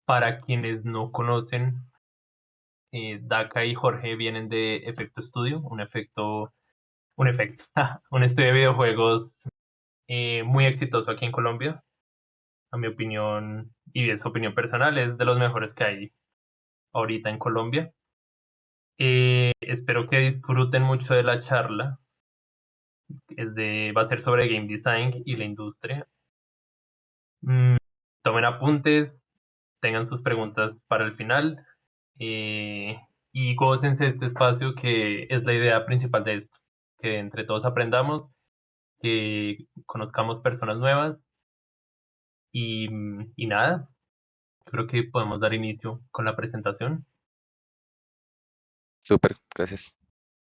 Para quienes no conocen, Daka y Jorge vienen de Efecto Studio, un estudio de videojuegos muy exitoso aquí en Colombia. A mi opinión, y es opinión personal, es de los mejores que hay ahorita en Colombia. Espero que disfruten mucho de la charla. Va a ser sobre game design y la industria. Mm, Tomen apuntes, tengan sus preguntas para el final eh, y gócense este espacio que es la idea principal de esto, que entre todos aprendamos, que conozcamos personas nuevas y nada, creo que podemos dar inicio con la presentación Súper, gracias.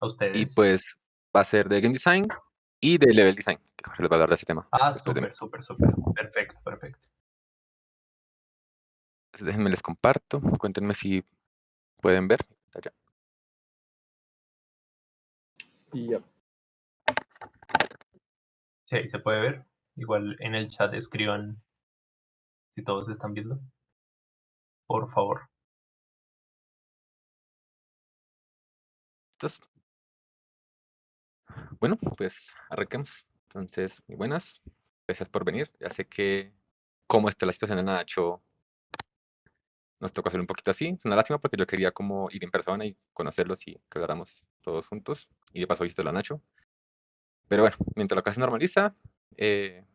a Y ustedes. pues va a ser de Game Design y de Level Design, que Jorge les va a hablar de ese tema después de mí. Súper. Perfecto, perfecto. Entonces, déjenme les comparto, cuéntenme si pueden ver. Allá. Yep. Sí, ahí se puede ver. Igual en el chat escriban si todos están viendo, por favor. Entonces, bueno, pues arranquemos. Entonces, muy buenas. Gracias por venir. Ya sé que cómo está la situación en Nacho nos tocó hacer un poquito así. Es una lástima porque yo quería como ir en persona y conocerlos y que habláramos todos juntos. Y de paso viste la Nacho. Pero bueno, mientras la cosa se normaliza, estaremos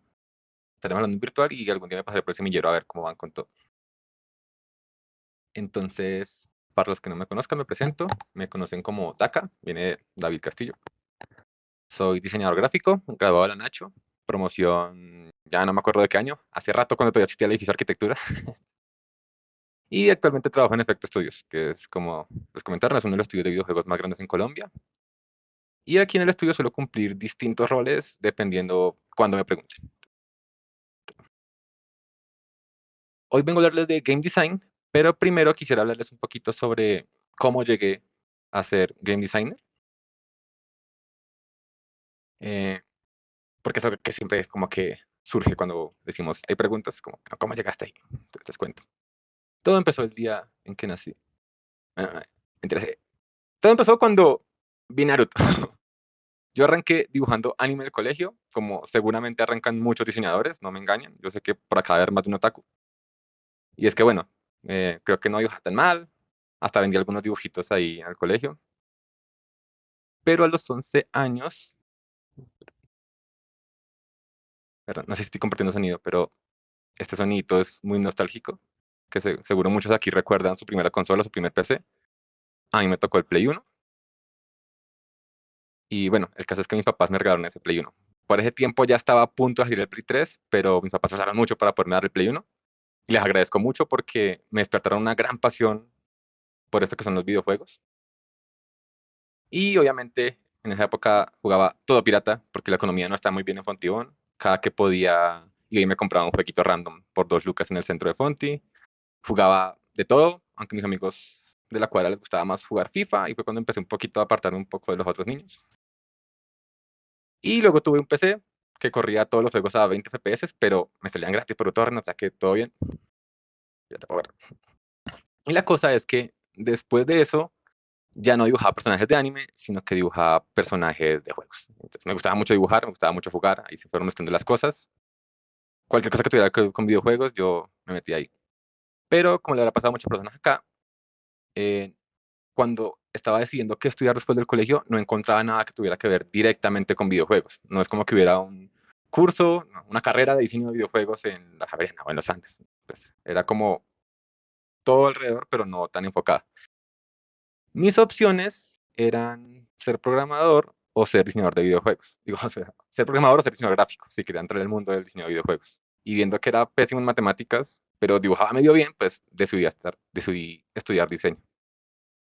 hablando en virtual y algún día me pasaré por el semillero a ver cómo van con todo. Entonces, para los que no me conozcan, me presento. Me conocen como Daka, viene de David Castillo. Soy diseñador gráfico, graduado de la Nacho, promoción, ya no me acuerdo de qué año, hace rato cuando todavía existía el edificio de arquitectura. Y actualmente trabajo en Efecto Studios, que es como les comentaron, es uno de los estudios de videojuegos más grandes en Colombia. Y aquí en el estudio suelo cumplir distintos roles dependiendo cuando me pregunten. Hoy vengo a hablarles de game design, pero primero quisiera hablarles un poquito sobre cómo llegué a ser game designer. Eh, porque es algo que siempre es como que surge cuando decimos, hay preguntas como, ¿cómo llegaste ahí? Entonces les cuento. Todo empezó el día en que nací. Ah, mentira, todo empezó cuando vi Naruto. Yo arranqué dibujando anime en el colegio, como seguramente arrancan muchos diseñadores, no me engañan. Yo sé que por acá va a haber más de un otaku. Y es que bueno, creo que no dibujaba tan mal. Hasta vendí algunos dibujitos ahí en el colegio. Pero a los 11 años, perdón, no sé si estoy compartiendo sonido, pero este sonito es muy nostálgico, que seguro muchos aquí recuerdan su primera consola, su primer PC. A mí me tocó el Play 1. Y bueno, el caso es que mis papás me regalaron ese Play 1. Por ese tiempo ya estaba a punto de salir el Play 3, pero mis papás pasaron mucho para poderme dar el Play 1. Y les agradezco mucho porque me despertaron una gran pasión por esto que son los videojuegos. Y obviamente en esa época jugaba todo pirata porque la economía no estaba muy bien en Fontibón. Cada que podía, y ahí me compraba un jueguito random por 2 lucas en el centro de Fonti. Jugaba de todo, aunque a mis amigos de la cuadra les gustaba más jugar FIFA y fue cuando empecé un poquito a apartarme un poco de los otros niños. Y luego tuve un PC que corría todos los juegos a 20 FPS, pero me salían gratis por torrent, o sea que todo bien. Ya te puedo ver. Y la cosa es que después de eso ya no dibujaba personajes de anime, sino que dibujaba personajes de juegos. Entonces, me gustaba mucho dibujar, me gustaba mucho jugar, ahí se fueron mezclando las cosas. Cualquier cosa que tuviera que ver con videojuegos, yo me metí ahí. Pero como le habrá pasado a muchas personas acá, eh, cuando estaba decidiendo qué estudiar después del colegio, no encontraba nada que tuviera que ver directamente con videojuegos. No es como que hubiera un curso, no, una carrera de diseño de videojuegos en la Javeriana o en los Andes. Pues, era como todo alrededor, pero no tan enfocada. Mis opciones eran ser programador o ser diseñador de videojuegos. Digo, o sea, ser programador o ser diseñador gráfico, si quería entrar en el mundo del diseño de videojuegos. Y viendo que era pésimo en matemáticas, pero dibujaba medio bien, pues decidí estudiar diseño.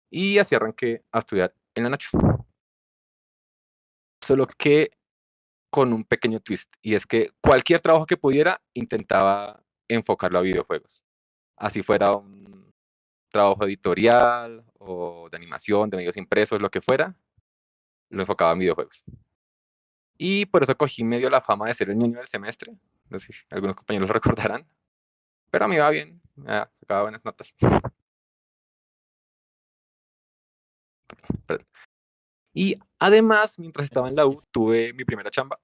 Y así arranqué a estudiar en la Nacho. Solo que con un pequeño twist, y es que cualquier trabajo que pudiera intentaba enfocarlo a videojuegos. Así fuera un trabajo editorial o de animación, de medios impresos, lo que fuera, lo enfocaba en videojuegos. Y por eso cogí medio la fama de ser el ñoño del semestre. No sé si algunos compañeros lo recordarán. Pero a mí va bien. Sacaba buenas notas. Perdón. Y además, mientras estaba en la U, tuve mi primera chamba.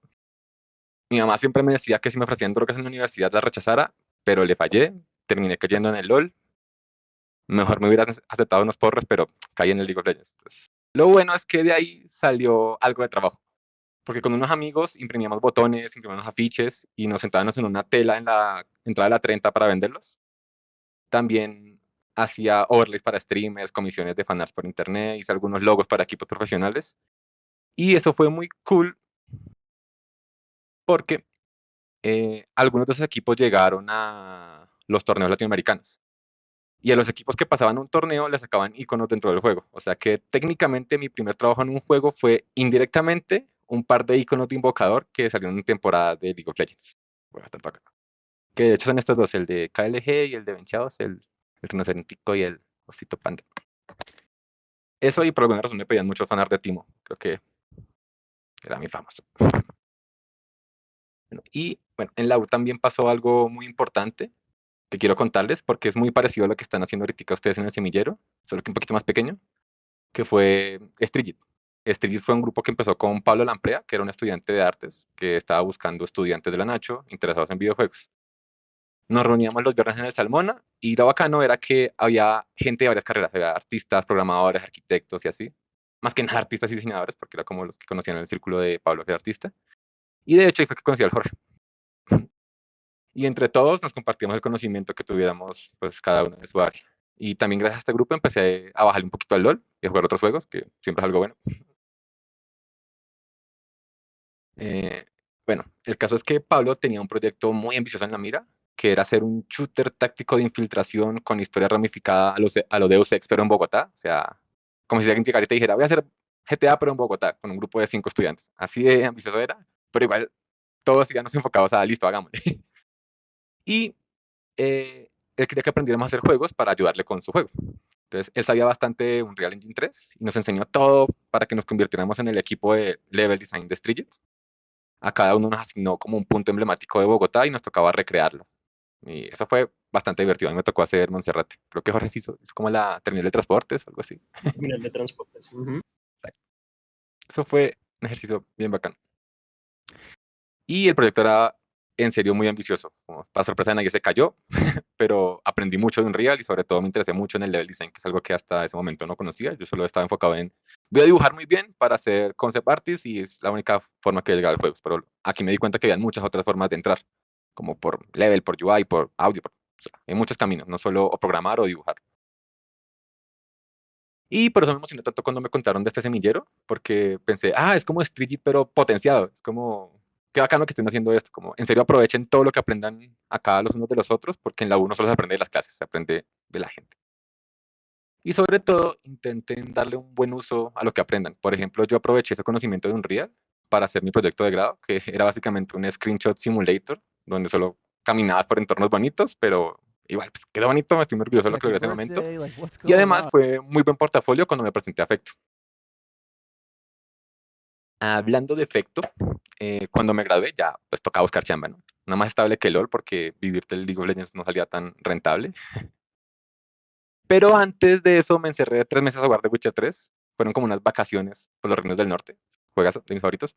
Mi mamá siempre me decía que si me ofrecían drogas en la universidad la rechazara, pero le fallé, terminé cayendo en el LOL. Mejor me hubiera aceptado unos porros, pero caí en el League of Legends. Entonces, lo bueno es que de ahí salió algo de trabajo, porque con unos amigos imprimíamos botones, imprimíamos afiches y nos sentábamos en una tela en la entrada de la 30 para venderlos. También hacía overlays para streamers, comisiones de fanarts por internet, hice algunos logos para equipos profesionales. Y eso fue muy cool porque algunos de esos equipos llegaron a los torneos latinoamericanos. Y a los equipos que pasaban un torneo les sacaban iconos dentro del juego. O sea que técnicamente mi primer trabajo en un juego fue indirectamente un par de iconos de invocador que salieron en temporada de League of Legends. Fue bastante bacán. Que de hecho son estos dos, el de KLG y el de Venchados, el rinocerontico y el osito panda. Eso y por alguna razón me pedían mucho fanart de Timo. Creo que era mi famoso. Bueno, y bueno, en la U también pasó algo muy importante que quiero contarles porque es muy parecido a lo que están haciendo ahorita ustedes en el semillero, solo que un poquito más pequeño, que fue Strigit. Strigit fue un grupo que empezó con Pablo Lamprea, que era un estudiante de artes que estaba buscando estudiantes de la Nacho interesados en videojuegos. Nos reuníamos los viernes en el Salmona y lo bacano era que había gente de varias carreras, había artistas, programadores, arquitectos y así. Más que nada artistas y diseñadores, porque era como los que conocían el círculo de Pablo, que era artista. Y de hecho ahí fue que conocí al Jorge. Y entre todos nos compartíamos el conocimiento que tuviéramos, pues cada uno de su área. Y también gracias a este grupo empecé a bajarle un poquito al LOL y a jugar otros juegos, que siempre es algo bueno. Eh, bueno, el caso es que Pablo tenía un proyecto muy ambicioso en la mira, que era hacer un shooter táctico de infiltración con historia ramificada a lo Deus Ex, pero en Bogotá. O sea, como si alguien llegara y te dijera, voy a hacer GTA, pero en Bogotá, con un grupo de 5 estudiantes. Así de ambicioso era, pero igual todos íbamos enfocados a, listo, hagámosle. Y él quería que aprendiéramos a hacer juegos para ayudarle con su juego. Entonces, él sabía bastante de Unreal Engine 3 y nos enseñó todo para que nos convirtiéramos en el equipo de level design de Street. A cada uno nos asignó como un punto emblemático de Bogotá y nos tocaba recrearlo. Y eso fue bastante divertido. A mí me tocó hacer Monserrate. Creo que Jorge hizo como la terminal de transportes o algo así. Terminal de transportes. Eso fue un ejercicio bien bacán. Y el proyecto era en serio muy ambicioso. Como para sorpresa de nadie se cayó, pero aprendí mucho de Unreal y sobre todo me interesé mucho en el level design, que es algo que hasta ese momento no conocía. Yo solo estaba enfocado en, voy a dibujar muy bien para hacer concept artists y es la única forma que he llegado al juego. Pero aquí me di cuenta que había muchas otras formas de entrar, como por level, por UI, por audio, o sea, hay muchos caminos, no solo o programar o dibujar. Y por eso me emocioné tanto cuando me contaron de este semillero, porque pensé, es como Street pero potenciado. Es como, qué bacano que estén haciendo esto. Como, en serio, aprovechen todo lo que aprendan acá los unos de los otros, porque en la U no solo se aprende de las clases, se aprende de la gente. Y sobre todo, intenten darle un buen uso a lo que aprendan. Por ejemplo, yo aproveché ese conocimiento de Unreal para hacer mi proyecto de grado, que era básicamente un screenshot simulator, donde solo caminabas por entornos bonitos, pero igual, pues quedó bonito, me estoy muy orgulloso de lo que logré en ese momento. Y además fue muy buen portafolio cuando me presenté a Afecto. Hablando de Efecto, cuando me gradué ya pues tocaba buscar chamba, ¿no? Nada más estable que LOL porque vivir del League of Legends no salía tan rentable. Pero antes de eso me encerré 3 meses a jugar The Witcher 3. Fueron como unas vacaciones por los reinos del norte. Juegas de mis favoritos.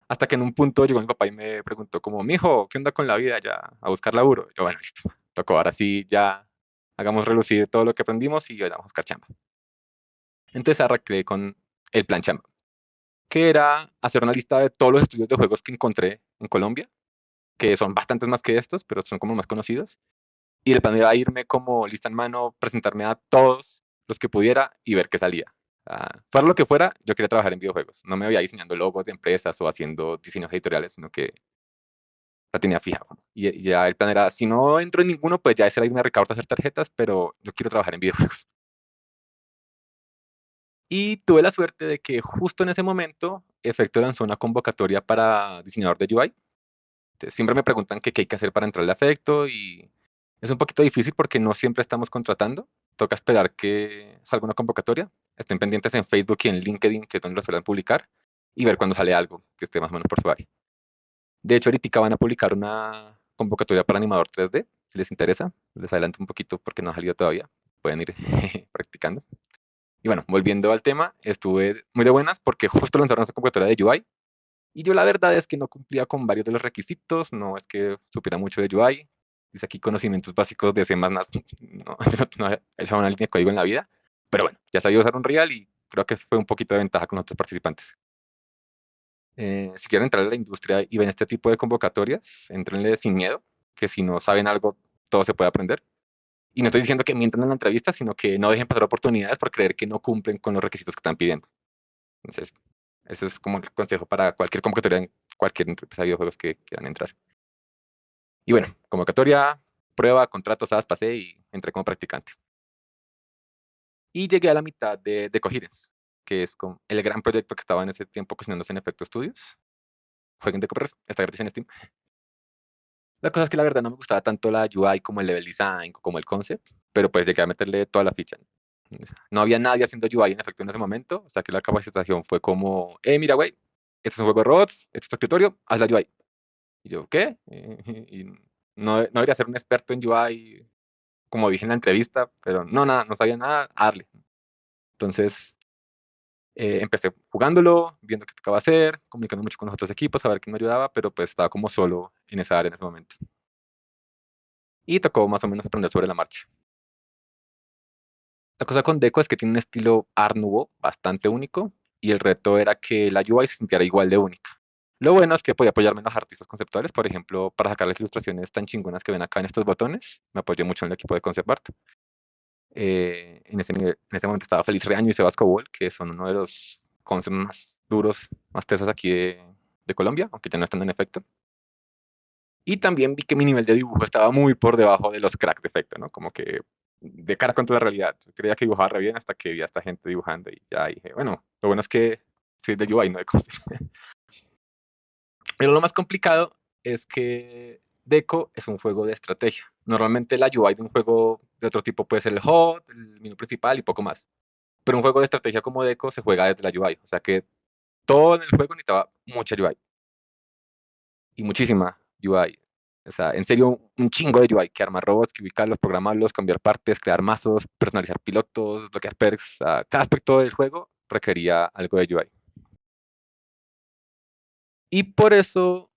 Hasta que en un punto llegó mi papá y me preguntó como, mijo, ¿qué onda con la vida? Ya, a buscar laburo. Yo, bueno, listo. Tocó, ahora sí, ya hagamos relucir todo lo que aprendimos y vamos a buscar chamba. Entonces arranqué con el plan chamba, que era hacer una lista de todos los estudios de juegos que encontré en Colombia, que son bastantes más que estos, pero son como más conocidos. Y el plan era irme como lista en mano, presentarme a todos los que pudiera y ver qué salía. Fuera lo que fuera, yo quería trabajar en videojuegos. No me veía diseñando logos de empresas o haciendo diseños editoriales, sino que la tenía fija. Y ya el plan era, si no entro en ninguno, pues ya ese era irme a Ricardo a hacer tarjetas, pero yo quiero trabajar en videojuegos. Y tuve la suerte de que justo en ese momento, Efecto lanzó una convocatoria para diseñador de UI. Entonces, siempre me preguntan qué hay que hacer para entrar al Afecto y es un poquito difícil porque no siempre estamos contratando. Toca esperar que salga una convocatoria. Estén pendientes en Facebook y en LinkedIn, que es donde lo suelen publicar, y ver cuando sale algo que esté más o menos por su área. De hecho, ahorita van a publicar una convocatoria para animador 3D. Si les interesa, les adelanto un poquito porque no ha salido todavía. Pueden ir practicando. Y bueno, volviendo al tema, estuve muy de buenas porque justo lanzaron esa convocatoria de UI. Y yo la verdad es que no cumplía con varios de los requisitos, no es que supiera mucho de UI. Dice aquí conocimientos básicos de C++, no, no he hecho una línea de código en la vida. Pero bueno, ya sabía usar un Real y creo que fue un poquito de ventaja con otros participantes. Si quieren entrar a la industria y ven este tipo de convocatorias, entrenle sin miedo, que si no saben algo, todo se puede aprender. Y no estoy diciendo que mientan en la entrevista, sino que no dejen pasar oportunidades por creer que no cumplen con los requisitos que están pidiendo. Entonces, ese es como el consejo para cualquier convocatoria en cualquier empresa de videojuegos que quieran entrar. Y bueno, convocatoria, prueba, contratos, pasé y entré como practicante. Y llegué a la mitad de Coherence, que es como el gran proyecto que estaba en ese tiempo cocinándose en Efecto Studios. Jueguen de Coopers, está gratis en Steam. La cosa es que la verdad no me gustaba tanto la UI como el level design, como el concept, pero pues llegué a meterle toda la ficha. No había nadie haciendo UI en efecto en ese momento, o sea que la capacitación fue como, mira, güey, este es un juego de robots, este es tu escritorio, haz la UI. Y yo, ¿qué? Y no debería ser un experto en UI, como dije en la entrevista, pero no, nada, no sabía nada, a darle. Entonces, empecé jugándolo, viendo qué tocaba hacer, comunicando mucho con los otros equipos, a ver quién me ayudaba, pero pues estaba como solo en esa área en ese momento. Y tocó más o menos aprender sobre la marcha. La cosa con Deco es que tiene un estilo Art Nouveau bastante único y el reto era que la UI se sintiera igual de única. Lo bueno es que podía apoyarme en los artistas conceptuales, por ejemplo, para sacar las ilustraciones tan chingonas que ven acá en estos botones, me apoyé mucho en el equipo de Concept Art. En ese momento estaba Feliz Reaño y Sebasco Ball, que son uno de los concepts más duros, más tesos aquí de Colombia, aunque ya no están en efecto. Y también vi que mi nivel de dibujo estaba muy por debajo de los cracks de efecto, ¿no? Como que de cara contra la realidad. Yo creía que dibujaba re bien hasta que vi a esta gente dibujando y ya dije, bueno, lo bueno es que soy de UI, no de cosas. Pero lo más complicado es que Deco es un juego de estrategia. Normalmente la UI de un juego de otro tipo puede ser el HUD, el menú principal y poco más. Pero un juego de estrategia como Deco se juega desde la UI. O sea que todo en el juego necesitaba mucha UI y muchísima UI. O sea, en serio, un chingo de UI, que armar robots, que ubicarlos, programarlos, cambiar partes, crear mazos, personalizar pilotos, bloquear perks. O sea, cada aspecto del juego requería algo de UI. Y por eso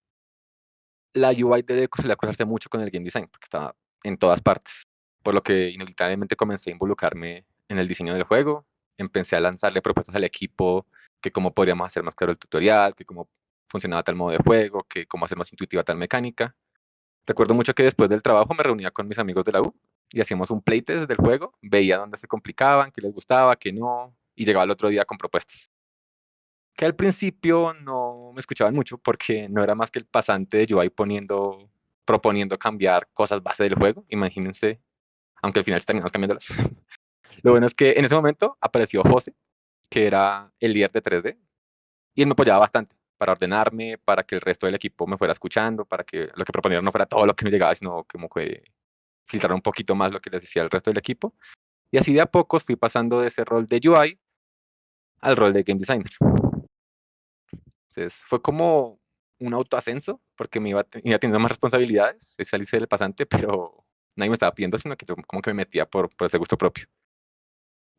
la UI de Deco solía cruzarse mucho con el game design, porque estaba en todas partes. Por lo que inevitablemente comencé a involucrarme en el diseño del juego. Empecé a lanzarle propuestas al equipo, que cómo podríamos hacer más claro el tutorial, que cómo funcionaba tal modo de juego, que cómo hacer más intuitiva tal mecánica. Recuerdo mucho que después del trabajo me reunía con mis amigos de la U y hacíamos un playtest del juego, veía dónde se complicaban, qué les gustaba, qué no, y llegaba el otro día con propuestas. Que al principio no me escuchaban mucho porque no era más que el pasante de UI proponiendo cambiar cosas base del juego, imagínense, aunque al final terminamos cambiándolas. Lo bueno es que en ese momento apareció José, que era el líder de 3D, y él me apoyaba bastante para ordenarme, para que el resto del equipo me fuera escuchando, para que lo que proponieran no fuera todo lo que me llegaba, sino como que filtrar un poquito más lo que les decía el resto del equipo. Y así de a pocos fui pasando de ese rol de UI al rol de game designer. Entonces fue como un autoascenso, porque iba teniendo más responsabilidades, salirse del pasante, pero nadie me estaba pidiendo, sino que yo como que me metía por ese gusto propio.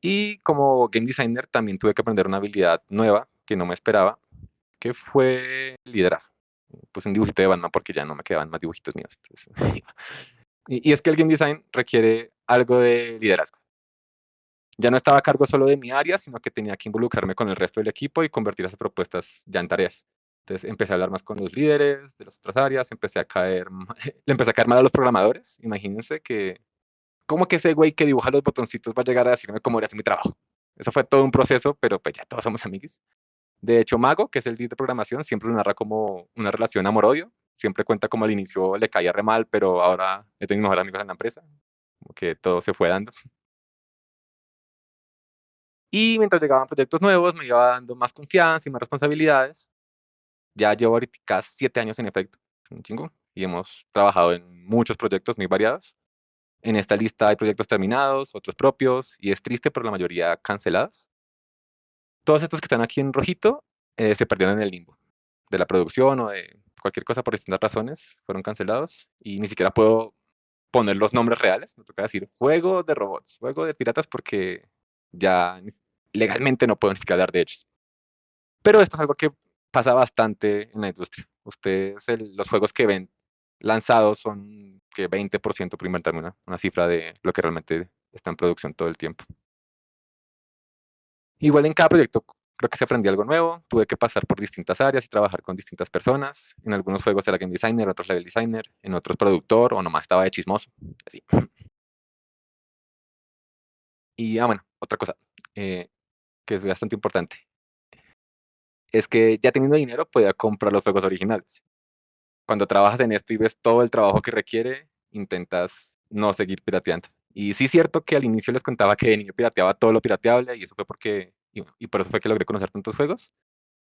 Y como game designer también tuve que aprender una habilidad nueva que no me esperaba, que fue liderar. Puse un dibujito de Batman porque ya no me quedaban más dibujitos míos. Entonces, y es que el game design requiere algo de liderazgo. Ya no estaba a cargo solo de mi área, sino que tenía que involucrarme con el resto del equipo y convertir esas propuestas ya en tareas. Entonces empecé a hablar más con los líderes de las otras áreas, le empecé a caer mal a los programadores. Imagínense que, ¿cómo que ese güey que dibuja los botoncitos va a llegar a decirme cómo era hacer mi trabajo? Eso fue todo un proceso, pero pues ya todos somos amigos. De hecho, Mago, que es el lead de programación, siempre lo narra como una relación amor-odio. Siempre cuenta como al inicio le caía re mal, pero ahora es de mis mejores amigos en la empresa. Como que todo se fue dando. Y mientras llegaban proyectos nuevos, me iba dando más confianza y más responsabilidades. Ya llevo ahorita 7 años en efecto, un chingo, y hemos trabajado en muchos proyectos muy variados. En esta lista hay proyectos terminados, otros propios, y es triste, pero la mayoría cancelados. Todos estos que están aquí en rojito se perdieron en el limbo de la producción o de cualquier cosa por distintas razones, fueron cancelados y ni siquiera puedo poner los nombres reales, me toca decir juego de robots, juego de piratas, porque ya legalmente no puedo ni siquiera hablar de ellos. Pero esto es algo que pasa bastante en la industria. Ustedes, los juegos que ven lanzados son que 20%, por inventarme una cifra de lo que realmente está en producción todo el tiempo. Igual en cada proyecto creo que se aprendí algo nuevo, tuve que pasar por distintas áreas y trabajar con distintas personas. En algunos juegos era game designer, en otros level designer, en otros productor o nomás estaba de chismoso. Así. Y bueno, otra cosa que es bastante importante es que ya teniendo dinero podía comprar los juegos originales. Cuando trabajas en esto y ves todo el trabajo que requiere, intentas no seguir pirateando. Y sí es cierto que al inicio les contaba que de niño pirateaba todo lo pirateable y eso fue porque, y por eso fue que logré conocer tantos juegos,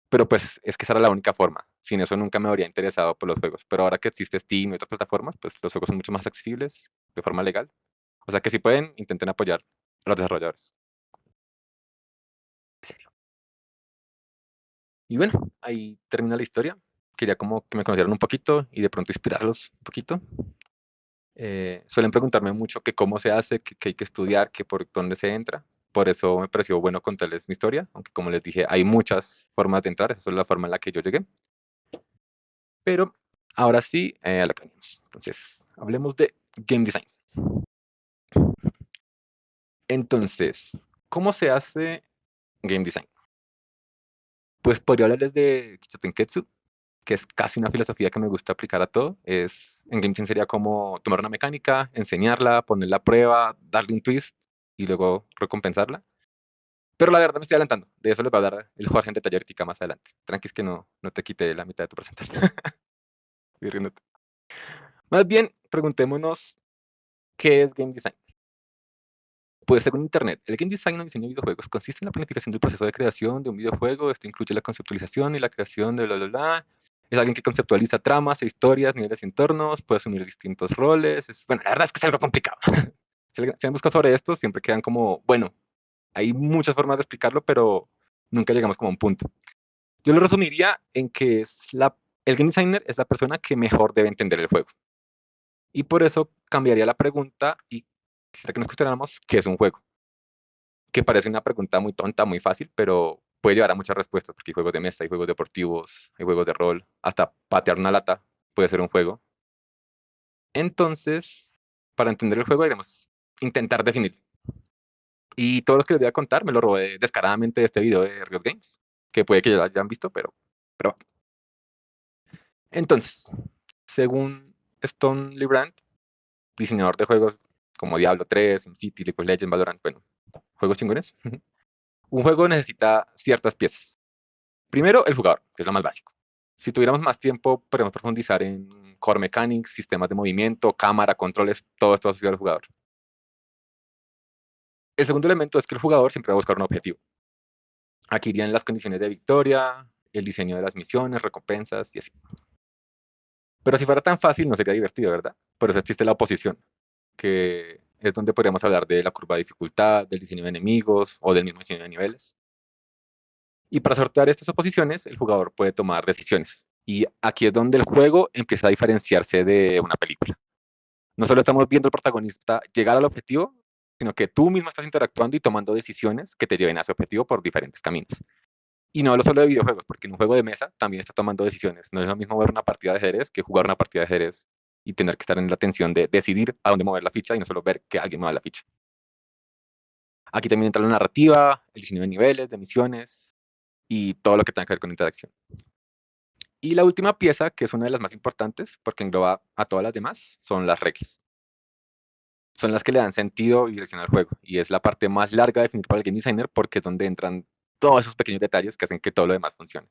pero pues es que esa era la única forma. Sin eso nunca me habría interesado por los juegos. Pero ahora que existe Steam y otras plataformas, pues los juegos son mucho más accesibles de forma legal. O sea que si pueden, intenten apoyar a los desarrolladores. En serio. Y bueno, ahí termina la historia. Quería como que me conocieran un poquito y de pronto inspirarlos un poquito. Suelen preguntarme mucho que cómo se hace, que hay que estudiar, que por dónde se entra. Por eso me pareció bueno contarles mi historia, aunque como les dije, hay muchas formas de entrar, esa es la forma en la que yo llegué. Pero ahora sí, a la que venimos. Entonces, hablemos de game design. Entonces, ¿cómo se hace game design? Pues podría hablarles de Kichotenketsu, que es casi una filosofía que me gusta aplicar a todo. En game design sería como tomar una mecánica, enseñarla, ponerla a prueba, darle un twist y luego recompensarla. Pero la verdad me estoy adelantando. De eso les va a hablar el Jorge en detallética más adelante. Tranquis que no te quite la mitad de tu presentación. Estoy riéndote. Más bien, preguntémonos qué es game design. Pues según Internet, el game design o diseño de videojuegos consiste en la planificación del proceso de creación de un videojuego. Esto incluye la conceptualización y la creación de bla, bla, bla. Es alguien que conceptualiza tramas e historias, niveles y entornos, puede asumir distintos roles. Bueno, la verdad es que es algo complicado. Si han buscado sobre esto, siempre quedan como, bueno, hay muchas formas de explicarlo, pero nunca llegamos como a un punto. Yo lo resumiría en que el game designer es la persona que mejor debe entender el juego. Y por eso cambiaría la pregunta y quisiera que nos cuestionáramos qué es un juego. Que parece una pregunta muy tonta, muy fácil, pero puede llevar a muchas respuestas, porque hay juegos de mesa, hay juegos deportivos, hay juegos de rol, hasta patear una lata puede ser un juego. Entonces, para entender el juego, debemos intentar definir. Y todos los que les voy a contar me lo robé descaradamente de este video de Riot Games, que puede que ya lo hayan visto, pero entonces, según Stone Librand, diseñador de juegos como Diablo 3, SimCity, League of Legends, Valorant, bueno, juegos chingones, un juego necesita ciertas piezas. Primero, el jugador, que es lo más básico. Si tuviéramos más tiempo, podemos profundizar en core mechanics, sistemas de movimiento, cámara, controles, todo esto asociado al jugador. El segundo elemento es que el jugador siempre va a buscar un objetivo. Aquí irían las condiciones de victoria, el diseño de las misiones, recompensas y así. Pero si fuera tan fácil, no sería divertido, ¿verdad? Por eso existe la oposición, que es donde podríamos hablar de la curva de dificultad, del diseño de enemigos o del mismo diseño de niveles. Y para sortear estas oposiciones, el jugador puede tomar decisiones. Y aquí es donde el juego empieza a diferenciarse de una película. No solo estamos viendo al protagonista llegar al objetivo, sino que tú mismo estás interactuando y tomando decisiones que te lleven a ese objetivo por diferentes caminos. Y no hablo solo de videojuegos, porque en un juego de mesa también estás tomando decisiones. No es lo mismo ver una partida de ajedrez que jugar una partida de ajedrez y tener que estar en la tensión de decidir a dónde mover la ficha y no solo ver que alguien mueva la ficha. Aquí también entra la narrativa, el diseño de niveles, de misiones y todo lo que tenga que ver con interacción. Y la última pieza, que es una de las más importantes, porque engloba a todas las demás, son las reglas. Son las que le dan sentido y dirección al juego. Y es la parte más larga de definir para el game designer porque es donde entran todos esos pequeños detalles que hacen que todo lo demás funcione.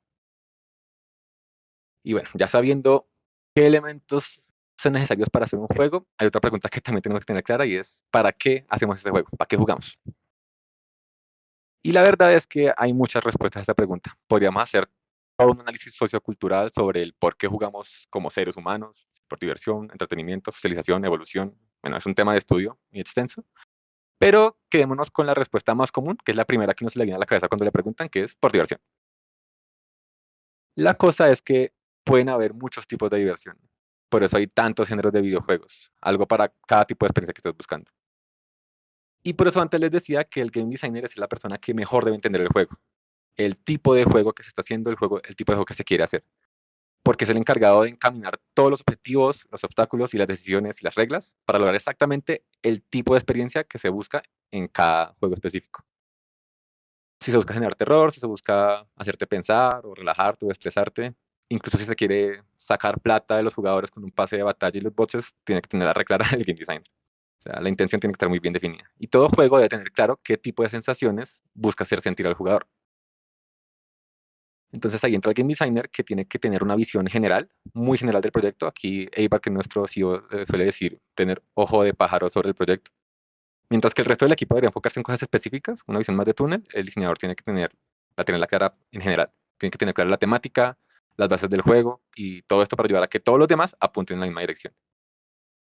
Y bueno, ya sabiendo qué elementos son necesarios para hacer un juego, hay otra pregunta que también tenemos que tener clara y es, ¿para qué hacemos este juego? ¿Para qué jugamos? Y la verdad es que hay muchas respuestas a esta pregunta. Podríamos hacer todo un análisis sociocultural sobre el por qué jugamos como seres humanos, por diversión, entretenimiento, socialización, evolución. Bueno, es un tema de estudio muy extenso, pero quedémonos con la respuesta más común, que es la primera que nos le viene a la cabeza cuando le preguntan, que es por diversión. La cosa es que pueden haber muchos tipos de diversión. por eso hay tantos géneros de videojuegos, algo para cada tipo de experiencia que estés buscando. Y por eso antes les decía que el game designer es la persona que mejor debe entender el juego, el tipo de juego que se está haciendo, el juego, el tipo de juego que se quiere hacer, porque es el encargado de encaminar todos los objetivos, los obstáculos y las decisiones y las reglas para lograr exactamente el tipo de experiencia que se busca en cada juego específico. Si se busca generar terror, si se busca hacerte pensar o relajarte o estresarte, incluso si se quiere sacar plata de los jugadores con un pase de batalla y los boxes, tiene que tener la clara el game design. O sea, la intención tiene que estar muy bien definida. Y todo juego debe tener claro qué tipo de sensaciones busca hacer sentir al jugador. Entonces ahí entra el game designer que tiene que tener una visión general, muy general del proyecto. Aquí Eibar, que es nuestro CEO, suele decir tener ojo de pájaro sobre el proyecto. Mientras que el resto del equipo debería enfocarse en cosas específicas, una visión más de túnel, el diseñador tiene que tenerla clara en general. Tiene que tener clara la temática, las bases del juego y todo esto para ayudar a que todos los demás apunten en la misma dirección.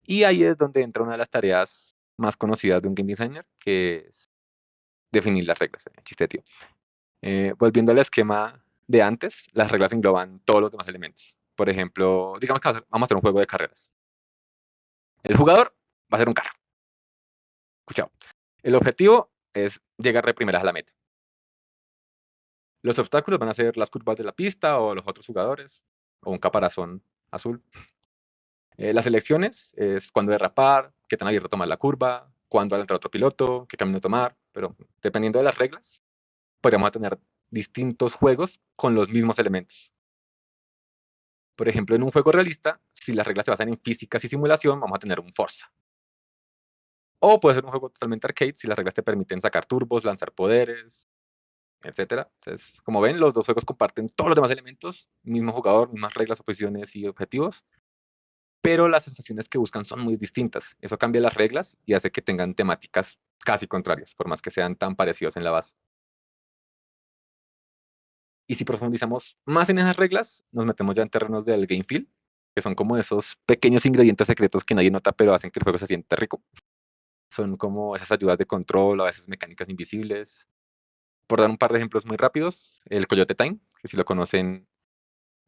Y ahí es donde entra una de las tareas más conocidas de un game designer, que es definir las reglas. Chiste, tío. Volviendo al esquema de antes, las reglas engloban todos los demás elementos. Por ejemplo, digamos que vamos a hacer un juego de carreras. El jugador va a ser un carro. Escuchado. El objetivo es llegar de primeras a la meta. Los obstáculos van a ser las curvas de la pista o los otros jugadores, o un caparazón azul. Las elecciones es cuándo derrapar, qué tan abierto tomar la curva, cuándo adelantar otro piloto, qué camino tomar, pero dependiendo de las reglas, podríamos tener distintos juegos con los mismos elementos. Por ejemplo, en un juego realista, si las reglas se basan en físicas y simulación, vamos a tener un Forza. O puede ser un juego totalmente arcade si las reglas te permiten sacar turbos, lanzar poderes, etcétera. Entonces, como ven, los dos juegos comparten todos los demás elementos, mismo jugador, mismas reglas, opciones y objetivos, pero las sensaciones que buscan son muy distintas. Eso cambia las reglas y hace que tengan temáticas casi contrarias, por más que sean tan parecidos en la base. Y si profundizamos más en esas reglas, nos metemos ya en terrenos del game feel, que son como esos pequeños ingredientes secretos que nadie nota, pero hacen que el juego se sienta rico. Son como esas ayudas de control, a veces mecánicas invisibles. Por dar un par de ejemplos muy rápidos, el Coyote Time, que si lo conocen,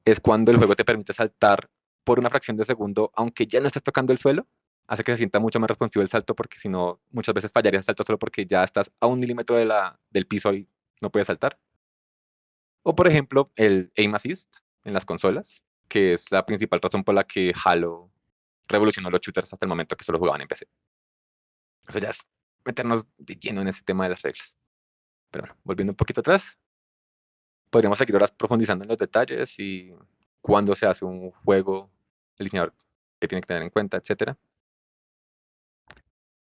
es cuando el juego te permite saltar por una fracción de segundo, aunque ya no estés tocando el suelo, hace que se sienta mucho más responsivo el salto, porque si no, muchas veces fallarías el salto solo porque ya estás a 1 milímetro del piso y no puedes saltar. O por ejemplo, el Aim Assist en las consolas, que es la principal razón por la que Halo revolucionó los shooters hasta el momento que solo jugaban en PC. Eso ya es meternos de lleno en ese tema de las reglas. Pero bueno, volviendo un poquito atrás, podríamos seguir ahora profundizando en los detalles y cuándo se hace un juego, el diseñador que tiene que tener en cuenta, etcétera.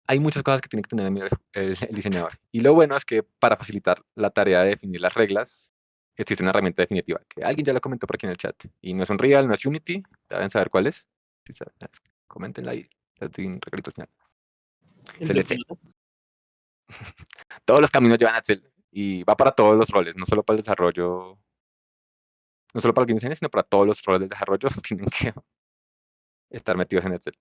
Hay muchas cosas que tiene que tener en el diseñador. Y lo bueno es que para facilitar la tarea de definir las reglas, existe una herramienta definitiva, que alguien ya lo comentó por aquí en el chat. Y no es Unreal, no es Unity, ya deben saber cuál es. Si saben, coméntenla ahí, les doy un regalito al final. Es el Excel. Todos los caminos llevan a Excel y va para todos los roles, no solo para el desarrollo, no solo para el game design, sino para todos los roles del desarrollo, tienen que estar metidos en Excel.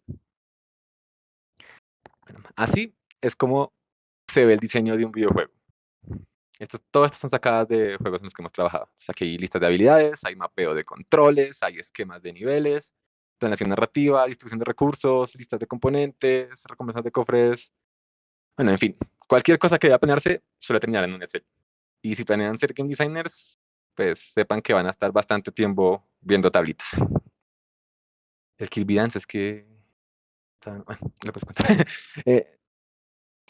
Bueno, así es como se ve el diseño de un videojuego. Todas estas son sacadas de juegos en los que hemos trabajado. Entonces, aquí hay listas de habilidades, hay mapeo de controles, hay esquemas de niveles, planeación narrativa, distribución de recursos, listas de componentes, recompensas de cofres. Bueno, en fin, cualquier cosa que deba planearse suele terminar en un Excel. Y si planean ser game designers, pues sepan que van a estar bastante tiempo viendo tablitas. El Kill Dance es que... Bueno, lo puedes contar. Eh,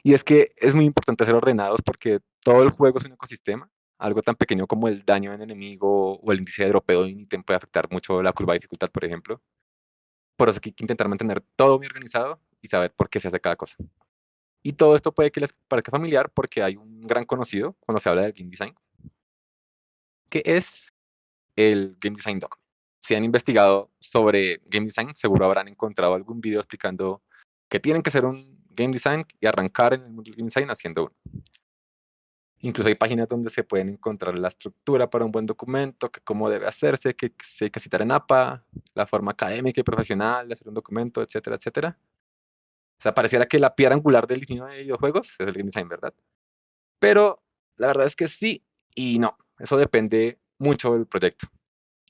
Y es que es muy importante ser ordenados porque todo el juego es un ecosistema. Algo tan pequeño como el daño en enemigo o el índice de dropeo de un ítem puede afectar mucho la curva de dificultad, por ejemplo. Por eso hay que intentar mantener todo muy organizado y saber por qué se hace cada cosa. Y todo esto puede que les parezca familiar porque hay un gran conocido cuando se habla del game design, que es el Game Design Doc. Si han investigado sobre game design, seguro habrán encontrado algún video explicando que tienen que ser un game design y arrancar en el mundo del game design haciendo uno. Incluso hay páginas donde se pueden encontrar la estructura para un buen documento, que cómo debe hacerse, que si hay que citar en APA, la forma académica y profesional de hacer un documento, etcétera, etcétera. O sea, pareciera que la piedra angular del diseño de videojuegos es el game design, ¿verdad? Pero la verdad es que sí y no. Eso depende mucho del proyecto.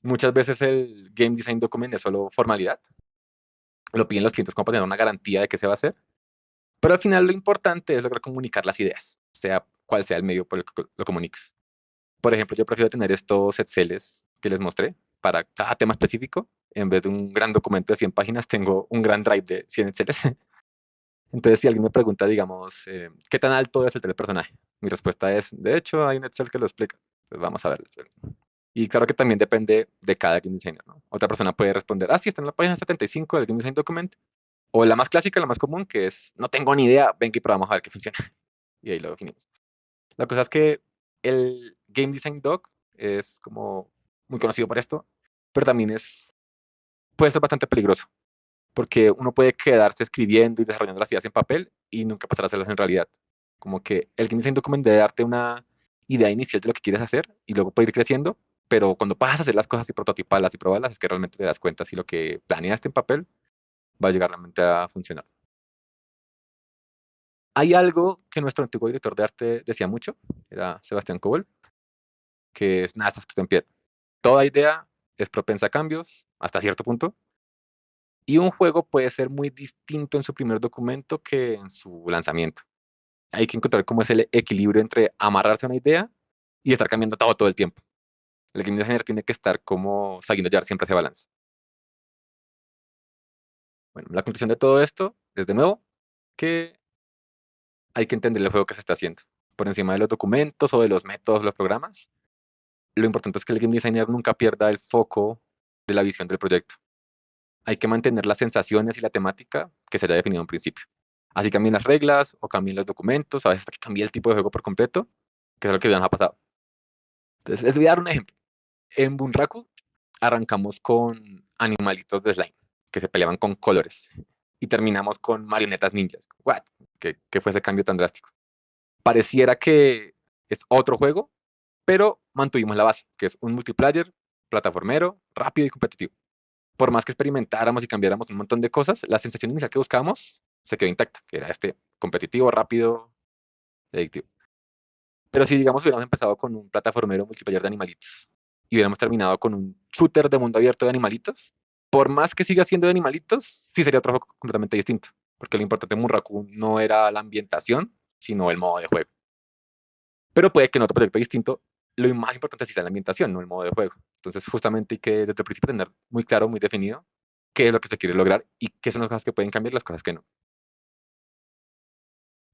Muchas veces el game design document es solo formalidad. lo piden los clientes como para tener una garantía de que se va a hacer, pero al final lo importante es lograr comunicar las ideas, sea cual sea el medio por el que lo comuniques. Por ejemplo, yo prefiero tener estos Exceles que les mostré para cada tema específico. En vez de un gran documento de 100 páginas, tengo un gran drive de 100 Exceles. Entonces, si alguien me pregunta, digamos, ¿qué tan alto es el telepersonaje? Mi respuesta es, de hecho, hay un Excel que lo explica. Pues vamos a ver el Excel. Y claro que también depende de cada game designer, ¿no? Otra persona puede responder, sí, está en la página 75 del Game Design Document. O la más clásica, la más común, que es, no tengo ni idea, venga y probamos a ver qué funciona. Y ahí lo definimos. La cosa es que el Game Design Doc es como muy conocido por esto, pero también puede ser bastante peligroso, porque uno puede quedarse escribiendo y desarrollando las ideas en papel y nunca pasar a hacerlas en realidad. Como que el Game Design Document debe darte una idea inicial de lo que quieres hacer y luego puede ir creciendo, pero cuando pasas a hacer las cosas y prototiparlas y probarlas, es que realmente te das cuenta si lo que planeaste en papel va a llegar realmente a funcionar. Hay algo que nuestro antiguo director de arte decía mucho, era Sebastián Cobol, que es nada está escrito en piedra. Toda idea es propensa a cambios hasta cierto punto, y un juego puede ser muy distinto en su primer documento que en su lanzamiento. Hay que encontrar cómo es el equilibrio entre amarrarse a una idea y estar cambiando todo el tiempo. El game designer tiene que estar como sabiendo llevar siempre ese balance. Bueno, la conclusión de todo esto es de nuevo que hay que entender el juego que se está haciendo. Por encima de los documentos o de los métodos, los programas, lo importante es que el game designer nunca pierda el foco de la visión del proyecto. Hay que mantener las sensaciones y la temática que se haya definido en principio. Así cambien las reglas o cambien los documentos, a veces hasta que cambie el tipo de juego por completo, que es lo que ya nos ha pasado. Entonces, les voy a dar un ejemplo. En Bunraku arrancamos con animalitos de slime que se peleaban con colores y terminamos con marionetas ninjas. What? ¿Qué fue ese cambio tan drástico? Pareciera que es otro juego, pero mantuvimos la base, que es un multiplayer, plataformero, rápido y competitivo. Por más que experimentáramos y cambiáramos un montón de cosas, la sensación inicial que buscábamos se quedó intacta, que era este competitivo, rápido, adictivo. Pero si, digamos, hubiéramos empezado con un plataformero multiplayer de animalitos y hubiéramos terminado con un shooter de mundo abierto de animalitos, por más que siga siendo de animalitos, sí sería otro juego completamente distinto, porque lo importante de Munraku no era la ambientación, sino el modo de juego. Pero puede que en otro proyecto distinto, lo más importante sí sea la ambientación, no el modo de juego. Entonces, justamente hay que desde el principio tener muy claro, muy definido qué es lo que se quiere lograr y qué son las cosas que pueden cambiar y las cosas que no.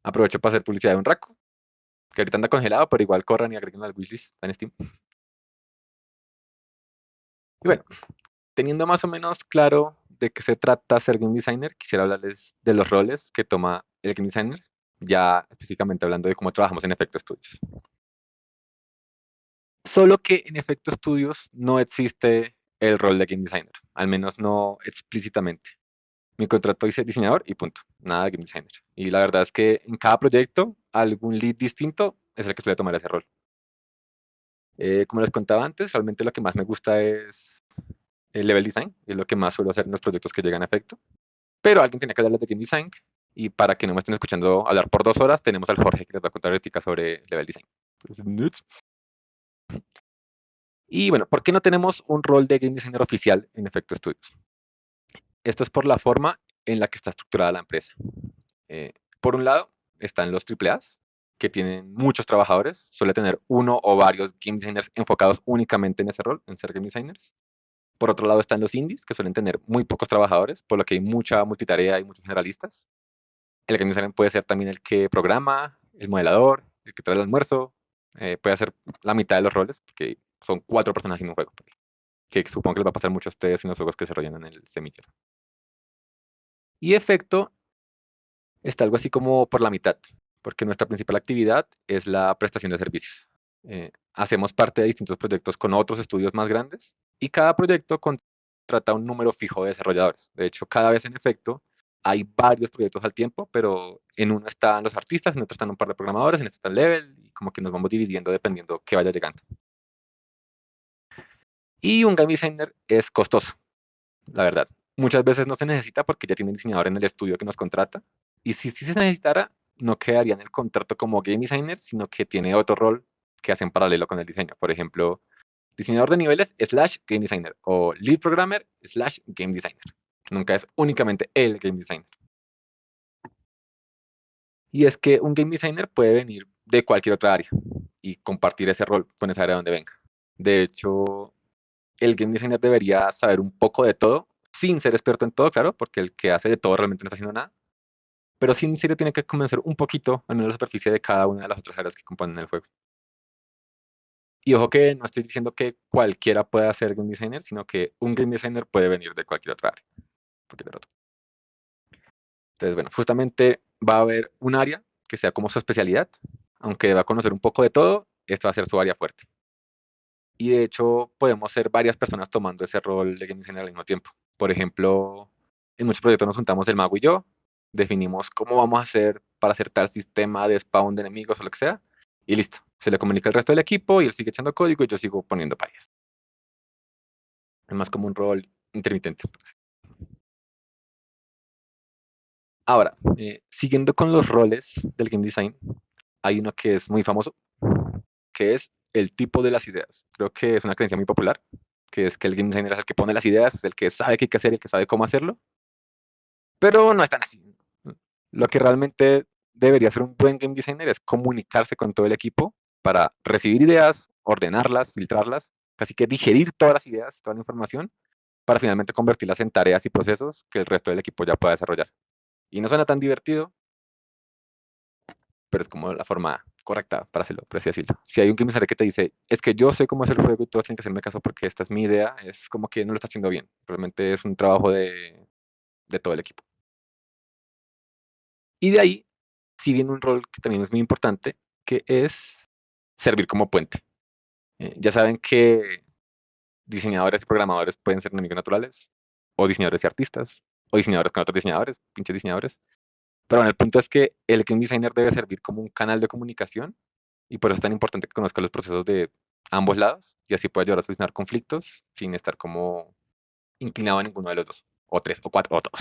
Aprovecho para hacer publicidad de un raco, que ahorita anda congelado, pero igual corran y agreguen al wishlist, está en Steam. Y bueno, teniendo más o menos claro de qué se trata ser game designer, quisiera hablarles de los roles que toma el game designer, ya específicamente hablando de cómo trabajamos en Efecto Studios. Solo que en Efecto Studios no existe el rol de game designer, al menos no explícitamente. Mi contrato dice diseñador y punto, nada de game designer. Y la verdad es que en cada proyecto, algún lead distinto es el que suele tomar ese rol. Como les contaba antes, realmente lo que más me gusta es el level design, es lo que más suelo hacer en los proyectos que llegan a Efecto. Pero alguien tiene que hablarles de game design, y para que no me estén escuchando hablar por 2 horas, tenemos al Jorge que les va a contar ahorita sobre level design. Entonces, y bueno, ¿por qué no tenemos un rol de game designer oficial en Efecto Studios? Esto es por la forma en la que está estructurada la empresa. Por un lado, están los AAAs, que tienen muchos trabajadores, suele tener uno o varios game designers enfocados únicamente en ese rol, en ser game designers. Por otro lado están los indies, que suelen tener muy pocos trabajadores, por lo que hay mucha multitarea y muchos generalistas. El game designer puede ser también el que programa, el modelador, el que trae el almuerzo, puede hacer la mitad de los roles, porque son 4 personas en un juego, que supongo que les va a pasar mucho a ustedes en los juegos que se desarrollan en el semillero. Y Efecto está algo así como por la mitad, porque nuestra principal actividad es la prestación de servicios. Hacemos parte de distintos proyectos con otros estudios más grandes y cada proyecto contrata un número fijo de desarrolladores. De hecho, cada vez en Efecto hay varios proyectos al tiempo, pero en uno están los artistas, en otro están un par de programadores, en este está el level, y como que nos vamos dividiendo dependiendo qué vaya llegando. Y un game designer es costoso, la verdad. Muchas veces no se necesita porque ya tiene un diseñador en el estudio que nos contrata. Y si se necesitara, no quedaría en el contrato como game designer, sino que tiene otro rol que hace en paralelo con el diseño. Por ejemplo, diseñador de niveles / game designer o lead programmer / game designer. Nunca es únicamente el game designer. Y es que un game designer puede venir de cualquier otra área y compartir ese rol con esa área donde venga. De hecho, el game designer debería saber un poco de todo, sin ser experto en todo, claro, porque el que hace de todo realmente no está haciendo nada, pero sí en serio tiene que conocer un poquito, al menos la superficie de cada una de las otras áreas que componen el juego. Y ojo que no estoy diciendo que cualquiera pueda ser game designer, sino que un game designer puede venir de cualquier otra área. Cualquier otra. Entonces, bueno, justamente va a haber un área que sea como su especialidad, aunque va a conocer un poco de todo, esta va a ser su área fuerte. Y de hecho, podemos ser varias personas tomando ese rol de game designer al mismo tiempo. Por ejemplo, en muchos proyectos nos juntamos el mago y yo, definimos cómo vamos a hacer para hacer tal sistema de spawn de enemigos o lo que sea, y listo. Se le comunica al resto del equipo y él sigue echando código y yo sigo poniendo pares. Es más como un rol intermitente. Ahora, siguiendo con los roles del game design, hay uno que es muy famoso, que es el tipo de las ideas. Creo que es una creencia muy popular, que es que el game designer es el que pone las ideas, es el que sabe qué hay que hacer y el que sabe cómo hacerlo, pero no es tan así. Lo que realmente debería ser un buen game designer es comunicarse con todo el equipo para recibir ideas, ordenarlas, filtrarlas, casi que digerir todas las ideas, toda la información, para finalmente convertirlas en tareas y procesos que el resto del equipo ya pueda desarrollar. Y no suena tan divertido, pero es como la forma correcta para hacerlo, por así decirlo. Si hay un game designer que te dice, es que yo sé cómo hacer el juego y todos tienen que hacerme caso porque esta es mi idea, es como que no lo está haciendo bien. Realmente es un trabajo de todo el equipo. Y de ahí sigue un rol que también es muy importante, que es servir como puente. Ya saben que diseñadores y programadores pueden ser enemigos naturales, o diseñadores y artistas, o diseñadores con otros diseñadores, pinches diseñadores. Pero bueno, el punto es que el game designer debe servir como un canal de comunicación y por eso es tan importante que conozca los procesos de ambos lados y así pueda ayudar a solucionar conflictos sin estar como inclinado a ninguno de los dos, o tres, o cuatro, o todos.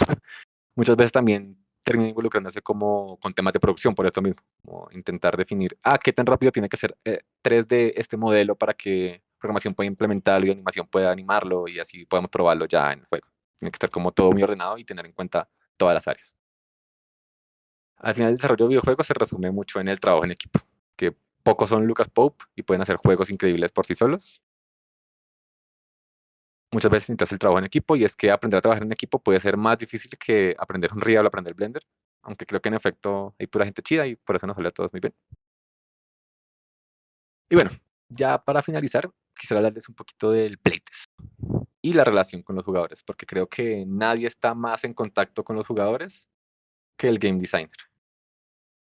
Muchas veces también termina involucrándose como con temas de producción por esto mismo, como intentar definir, qué tan rápido tiene que ser 3D este modelo para que programación pueda implementarlo y animación pueda animarlo y así podamos probarlo ya en el juego. Tiene que estar como todo muy ordenado y tener en cuenta todas las áreas. Al final, el desarrollo de videojuegos se resume mucho en el trabajo en equipo, que pocos son Lucas Pope y pueden hacer juegos increíbles por sí solos. Muchas veces necesitas el trabajo en equipo y es que aprender a trabajar en equipo puede ser más difícil que aprender Unreal o aprender Blender, aunque creo que en efecto hay pura gente chida y por eso nos sale a todos muy bien. Y bueno, ya para finalizar, quisiera hablarles un poquito del playtest y la relación con los jugadores, porque creo que nadie está más en contacto con los jugadores que el game designer.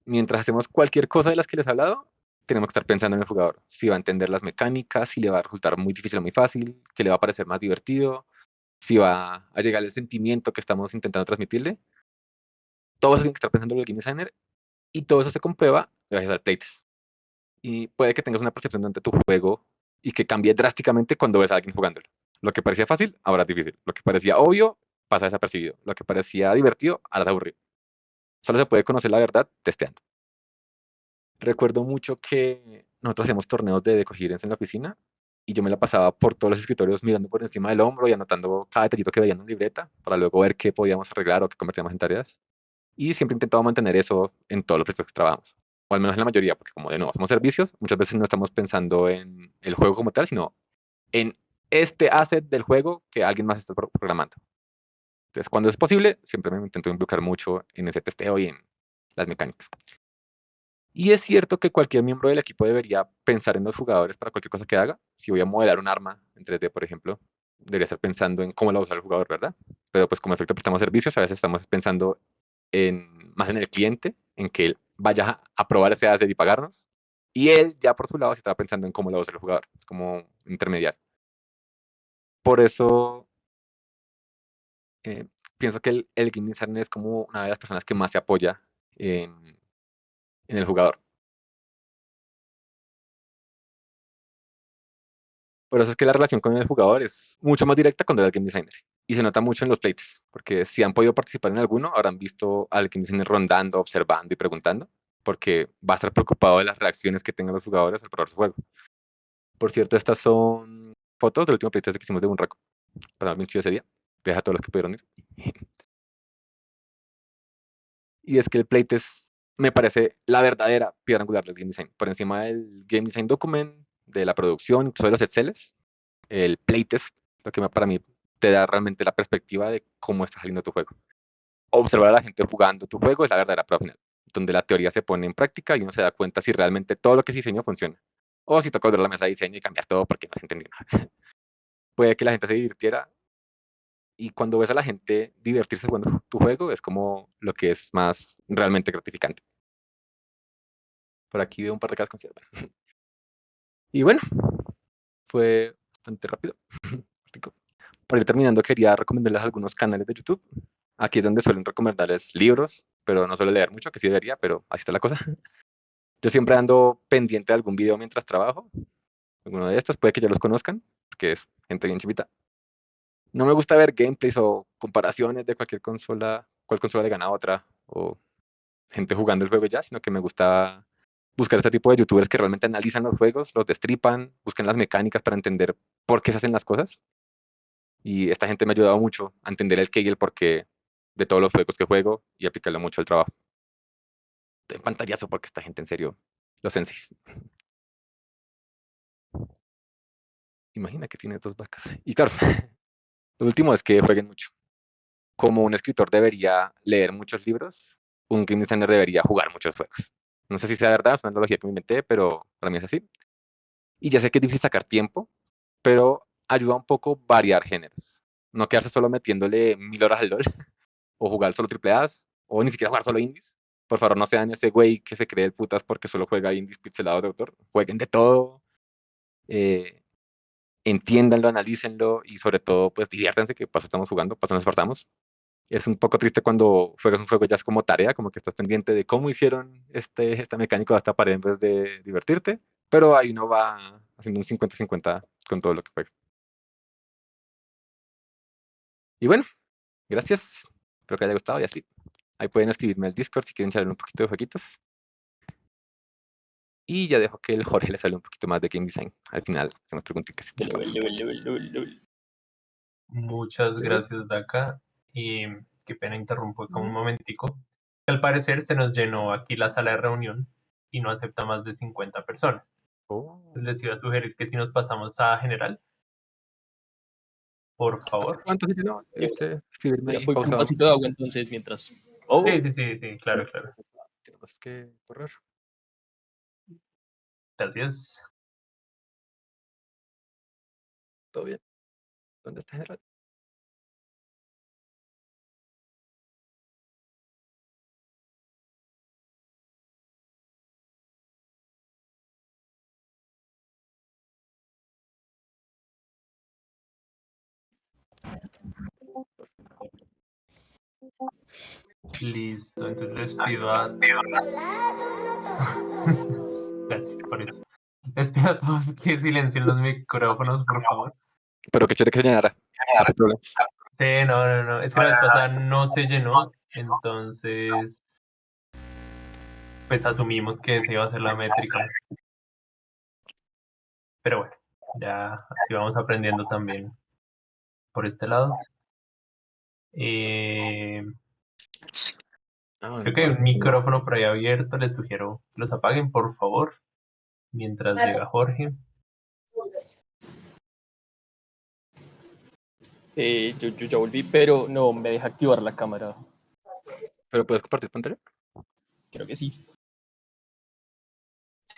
Mientras hacemos cualquier cosa de las que les he hablado, tenemos que estar pensando en el jugador. Si va a entender las mecánicas, si le va a resultar muy difícil o muy fácil, que le va a parecer más divertido, si va a llegar el sentimiento que estamos intentando transmitirle. Todo eso tiene que estar pensando el game designer y todo eso se comprueba gracias al playtest. Y puede que tengas una percepción ante tu juego y que cambie drásticamente cuando ves a alguien jugándolo. Lo que parecía fácil, ahora es difícil. Lo que parecía obvio, pasa desapercibido. Lo que parecía divertido, ahora es aburrido. Solo se puede conocer la verdad testeando. Recuerdo mucho que nosotros hacíamos torneos de Coherence en la oficina y yo me la pasaba por todos los escritorios mirando por encima del hombro y anotando cada detallito que veía en una libreta para luego ver qué podíamos arreglar o qué convertíamos en tareas. Y siempre intentaba mantener eso en todos los proyectos que trabajamos, o al menos en la mayoría, porque como de nuevo somos servicios, muchas veces no estamos pensando en el juego como tal, sino en este asset del juego que alguien más está programando. Entonces, cuando es posible, siempre me intento involucrar mucho en ese testeo y en las mecánicas. Y es cierto que cualquier miembro del equipo debería pensar en los jugadores para cualquier cosa que haga. Si voy a modelar un arma en 3D, por ejemplo, debería estar pensando en cómo la va a usar el jugador, ¿verdad? Pero pues como efecto prestamos servicios, a veces estamos pensando más en el cliente, en que él vaya a probar ese asset y pagarnos. Y él ya por su lado se estaba pensando en cómo lo va a usar el jugador, como intermediario. Por eso eh, pienso que el game designer es como una de las personas que más se apoya en, en el jugador. Por eso es que la relación con el jugador es mucho más directa cuando eres game designer. Y se nota mucho en los plates, porque si han podido participar en alguno, habrán visto al game designer rondando, observando y preguntando, porque va a estar preocupado de las reacciones que tengan los jugadores al probar su juego. Por cierto, estas son fotos del último playtest que hicimos de Bunraku. Para bien chido ese día. Gracias a todos los que pudieron ir. Y es que el playtest me parece la verdadera piedra angular del game design. Por encima del game design document, de la producción, incluso de los Exceles, el playtest, lo que para mí te da realmente la perspectiva de cómo está saliendo tu juego. Observar a la gente jugando tu juego es la verdadera prueba final, donde la teoría se pone en práctica y uno se da cuenta si realmente todo lo que se diseñó funciona. O si toca volver a la mesa de diseño y cambiar todo porque no se entendió nada. Puede que la gente se divirtiera, y cuando ves a la gente divertirse jugando tu juego es como lo que es más realmente gratificante. Por aquí veo un par de casas. Y bueno, fue bastante rápido. Para ir terminando, quería recomendarles algunos canales de YouTube. Aquí es donde suelen recomendarles libros, pero no suelo leer mucho, que sí debería, pero así está la cosa. Yo siempre ando pendiente de algún video mientras trabajo. Alguno de estos puede que ya los conozcan, porque es gente bien chivita. No me gusta ver gameplays o comparaciones de cualquier consola, cuál consola le gana a otra, o gente jugando el juego ya, sino que me gusta buscar este tipo de youtubers que realmente analizan los juegos, los destripan, buscan las mecánicas para entender por qué se hacen las cosas. Y esta gente me ha ayudado mucho a entender el qué y el por qué de todos los juegos que juego y aplicarlo mucho al trabajo. Estoy en pantallazo porque esta gente en serio, los senseis. Imagina que tiene 2 vacas. Y claro, lo último es que jueguen mucho. Como un escritor debería leer muchos libros, un game designer debería jugar muchos juegos. No sé si sea verdad, es una analogía que me inventé, pero para mí es así. Y ya sé que es difícil sacar tiempo, pero ayuda un poco variar géneros. No quedarse solo metiéndole 1000 horas al LOL, o jugar solo triple A's, o ni siquiera jugar solo indies. Por favor, no sean ese güey que se cree el putas porque solo juega indies pixelados de autor. Jueguen de todo, eh, entiéndanlo, analícenlo y sobre todo, pues diviértanse, que paso estamos jugando, paso nos esforzamos. Es un poco triste cuando juegas un juego ya es como tarea, como que estás pendiente de cómo hicieron esta mecánica de esta pared en vez de divertirte, pero ahí uno va haciendo un 50-50 con todo lo que juega. Y bueno, gracias, espero que haya gustado y así. Ahí pueden escribirme al Discord si quieren saber un poquito de jueguitos. Y ya dejo que el Jorge les hable un poquito más de game design. Al final, hacemos preguntitas. Muchas gracias, Daka. Y qué pena interrumpo como un momentico. Al parecer se nos llenó aquí la sala de reunión y no acepta más de 50 personas. Oh. Les iba a sugerir que si nos pasamos a general, por ¿Hace favor. cuánto se llenó? Escribirme ahí, Voy por un pausado. vasito de agua entonces mientras. Oh, Sí, claro. Tenemos que correr. Gracias. Todo bien. ¿Dónde está Gerard? Listo, entonces les pido a... Gracias por eso. Les pido a todos que silencien los micrófonos, por favor. Pero qué chévere que se llenara. Hace problemas. Sí, no. Es que la vez pasada no se llenó, entonces pues asumimos que se iba a hacer la métrica. Pero bueno, ya así vamos aprendiendo también por este lado. Creo que hay un micrófono por ahí abierto, les sugiero que los apaguen, por favor, mientras llega Jorge. yo ya volví, pero no me deja activar la cámara. ¿Pero puedes compartir pantalla? Creo que sí.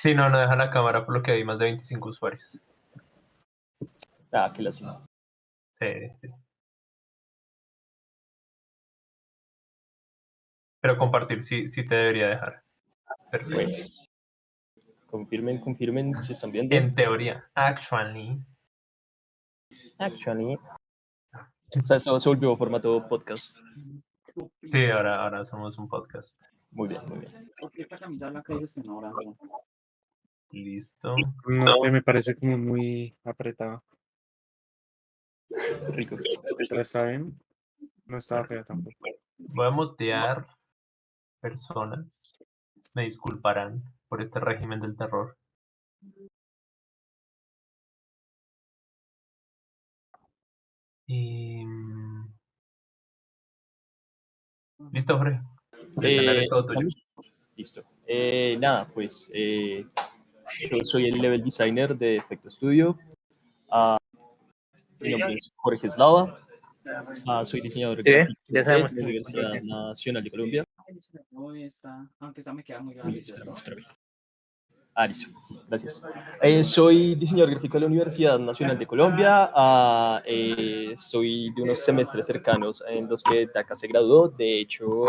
Sí, no deja la cámara por lo que hay más de 25 usuarios. Ah, qué lástima. Sí. Pero compartir sí te debería dejar. Perfecto. Pues, confirmen si están viendo. En teoría, actually. O sea, esto se volvió formato podcast. Sí, ahora somos un podcast. Muy bien. Listo. No sé, me parece como muy apretado. Rico. Pero está bien. No estaba fea tampoco. Voy a mutear personas. Me disculparán por este régimen del terror. Y Listo, Jorge. El escenario es todo tuyo. ¿Vamos? Listo. Nada, pues yo soy el level designer de Efecto Studio. Mi nombre es Jorge Eslava. Soy diseñador gráfico ya de sabemos la que Universidad Nacional de Colombia. Aunque esta me queda muy grande. Espérame. Listo. Gracias. Soy diseñador gráfico de la Universidad Nacional de Colombia. Soy de unos semestres cercanos en los que DACA se graduó. De hecho,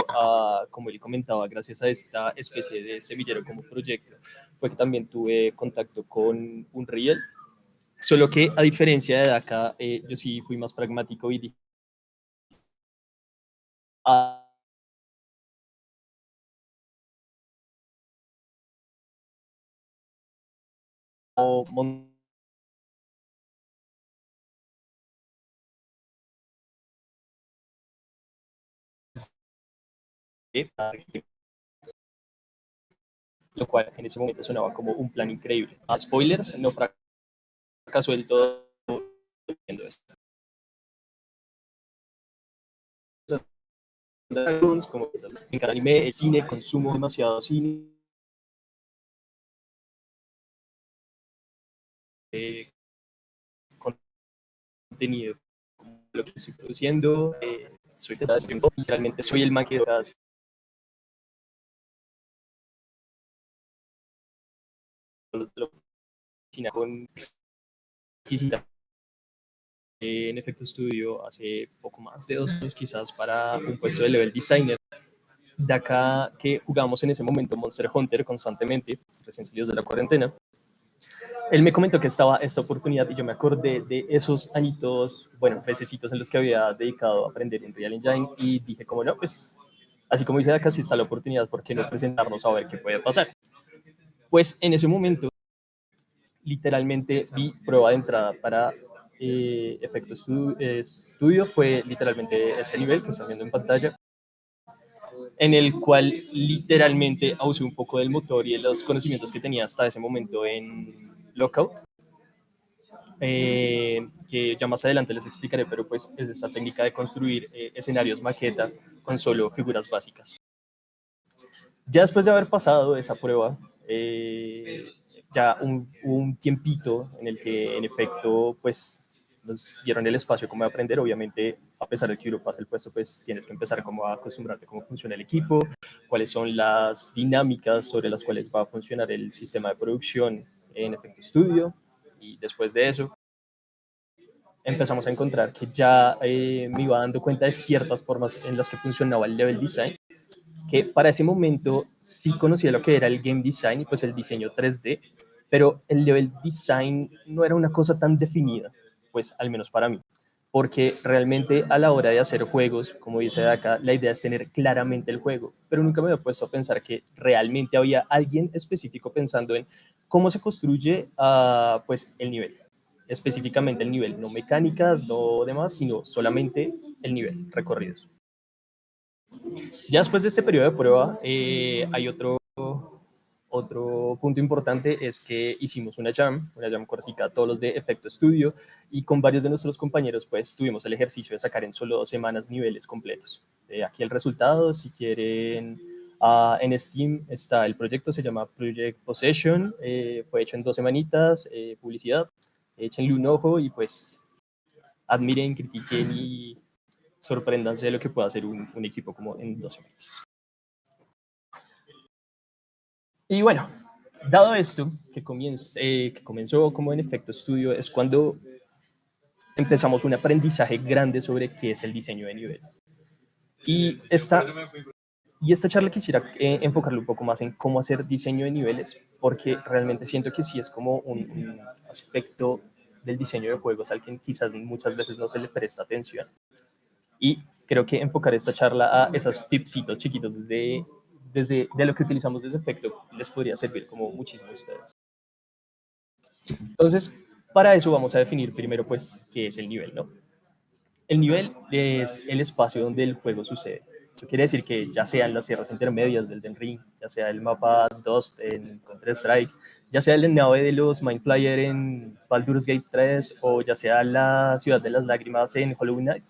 como él comentaba, gracias a esta especie de semillero como proyecto, fue que también tuve contacto con Unreal. Solo que, a diferencia de DACA, yo sí fui más pragmático y dije, lo cual en ese momento sonaba como un plan increíble. Spoilers, no fracasó del todo viendo esto. Como me encanta anime, cine, consumo demasiado cine. Contenido, lo que estoy produciendo, literalmente soy el man que hace la oficina con exquisita en Efecto Studio hace poco más de 2 años quizás para un puesto de level designer. De acá que jugamos en ese momento Monster Hunter constantemente, recién salidos de la cuarentena. Él me comentó que estaba esta oportunidad y yo me acordé de esos añitos, bueno, mesecitos en los que había dedicado a aprender en Unreal Engine y dije como no, pues así como dice acá, si está la oportunidad, ¿por qué no presentarnos a ver qué puede pasar? Pues en ese momento literalmente vi prueba de entrada para Efecto Studio, fue literalmente ese nivel que están viendo en pantalla, en el cual literalmente abusé un poco del motor y de los conocimientos que tenía hasta ese momento en Lockout, que ya más adelante les explicaré, pero pues es esta técnica de construir escenarios maqueta con solo figuras básicas. Ya después de haber pasado esa prueba, ya un tiempito en el que en efecto pues nos dieron el espacio como de aprender. Obviamente, a pesar de que uno pasa el puesto, pues tienes que empezar como a acostumbrarte a cómo funciona el equipo, cuáles son las dinámicas sobre las cuales va a funcionar el sistema de producción en Efecto Studio. Y después de eso, empezamos a encontrar que ya me iba dando cuenta de ciertas formas en las que funcionaba el level design, que para ese momento sí conocía lo que era el game design y pues el diseño 3D, pero el level design no era una cosa tan definida, pues al menos para mí, porque realmente a la hora de hacer juegos, como dice de acá, la idea es tener claramente el juego, pero nunca me había puesto a pensar que realmente había alguien específico pensando en cómo se construye pues el nivel, específicamente el nivel, no mecánicas, no demás, sino solamente el nivel, recorridos. Ya después de este periodo de prueba, hay otro punto importante, es que hicimos una jam cortica, todos los de Efecto Studio, y con varios de nuestros compañeros, pues tuvimos el ejercicio de sacar en solo 2 semanas niveles completos. Aquí el resultado, si quieren, en Steam está el proyecto, se llama Project Possession, fue hecho en 2 semanitas, publicidad, échenle un ojo y pues admiren, critiquen y sorpréndanse de lo que puede hacer un equipo como en 2 semanas. Y bueno, dado esto, que comenzó como en Efecto Studio, es cuando empezamos un aprendizaje grande sobre qué es el diseño de niveles. Y esta charla quisiera enfocarle un poco más en cómo hacer diseño de niveles, porque realmente siento que sí es como un aspecto del diseño de juegos al que quizás muchas veces no se le presta atención. Y creo que enfocar esta charla a esos tipsitos chiquitos desde de lo que utilizamos desde Efecto les podría servir como muchísimo a ustedes. Entonces, para eso vamos a definir primero, pues, qué es el nivel, ¿no? El nivel es el espacio donde el juego sucede. Eso quiere decir que ya sean las tierras intermedias del Elden Ring, ya sea el mapa Dust en Counter-Strike, ya sea la nave de los Mindflayer en Baldur's Gate 3, o ya sea la ciudad de las lágrimas en Hollow Knight,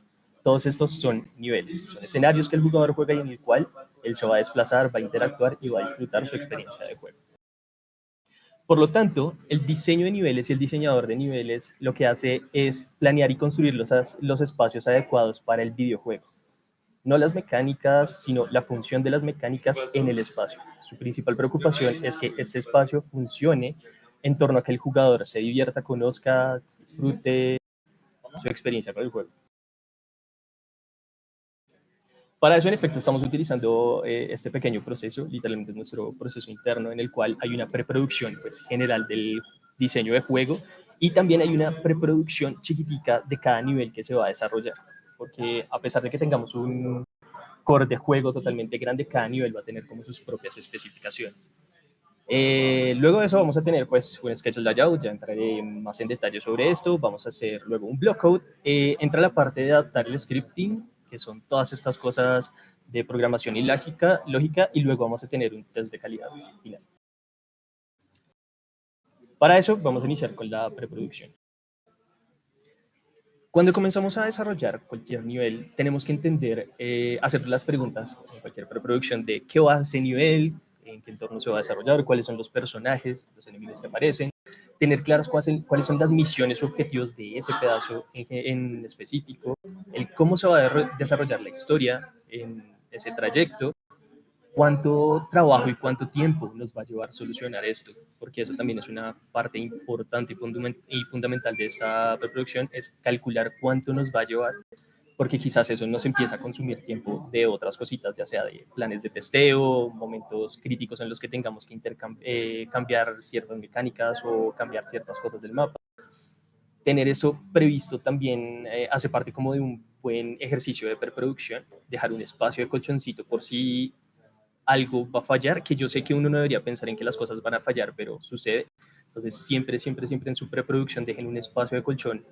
Todos estos son niveles, son escenarios que el jugador juega y en el cual él se va a desplazar, va a interactuar y va a disfrutar su experiencia de juego. Por lo tanto, el diseño de niveles y el diseñador de niveles lo que hace es planear y construir los espacios adecuados para el videojuego. No las mecánicas, sino la función de las mecánicas en el espacio. Su principal preocupación es que este espacio funcione en torno a que el jugador se divierta, conozca, disfrute su experiencia con el juego. Para eso, en efecto, estamos utilizando este pequeño proceso, literalmente es nuestro proceso interno, en el cual hay una preproducción pues, general del diseño de juego y también hay una preproducción chiquitica de cada nivel que se va a desarrollar. Porque a pesar de que tengamos un core de juego totalmente grande, cada nivel va a tener como sus propias especificaciones. Luego de eso vamos a tener pues un sketch layout, ya entraré más en detalle sobre esto, vamos a hacer luego un block code, entra la parte de adaptar el scripting, que son todas estas cosas de programación y lógica, y luego vamos a tener un test de calidad final. Para eso vamos a iniciar con la preproducción. Cuando comenzamos a desarrollar cualquier nivel, tenemos que entender, hacer las preguntas en cualquier preproducción de qué va a ese nivel, en qué entorno se va a desarrollar, cuáles son los personajes, los enemigos que aparecen, tener claras cuáles son las misiones o objetivos de ese pedazo en específico, el cómo se va a desarrollar la historia en ese trayecto, cuánto trabajo y cuánto tiempo nos va a llevar solucionar esto, porque eso también es una parte importante y fundamental de esta preproducción, es calcular cuánto nos va a llevar, porque quizás eso nos empieza a consumir tiempo de otras cositas, ya sea de planes de testeo, momentos críticos en los que tengamos que cambiar ciertas mecánicas o cambiar ciertas cosas del mapa. Tener eso previsto también hace parte como de un buen ejercicio de preproducción, dejar un espacio de colchoncito por si algo va a fallar, que yo sé que uno no debería pensar en que las cosas van a fallar, pero sucede. Entonces, siempre en su preproducción dejen un espacio de colchón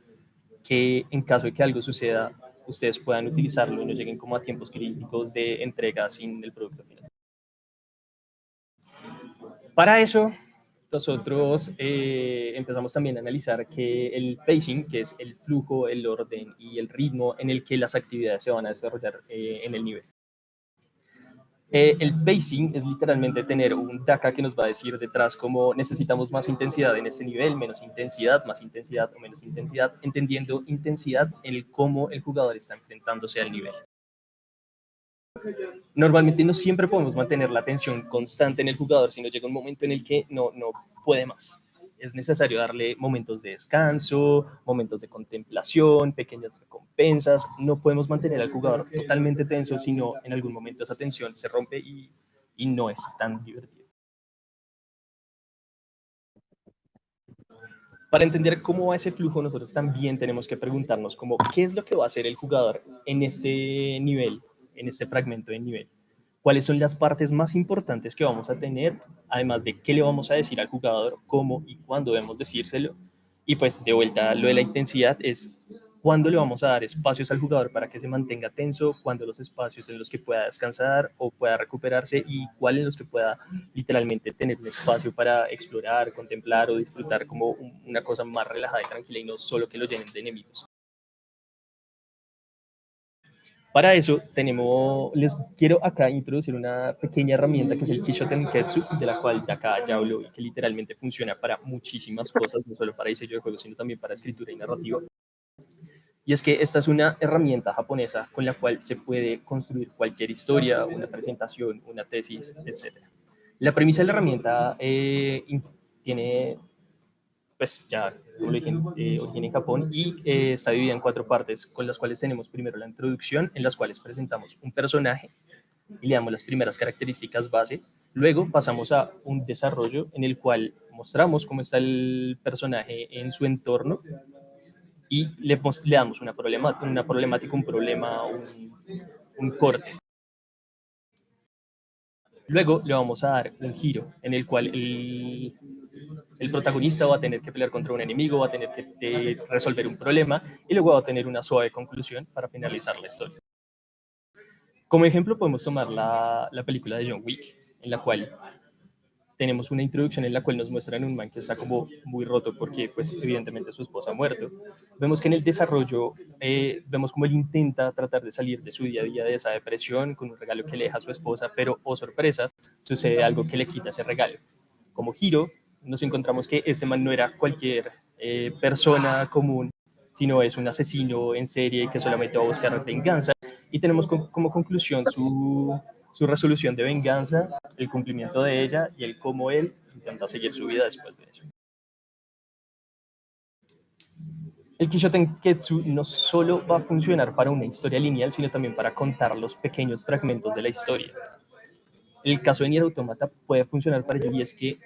que en caso de que algo suceda, ustedes puedan utilizarlo y no lleguen como a tiempos críticos de entrega sin el producto final. Para eso, nosotros empezamos también a analizar que el pacing, que es el flujo, el orden y el ritmo en el que las actividades se van a desarrollar en el nivel. El pacing es literalmente tener un DACA que nos va a decir detrás cómo necesitamos más intensidad en este nivel, menos intensidad, más intensidad o menos intensidad, entendiendo intensidad en el cómo el jugador está enfrentándose al nivel. Normalmente no siempre podemos mantener la atención constante en el jugador, sino llega un momento en el que no puede más. Es necesario darle momentos de descanso, momentos de contemplación, pequeñas recompensas. No podemos mantener al jugador totalmente tenso, sino en algún momento esa tensión se rompe y no es tan divertido. Para entender cómo va ese flujo, nosotros también tenemos que preguntarnos como, ¿qué es lo que va a hacer el jugador en este nivel, en este fragmento de nivel? ¿Cuáles son las partes más importantes que vamos a tener? Además de qué le vamos a decir al jugador, cómo y cuándo debemos decírselo. Y pues de vuelta, lo de la intensidad es cuándo le vamos a dar espacios al jugador para que se mantenga tenso, cuándo los espacios en los que pueda descansar o pueda recuperarse y cuál en los que pueda literalmente tener un espacio para explorar, contemplar o disfrutar como una cosa más relajada y tranquila y no solo que lo llenen de enemigos. Para eso les quiero acá introducir una pequeña herramienta que es el Kisho Tenketsu, de la cual de acá ya hablo y que literalmente funciona para muchísimas cosas, no solo para diseño de juegos, sino también para escritura y narrativa. Y es que esta es una herramienta japonesa con la cual se puede construir cualquier historia, una presentación, una tesis, etc. La premisa de la herramienta tiene pues ya origen en Japón y está dividida en 4 partes, con las cuales tenemos primero la introducción, en las cuales presentamos un personaje y le damos las primeras características base. Luego pasamos a un desarrollo en el cual mostramos cómo está el personaje en su entorno y le damos una problemática, un problema, un corte. Luego le vamos a dar un giro en el cual el protagonista va a tener que pelear contra un enemigo, va a tener que resolver un problema y luego va a tener una suave conclusión para finalizar la historia. Como ejemplo podemos tomar la película de John Wick, en la cual tenemos una introducción en la cual nos muestran un man que está como muy roto porque pues evidentemente su esposa ha muerto. Vemos que en el desarrollo vemos como él intenta tratar de salir de su día a día de esa depresión con un regalo que le deja a su esposa, pero oh sorpresa, sucede algo que le quita ese regalo. Como giro, nos encontramos que este man no era cualquier persona común, sino es un asesino en serie que solamente va a buscar venganza, y tenemos como conclusión su resolución de venganza, el cumplimiento de ella y el cómo él intenta seguir su vida después de eso. El Kisho Tenketsu no solo va a funcionar para una historia lineal, sino también para contar los pequeños fragmentos de la historia. El caso de Nier Automata puede funcionar para ello, y es que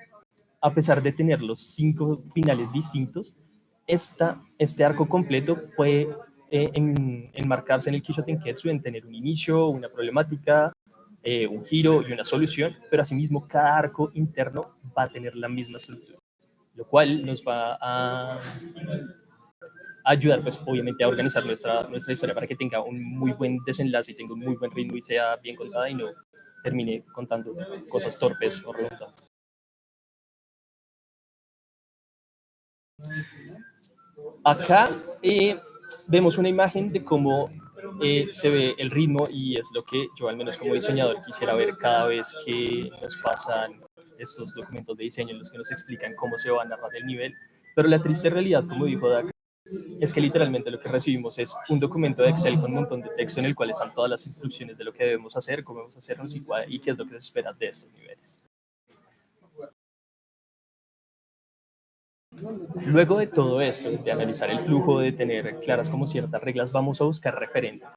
a pesar de tener los 5 finales distintos, este arco completo puede enmarcarse en el Kisho Tenketsu en tener un inicio, una problemática, un giro y una solución, pero asimismo cada arco interno va a tener la misma estructura, lo cual nos va a ayudar, pues obviamente, a organizar nuestra historia para que tenga un muy buen desenlace y tenga un muy buen ritmo y sea bien contada y no termine contando cosas torpes o redundantes. Acá vemos una imagen de cómo se ve el ritmo, y es lo que yo, al menos como diseñador, quisiera ver cada vez que nos pasan estos documentos de diseño en los que nos explican cómo se va a narrar el nivel. Pero la triste realidad, como dijo Dak, es que literalmente lo que recibimos es un documento de Excel con un montón de texto en el cual están todas las instrucciones de lo que debemos hacer, cómo debemos hacernos y qué es lo que se espera de estos niveles. Luego de todo esto, de analizar el flujo, de tener claras como ciertas reglas, vamos a buscar referentes.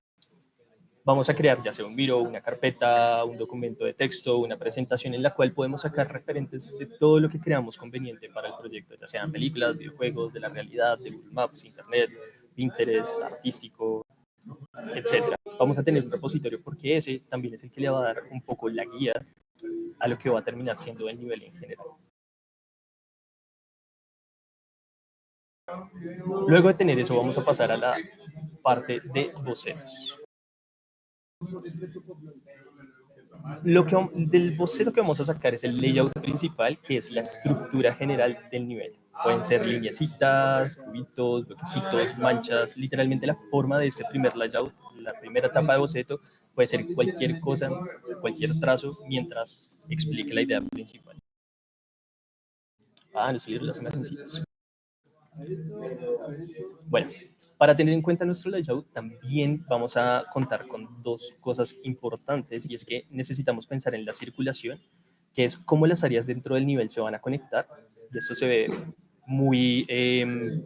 Vamos a crear ya sea un Miro, una carpeta, un documento de texto, una presentación en la cual podemos sacar referentes de todo lo que creamos conveniente para el proyecto, ya sean películas, videojuegos, de la realidad, de Google Maps, Internet, Pinterest, artístico, etc. Vamos a tener un repositorio porque ese también es el que le va a dar un poco la guía a lo que va a terminar siendo el nivel en general. Luego de tener eso, vamos a pasar a la parte de bocetos. Del boceto que vamos a sacar es el layout principal, que es la estructura general del nivel. Pueden ser lineecitas, cubitos, bloquecitos, manchas. Literalmente la forma de este primer layout, la primera etapa de boceto, puede ser cualquier cosa, cualquier trazo, mientras explique la idea principal. No seguir las imagencitas. Bueno, para tener en cuenta nuestro layout, también vamos a contar con 2 cosas importantes, y es que necesitamos pensar en la circulación, que es cómo las áreas dentro del nivel se van a conectar, y esto se ve muy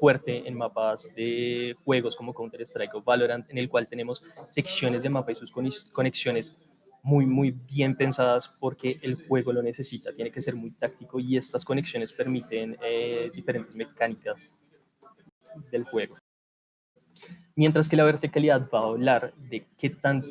fuerte en mapas de juegos como Counter-Strike o Valorant, en el cual tenemos secciones de mapa y sus conexiones muy bien pensadas porque el juego lo necesita, tiene que ser muy táctico, y estas conexiones permiten diferentes mecánicas del juego. Mientras que la verticalidad va a hablar de qué tan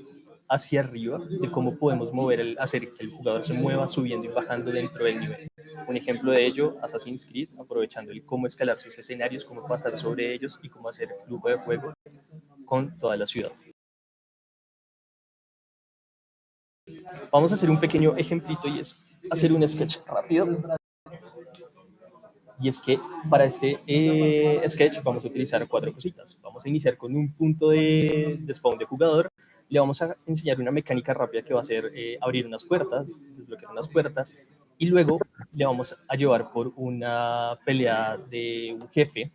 hacia arriba, de cómo podemos hacer que el jugador se mueva subiendo y bajando dentro del nivel. Un ejemplo de ello, Assassin's Creed, aprovechando el cómo escalar sus escenarios, cómo pasar sobre ellos y cómo hacer flujo de juego con toda la ciudad. Vamos a hacer un pequeño ejemplito, y es hacer un sketch rápido. Y es que para este sketch vamos a utilizar 4 cositas. Vamos a iniciar con un punto de spawn de jugador. Le vamos a enseñar una mecánica rápida que va a ser abrir unas puertas, desbloquear unas puertas, y luego le vamos a llevar por una pelea de un jefe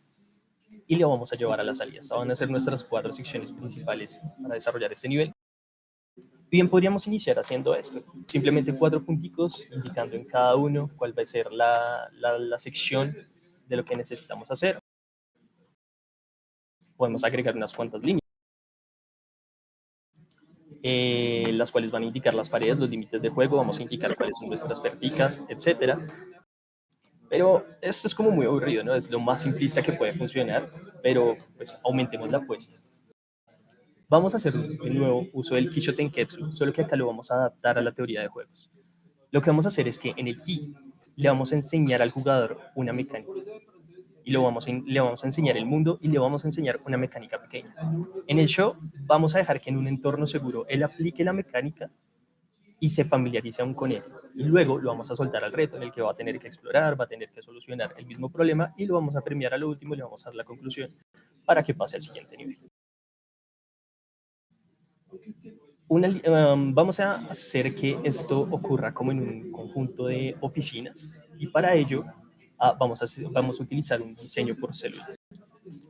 y le vamos a llevar a la salida. Estas van a ser nuestras 4 secciones principales para desarrollar este nivel. Bien, podríamos iniciar haciendo esto. Simplemente 4 punticos indicando en cada uno cuál va a ser la sección de lo que necesitamos hacer. Podemos agregar unas cuantas líneas, las cuales van a indicar las paredes, los límites de juego. Vamos a indicar cuáles son nuestras verticas, etc. Pero esto es como muy aburrido, ¿no? Es lo más simplista que puede funcionar, pero pues aumentemos la apuesta. Vamos a hacer de nuevo uso del Kisho Tenketsu, solo que acá lo vamos a adaptar a la teoría de juegos. Lo que vamos a hacer es que en el Ki le vamos a enseñar al jugador una mecánica, y le vamos a enseñar el mundo y le vamos a enseñar una mecánica pequeña. En el Sho vamos a dejar que en un entorno seguro él aplique la mecánica y se familiarice aún con ello. Y luego lo vamos a soltar al reto en el que va a tener que explorar, va a tener que solucionar el mismo problema y lo vamos a premiar a lo último y le vamos a dar la conclusión para que pase al siguiente nivel. Vamos a hacer que esto ocurra como en un conjunto de oficinas y para ello vamos a utilizar un diseño por células.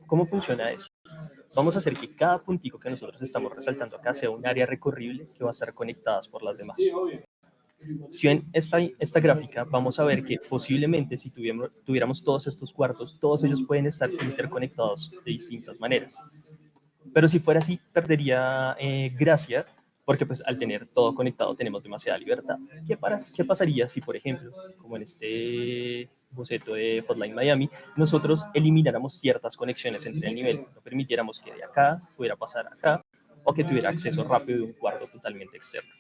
¿Cómo funciona eso? Vamos a hacer que cada puntico que nosotros estamos resaltando acá sea un área recorrible que va a estar conectadas por las demás. Si ven esta gráfica, vamos a ver que posiblemente si tuviéramos todos estos cuartos, todos ellos pueden estar interconectados de distintas maneras. Pero si fuera así, perdería gracia, porque pues al tener todo conectado tenemos demasiada libertad. ¿Qué pasaría si, por ejemplo, como en este boceto de Hotline Miami, nosotros elimináramos ciertas conexiones entre el nivel? No permitiéramos que de acá pudiera pasar acá, o que tuviera acceso rápido de un cuarto totalmente externo.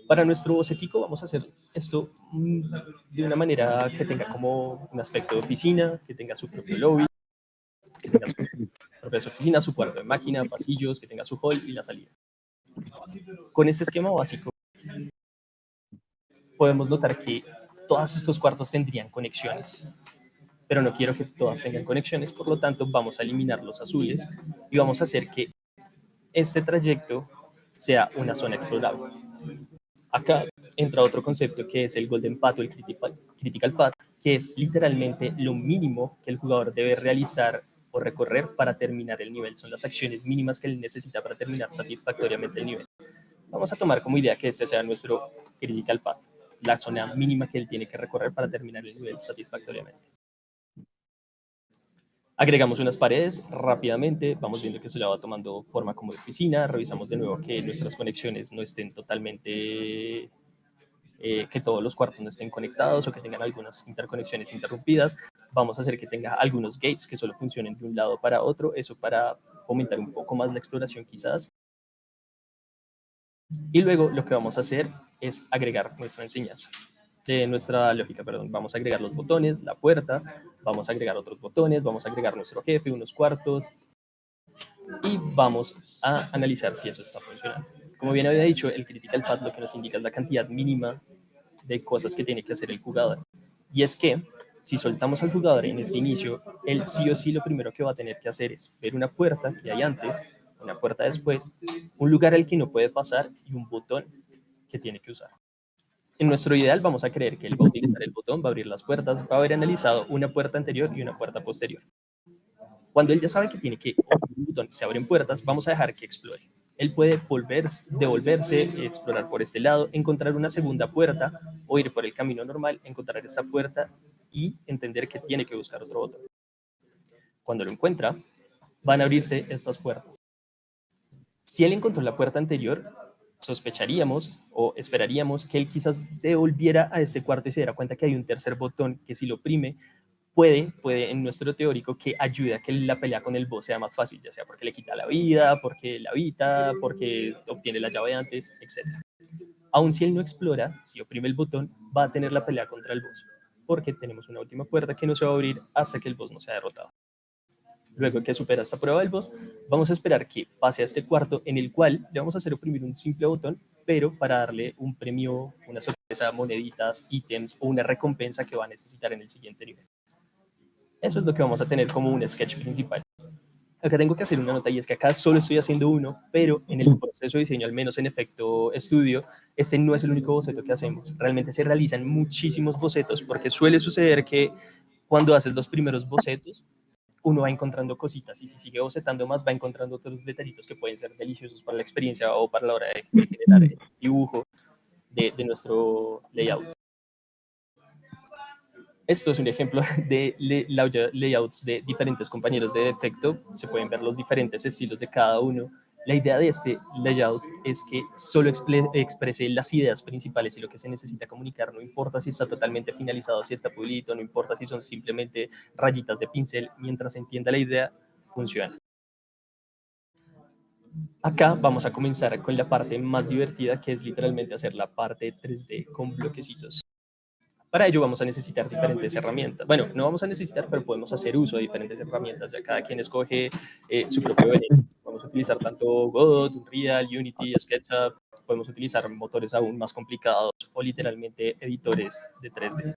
Para nuestro bocetico vamos a hacer esto de una manera que tenga como un aspecto de oficina, que tenga su propio lobby, que tenga su propia oficina, su cuarto de máquina, pasillos, que tenga su hall y la salida. Con este esquema básico podemos notar que todos estos cuartos tendrían conexiones, pero no quiero que todas tengan conexiones, por lo tanto vamos a eliminar los azules y vamos a hacer que este trayecto sea una zona explorable. Acá entra otro concepto que es el Golden Path o el Critical Path, que es literalmente lo mínimo que el jugador debe realizar o recorrer para terminar el nivel. Son las acciones mínimas que él necesita para terminar satisfactoriamente el nivel. Vamos a tomar como idea que este sea nuestro Critical Path, la zona mínima que él tiene que recorrer para terminar el nivel satisfactoriamente. Agregamos unas paredes rápidamente, vamos viendo que eso ya va tomando forma como de oficina, revisamos de nuevo que nuestras conexiones no estén totalmente, que todos los cuartos no estén conectados o que tengan algunas interconexiones interrumpidas. Vamos a hacer que tenga algunos gates que solo funcionen de un lado para otro, eso para fomentar un poco más la exploración quizás. Y luego lo que vamos a hacer es agregar nuestra enseñanza. Nuestra lógica, perdón, vamos a agregar los botones, la puerta, vamos a agregar otros botones, vamos a agregar nuestro jefe, unos cuartos y vamos a analizar si eso está funcionando. Como bien había dicho, el Critical Path lo que nos indica es la cantidad mínima de cosas que tiene que hacer el jugador. Y es que si soltamos al jugador en este inicio, él sí o sí lo primero que va a tener que hacer es ver una puerta que hay antes, una puerta después, un lugar al que no puede pasar y un botón que tiene que usar. En nuestro ideal vamos a creer que él va a utilizar el botón, va a abrir las puertas, va a haber analizado una puerta anterior y una puerta posterior. Cuando él ya sabe que tiene que abrir un botón, se abren puertas, vamos a dejar que explore. Él puede devolverse, explorar por este lado, encontrar una segunda puerta o ir por el camino normal, encontrar esta puerta y entender que tiene que buscar otro botón. Cuando lo encuentra, van a abrirse estas puertas. Si él encontró la puerta anterior, sospecharíamos o esperaríamos que él quizás devolviera a este cuarto y se diera cuenta que hay un tercer botón que si lo oprime puede en nuestro teórico que ayuda a que la pelea con el boss sea más fácil, ya sea porque le quita la vida, porque la evita, porque obtiene la llave antes, etc. Aun si él no explora, si oprime el botón, va a tener la pelea contra el boss, porque tenemos una última puerta que no se va a abrir hasta que el boss no sea derrotado. Luego que supera esta prueba del boss, vamos a esperar que pase a este cuarto en el cual le vamos a hacer oprimir un simple botón, pero para darle un premio, una sorpresa, moneditas, ítems o una recompensa que va a necesitar en el siguiente nivel. Eso es lo que vamos a tener como un sketch principal. Acá tengo que hacer una nota y es que acá solo estoy haciendo uno, pero en el proceso de diseño, al menos en efecto estudio, este no es el único boceto que hacemos. Realmente se realizan muchísimos bocetos porque suele suceder que cuando haces los primeros bocetos, uno va encontrando cositas y si sigue bocetando más va encontrando otros detallitos que pueden ser deliciosos para la experiencia o para la hora de generar el dibujo de nuestro layout. Esto es un ejemplo de layouts de diferentes compañeros de efecto. Se pueden ver los diferentes estilos de cada uno. La idea de este layout es que solo exprese las ideas principales y lo que se necesita comunicar. No importa si está totalmente finalizado, si está pulido, no importa si son simplemente rayitas de pincel. Mientras entienda la idea, funciona. Acá vamos a comenzar con la parte más divertida, que es literalmente hacer la parte 3D con bloquecitos. Para ello vamos a necesitar diferentes herramientas. Bueno, no vamos a necesitar, pero podemos hacer uso de diferentes herramientas. Ya cada quien escoge su propio veneno. Vamos podemos utilizar tanto Godot, Unreal, Unity, SketchUp, podemos utilizar motores aún más complicados o literalmente editores de 3D.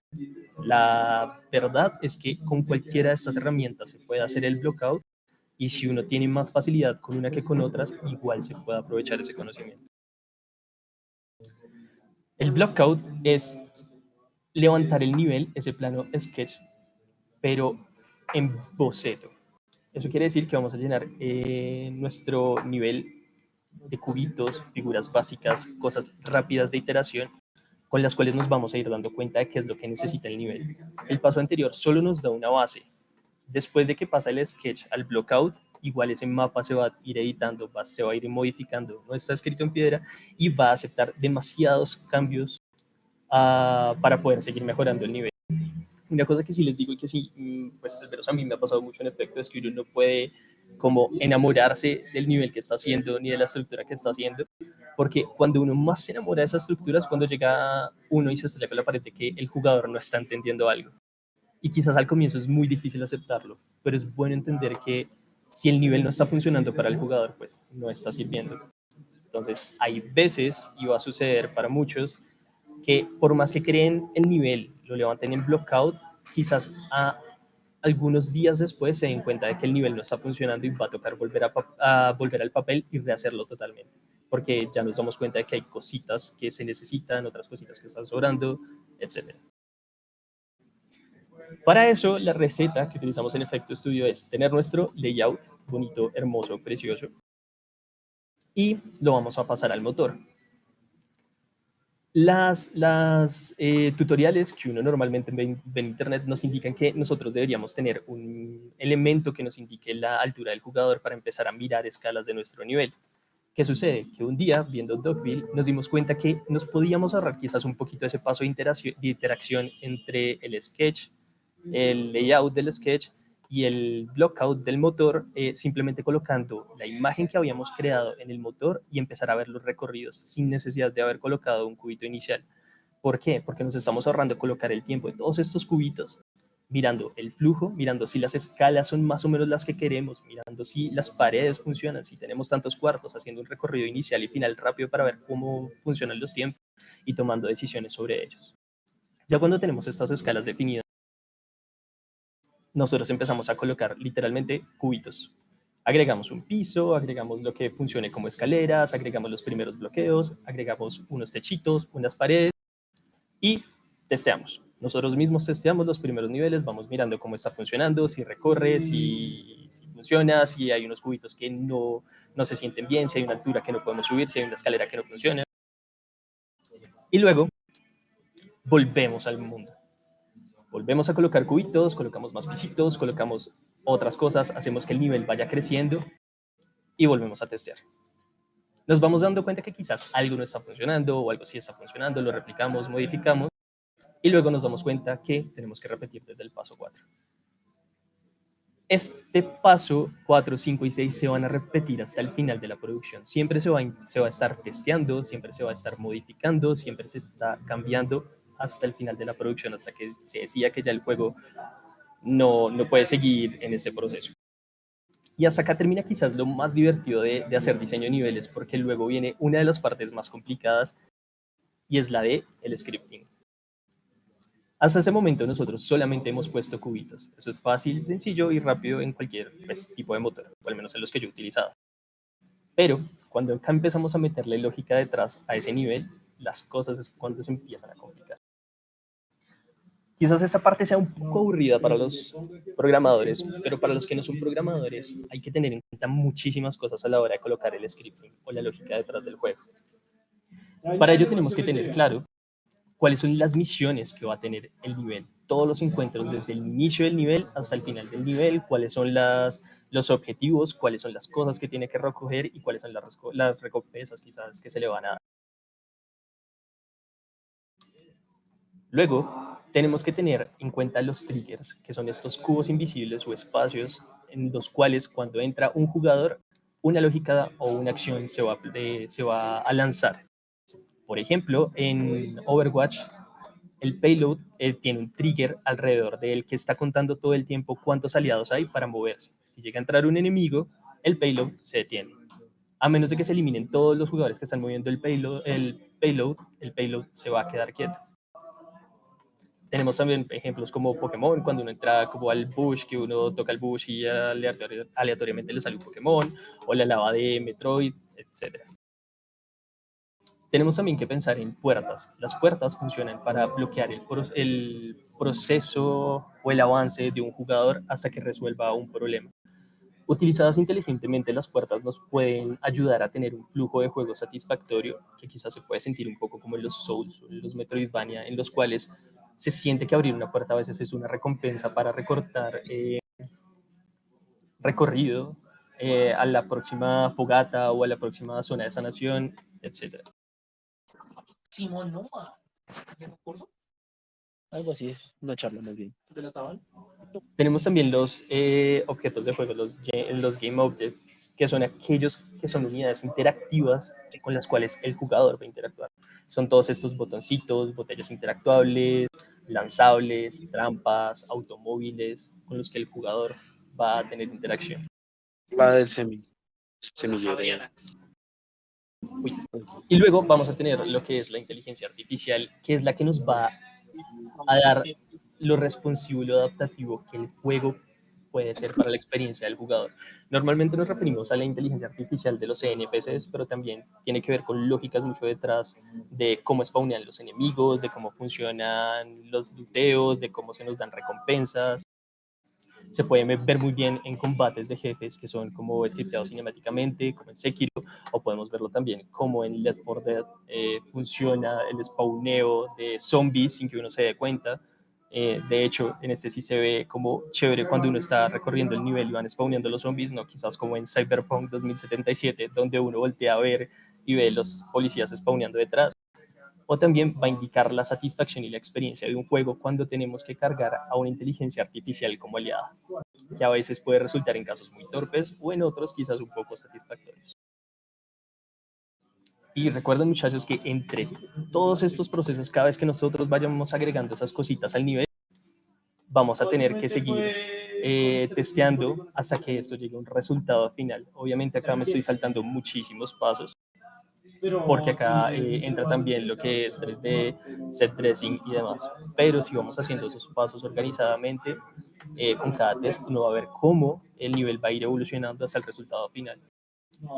La verdad es que con cualquiera de estas herramientas se puede hacer el blockout y si uno tiene más facilidad con una que con otras, igual se puede aprovechar ese conocimiento. El blockout es levantar el nivel, ese plano sketch, pero en boceto. Eso quiere decir que vamos a llenar nuestro nivel de cubitos, figuras básicas, cosas rápidas de iteración, con las cuales nos vamos a ir dando cuenta de qué es lo que necesita el nivel. El paso anterior solo nos da una base. Después de que pasa el sketch al blockout, igual ese mapa se va a ir editando, se va a ir modificando, no está escrito en piedra y va a aceptar demasiados cambios para poder seguir mejorando el nivel. Una cosa que sí les digo y que sí, pues al menos a mí me ha pasado mucho en efecto, es que uno no puede como enamorarse del nivel que está haciendo ni de la estructura que está haciendo, porque cuando uno más se enamora de esas estructuras, cuando llega uno y se estrella con la pared de que el jugador no está entendiendo algo. Y quizás al comienzo es muy difícil aceptarlo, pero es bueno entender que si el nivel no está funcionando para el jugador, pues no está sirviendo. Entonces, hay veces, y va a suceder para muchos, que por más que creen el nivel, lo levanten en blockout, quizás algunos días después se den cuenta de que el nivel no está funcionando y va a tocar volver volver al papel y rehacerlo totalmente, porque ya nos damos cuenta de que hay cositas que se necesitan, otras cositas que están sobrando, etc. Para eso, la receta que utilizamos en Effecto Studio es tener nuestro layout bonito, hermoso, precioso, y lo vamos a pasar al motor. Las tutoriales que uno normalmente ve en internet nos indican que nosotros deberíamos tener un elemento que nos indique la altura del jugador para empezar a mirar escalas de nuestro nivel. ¿Qué sucede? Que un día, viendo Dogville, nos dimos cuenta que nos podíamos ahorrar quizás un poquito ese paso de interacción entre el sketch, el layout del sketch y el blockout del motor, simplemente colocando la imagen que habíamos creado en el motor y empezar a ver los recorridos sin necesidad de haber colocado un cubito inicial. ¿Por qué? Porque nos estamos ahorrando colocar el tiempo en todos estos cubitos, mirando el flujo, mirando si las escalas son más o menos las que queremos, mirando si las paredes funcionan, si tenemos tantos cuartos, haciendo un recorrido inicial y final rápido para ver cómo funcionan los tiempos y tomando decisiones sobre ellos. Ya cuando tenemos estas escalas definidas, nosotros empezamos a colocar literalmente cubitos. Agregamos un piso, agregamos lo que funcione como escaleras, agregamos los primeros bloqueos, agregamos unos techitos, unas paredes y testeamos. Nosotros mismos testeamos los primeros niveles, vamos mirando cómo está funcionando, si recorre, si funciona, si hay unos cubitos que no se sienten bien, si hay una altura que no podemos subir, si hay una escalera que no funciona. Y luego volvemos al mundo. Volvemos a colocar cubitos, colocamos más pisitos, colocamos otras cosas, hacemos que el nivel vaya creciendo y volvemos a testear. Nos vamos dando cuenta que quizás algo no está funcionando o algo sí está funcionando, lo replicamos, modificamos y luego nos damos cuenta que tenemos que repetir desde el paso 4. Este paso 4, 5 y 6 se van a repetir hasta el final de la producción. Siempre se va a estar testeando, siempre se va a estar modificando, siempre se está cambiando hasta el final de la producción, hasta que se decía que ya el juego no puede seguir en este proceso. Y hasta acá termina quizás lo más divertido de hacer diseño de niveles, porque luego viene una de las partes más complicadas y es la de el scripting. Hasta ese momento nosotros solamente hemos puesto cubitos. Eso es fácil, sencillo y rápido en cualquier tipo de motor, o al menos en los que yo he utilizado. Pero cuando acá empezamos a meterle lógica detrás a ese nivel, las cosas es cuando se empiezan a complicar. Quizás esta parte sea un poco aburrida para los programadores, pero para los que no son programadores hay que tener en cuenta muchísimas cosas a la hora de colocar el scripting o la lógica detrás del juego. Para ello tenemos que tener claro cuáles son las misiones que va a tener el nivel, todos los encuentros desde el inicio del nivel hasta el final del nivel, cuáles son los objetivos, cuáles son las cosas que tiene que recoger y cuáles son las recompensas quizás que se le van a dar. Luego, tenemos que tener en cuenta los triggers, que son estos cubos invisibles o espacios en los cuales cuando entra un jugador, una lógica o una acción se va a lanzar. Por ejemplo, en Overwatch, el payload tiene un trigger alrededor de él que está contando todo el tiempo cuántos aliados hay para moverse. Si llega a entrar un enemigo, el payload se detiene. A menos de que se eliminen todos los jugadores que están moviendo el payload se va a quedar quieto. Tenemos también ejemplos como Pokémon, cuando uno entra como al bush, que uno toca el bush y aleatoriamente le sale un Pokémon, o la lava de Metroid, etc. Tenemos también que pensar en puertas. Las puertas funcionan para bloquear el proceso o el avance de un jugador hasta que resuelva un problema. Utilizadas inteligentemente, las puertas nos pueden ayudar a tener un flujo de juego satisfactorio, que quizás se puede sentir un poco como en los Souls o en los Metroidvania, en los cuales se siente que abrir una puerta a veces es una recompensa para recortar recorrido a la próxima fogata o a la próxima zona de sanación, etc. Simón Nova. ¿Tiene curso? Algo así es, una charla más bien. ¿De la estaban? Tenemos también los objetos de juego, los Game Objects, que son aquellos que son unidades interactivas con las cuales el jugador va a interactuar. Son todos estos botoncitos, botellas interactuables, lanzables, trampas, automóviles, con los que el jugador va a tener interacción. Va del semillero. Uy. Y luego vamos a tener lo que es la inteligencia artificial, que es la que nos va a dar lo responsivo y lo adaptativo que el juego puede ser para la experiencia del jugador. Normalmente nos referimos a la inteligencia artificial de los NPCs, pero también tiene que ver con lógicas mucho detrás de cómo spawnean los enemigos, de cómo funcionan los looteos, de cómo se nos dan recompensas. Se puede ver muy bien en combates de jefes que son como scripteados cinemáticamente, como en Sekiro, o podemos verlo también como en Left 4 Dead funciona el spawneo de zombies sin que uno se dé cuenta. De hecho, en este sí se ve como chévere cuando uno está recorriendo el nivel y van spawneando los zombies, no quizás como en Cyberpunk 2077, donde uno voltea a ver y ve los policías spawneando detrás. O también va a indicar la satisfacción y la experiencia de un juego cuando tenemos que cargar a una inteligencia artificial como aliada, que a veces puede resultar en casos muy torpes o en otros quizás un poco satisfactorios. Y recuerden, muchachos, que entre todos estos procesos, cada vez que nosotros vayamos agregando esas cositas al nivel, vamos a tener que seguir testeando hasta que esto llegue a un resultado final. Obviamente acá me estoy saltando muchísimos pasos, porque acá entra también lo que es 3D, set dressing y demás. Pero si vamos haciendo esos pasos organizadamente, con cada test uno va a ver cómo el nivel va a ir evolucionando hasta el resultado final.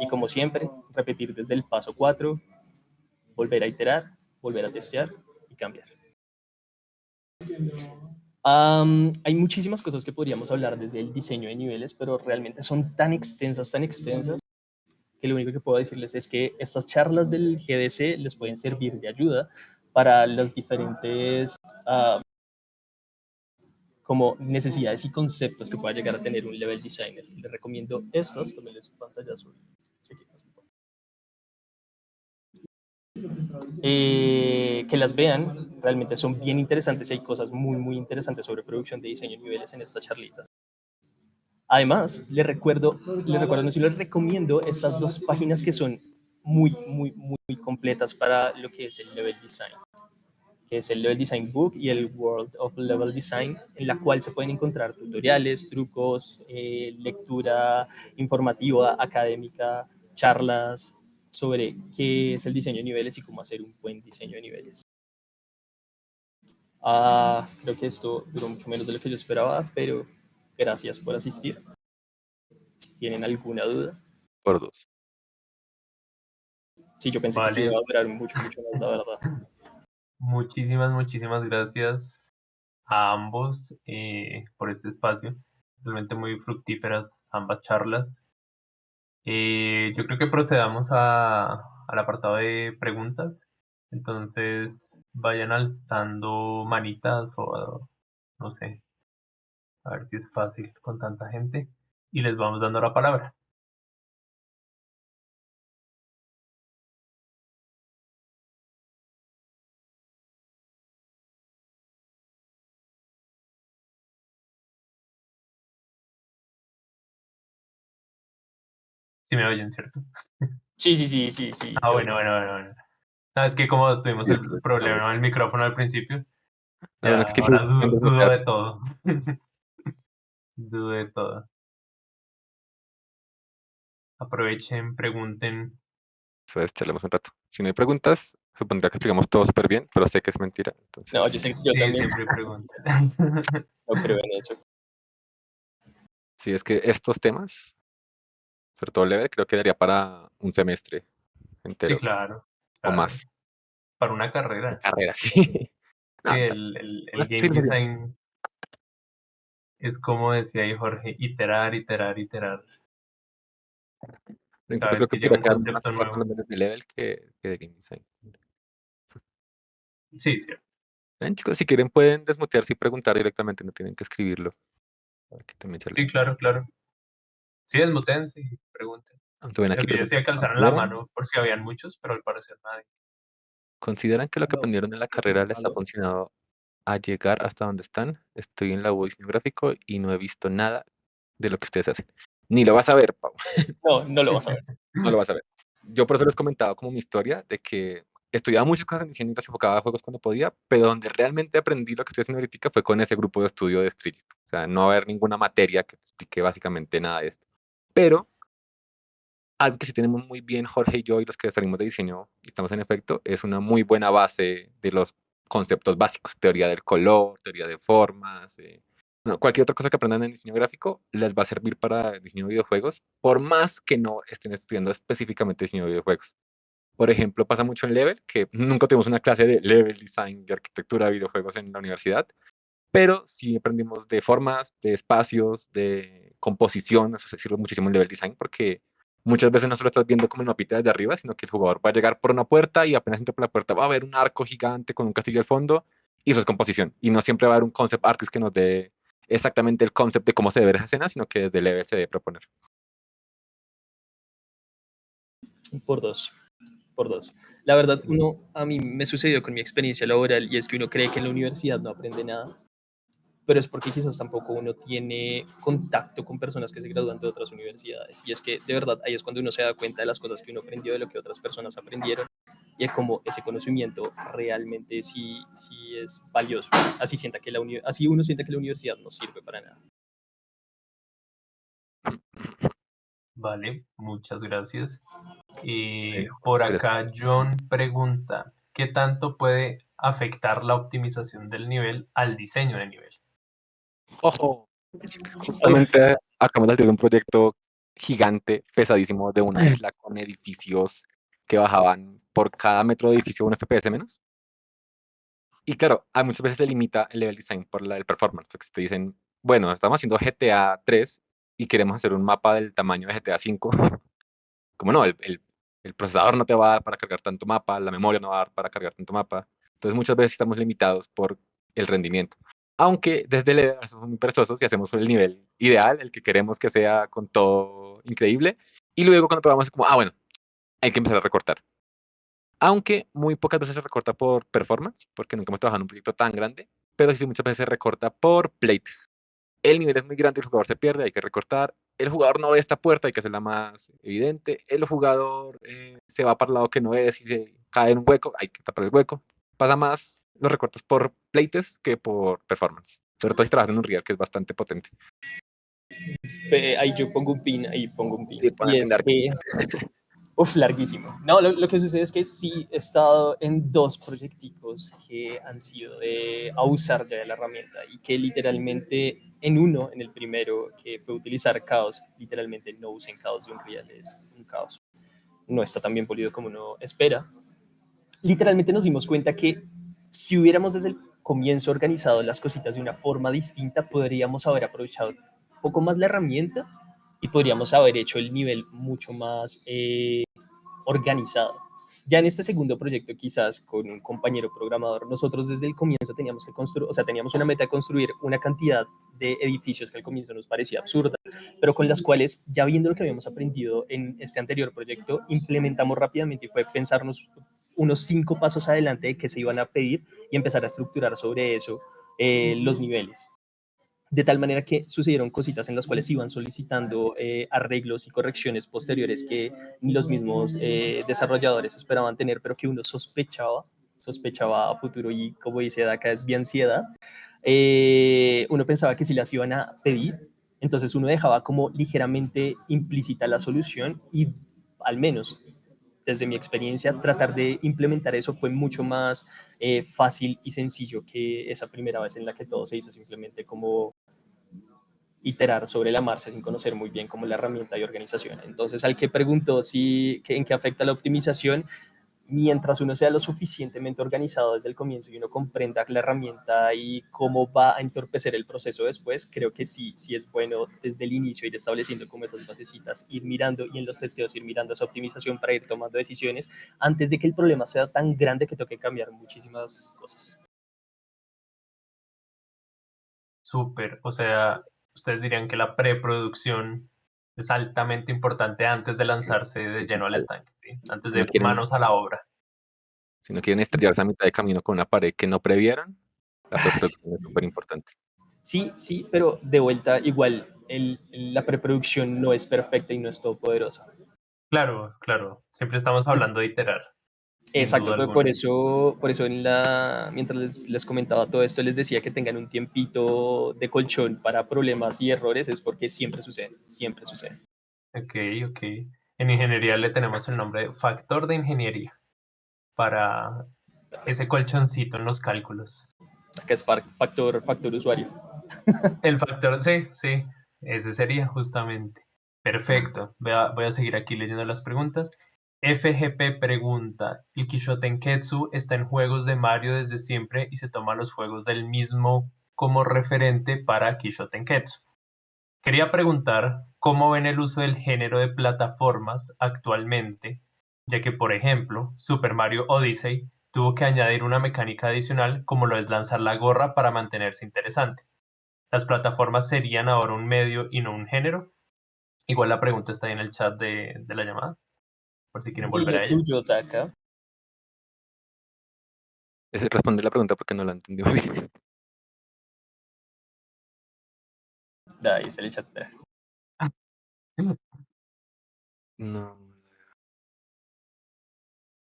Y como siempre, repetir desde el paso 4, volver a iterar, volver a testear y cambiar. Hay muchísimas cosas que podríamos hablar desde el diseño de niveles, pero realmente son tan extensas, que lo único que puedo decirles es que estas charlas del GDC les pueden servir de ayuda para las diferentes como necesidades y conceptos que pueda llegar a tener un level designer. Les recomiendo estas, tómenles pantalla azul. Que las vean, realmente son bien interesantes y hay cosas muy interesantes sobre producción de diseño de niveles en estas charlitas. Además, les recuerdo, no si les recomiendo estas dos páginas que son muy completas para lo que es el level design, que es el Level Design Book y el World of Level Design, en la cual se pueden encontrar tutoriales, trucos, lectura informativa, académica, charlas sobre qué es el diseño de niveles y cómo hacer un buen diseño de niveles. Creo que esto duró mucho menos de lo que yo esperaba, pero gracias por asistir. Si tienen alguna duda. Por dos. Sí, yo pensé que se iba a durar mucho más, la verdad. Muchísimas gracias a ambos por este espacio. Realmente muy fructíferas ambas charlas. Yo creo que procedamos al apartado de preguntas. Entonces, vayan alzando manitas o no sé, a ver si es fácil con tanta gente. Y les vamos dando la palabra. Si me oyen, ¿cierto? Sí. Bueno. No, es que como tuvimos el problema del micrófono al principio, La verdad ya es que sí, ahora dudo de todo. Dudo de todo. Aprovechen, pregunten. Eso es, charlemos un rato. Si no hay preguntas, supondría que explicamos todo súper bien, pero sé que es mentira. Entonces, No, yo sé, yo Sí, también siempre pregunten. no creo en eso. sí, es que estos temas, sobre todo level, creo que daría para un semestre Sí, entero claro. o claro. más. Para una carrera. Carrera, sí. Sí, No, el una game filosofía. design es como decía ahí Jorge, iterar, iterar, iterar. Incluso Cada creo vez que que llega podría un quedar más concepto claro con nuevo. los memes de level que de game design. Sí, sí. Ven, chicos, si quieren pueden desmutearse y preguntar directamente, no tienen que escribirlo. Para que también Sí, claro, claro. Sí, desmutense y pregunten. Aunque ven aquí Aquí decía preguntan, que alzaran la mano por si habían muchos, pero al parecer nadie. ¿consideran que lo que No, aprendieron en la carrera les ha ¿aló? funcionado a llegar hasta donde están? Estoy en la U diseño gráfico y no he visto nada de lo que ustedes hacen. Ni lo vas a ver, Pau. No, no lo vas a ver. No lo vas a ver. Yo por eso les comentaba como mi historia de que estudiaba muchas cosas en diseño y las enfocaba a juegos cuando podía, pero donde realmente aprendí lo que estoy haciendo ahorita fue con ese grupo de estudio de Street. O sea, no haber ninguna materia que te explique básicamente nada de esto. Pero algo que sí tenemos muy bien Jorge y yo y los que salimos de diseño y estamos en efecto es una muy buena base de los conceptos básicos, teoría del color, teoría de formas, no, cualquier otra cosa que aprendan en diseño gráfico les va a servir para diseño de videojuegos, por más que no estén estudiando específicamente diseño de videojuegos. Por ejemplo, pasa mucho en Level, que nunca tuvimos una clase de Level Design, de arquitectura de videojuegos en la universidad, pero sí aprendimos de formas, de espacios, de composición, eso se sirve muchísimo en Level Design, porque muchas veces no solo estás viendo como el mapita desde arriba, sino que el jugador va a llegar por una puerta y apenas entra por la puerta va a haber un arco gigante con un castillo al fondo, y eso es composición. Y no siempre va a haber un concept artist que nos dé exactamente el concept de cómo se debe ver esa escena, sino que desde Level se debe proponer. Por dos. Por dos. La verdad, a mí me sucedió con mi experiencia laboral y es que uno cree que en la universidad no aprende nada, pero es porque quizás tampoco uno tiene contacto con personas que se gradúan de otras universidades. Y es que de verdad ahí es cuando uno se da cuenta de las cosas que uno aprendió, de lo que otras personas aprendieron y de cómo ese conocimiento realmente sí es valioso. Así uno sienta que la universidad no sirve para nada. Vale, muchas gracias. Y Bueno, por gracias. acá John pregunta, ¿qué tanto puede afectar la optimización del nivel al diseño de nivel? Ojo, Uf, justamente acabamos de hacer un proyecto gigante, pesadísimo, de una isla con edificios que bajaban por cada metro de edificio un FPS menos. Y claro, a muchas veces se limita el level design por el performance, porque si te dicen, bueno, estamos haciendo GTA 3 y queremos hacer un mapa del tamaño de GTA 5, como no, el procesador no te va a dar para cargar tanto mapa, la memoria no va a dar para cargar tanto mapa. Entonces muchas veces estamos limitados por el rendimiento. Aunque desde el somos muy perezosos y hacemos el nivel ideal, el que queremos que sea con todo increíble, y luego cuando probamos es como, ah, bueno, hay que empezar a recortar. Aunque muy pocas veces se recorta por performance, porque nunca hemos trabajado en un proyecto tan grande, pero sí muchas veces se recorta por plates. El nivel es muy grande, el jugador se pierde, hay que recortar. El jugador no ve esta puerta, hay que hacerla más evidente. El jugador se va para el lado que no es y se cae en un hueco, hay que tapar el hueco. Pasa más los recortes por plates que por performance. Sobre todo si trabajan en un real que es bastante potente. ahí yo pongo un pin, ahí pongo un pin. Sí, Y ponen es Dark. que uf, larguísimo. No, lo que sucede es que sí he estado en dos proyecticos que han sido de abusar ya de la herramienta y que literalmente en uno, en el primero, que fue utilizar caos, literalmente no usen caos de Unreal, es un caos. No está tan bien polido como uno espera. Literalmente nos dimos cuenta que si hubiéramos desde el comienzo organizado las cositas de una forma distinta, podríamos haber aprovechado un poco más la herramienta y podríamos haber hecho el nivel mucho más organizado. Ya en este segundo proyecto, quizás con un compañero programador, nosotros desde el comienzo teníamos que construir, o sea, teníamos una meta de construir una cantidad de edificios que al comienzo nos parecía absurda, pero con las cuales, ya viendo lo que habíamos aprendido en este anterior proyecto, implementamos rápidamente y fue pensarnos unos 5 pasos adelante de qué se iban a pedir y empezar a estructurar sobre eso los niveles. De tal manera que sucedieron cositas en las cuales iban solicitando arreglos y correcciones posteriores que ni los mismos desarrolladores esperaban tener, pero que uno sospechaba a futuro y como dice Daka, es bien ansiedad. Uno pensaba que sí las iban a pedir Entonces uno dejaba como ligeramente implícita la solución y al menos desde mi experiencia tratar de implementar eso fue mucho más fácil y sencillo que esa primera vez en la que todo se hizo simplemente como iterar sobre la marcha sin conocer muy bien cómo la herramienta de organización. Entonces, al que preguntó en qué afecta la optimización, mientras uno sea lo suficientemente organizado desde el comienzo y uno comprenda la herramienta y cómo va a entorpecer el proceso después, creo que sí es bueno desde el inicio ir estableciendo como esas basecitas, ir mirando y en los testeos ir mirando esa optimización para ir tomando decisiones antes de que el problema sea tan grande que toque cambiar muchísimas cosas. Súper. O sea, ustedes dirían que la preproducción es altamente importante antes de lanzarse de lleno al estanque, ¿sí? Antes Si no de quieren, manos a la obra. si no quieren Sí, estrellarse a mitad de camino con una pared que no previeran, la preproducción es súper importante. sí, pero de vuelta igual la preproducción no es perfecta y no es todopoderosa. Claro, claro. Siempre estamos hablando de iterar, sin Exacto, duda pues alguna. por eso mientras les comentaba todo esto, les decía que tengan un tiempito de colchón para problemas y errores, es porque siempre sucede, siempre sucede. Ok, ok. En ingeniería le tenemos el nombre de factor de ingeniería para ese colchoncito en los cálculos. Acá es factor usuario. El factor, sí, sí, ese sería justamente. Perfecto. Voy a seguir aquí leyendo las preguntas. FGP pregunta, ¿el Kishotenketsu está en juegos de Mario desde siempre y se toma los juegos del mismo como referente para Kishotenketsu? Quería preguntar cómo ven el uso del género de plataformas actualmente, ya que, por ejemplo, Super Mario Odyssey tuvo que añadir una mecánica adicional como lo es lanzar la gorra para mantenerse interesante. ¿Las plataformas serían ahora un medio y no un género? Igual la pregunta está ahí en el chat de la llamada, por si quieren volver Dilo a ella. tuyo, Taka. Ese responde la pregunta porque no la entendí muy bien. Da, ahí se le chat. No.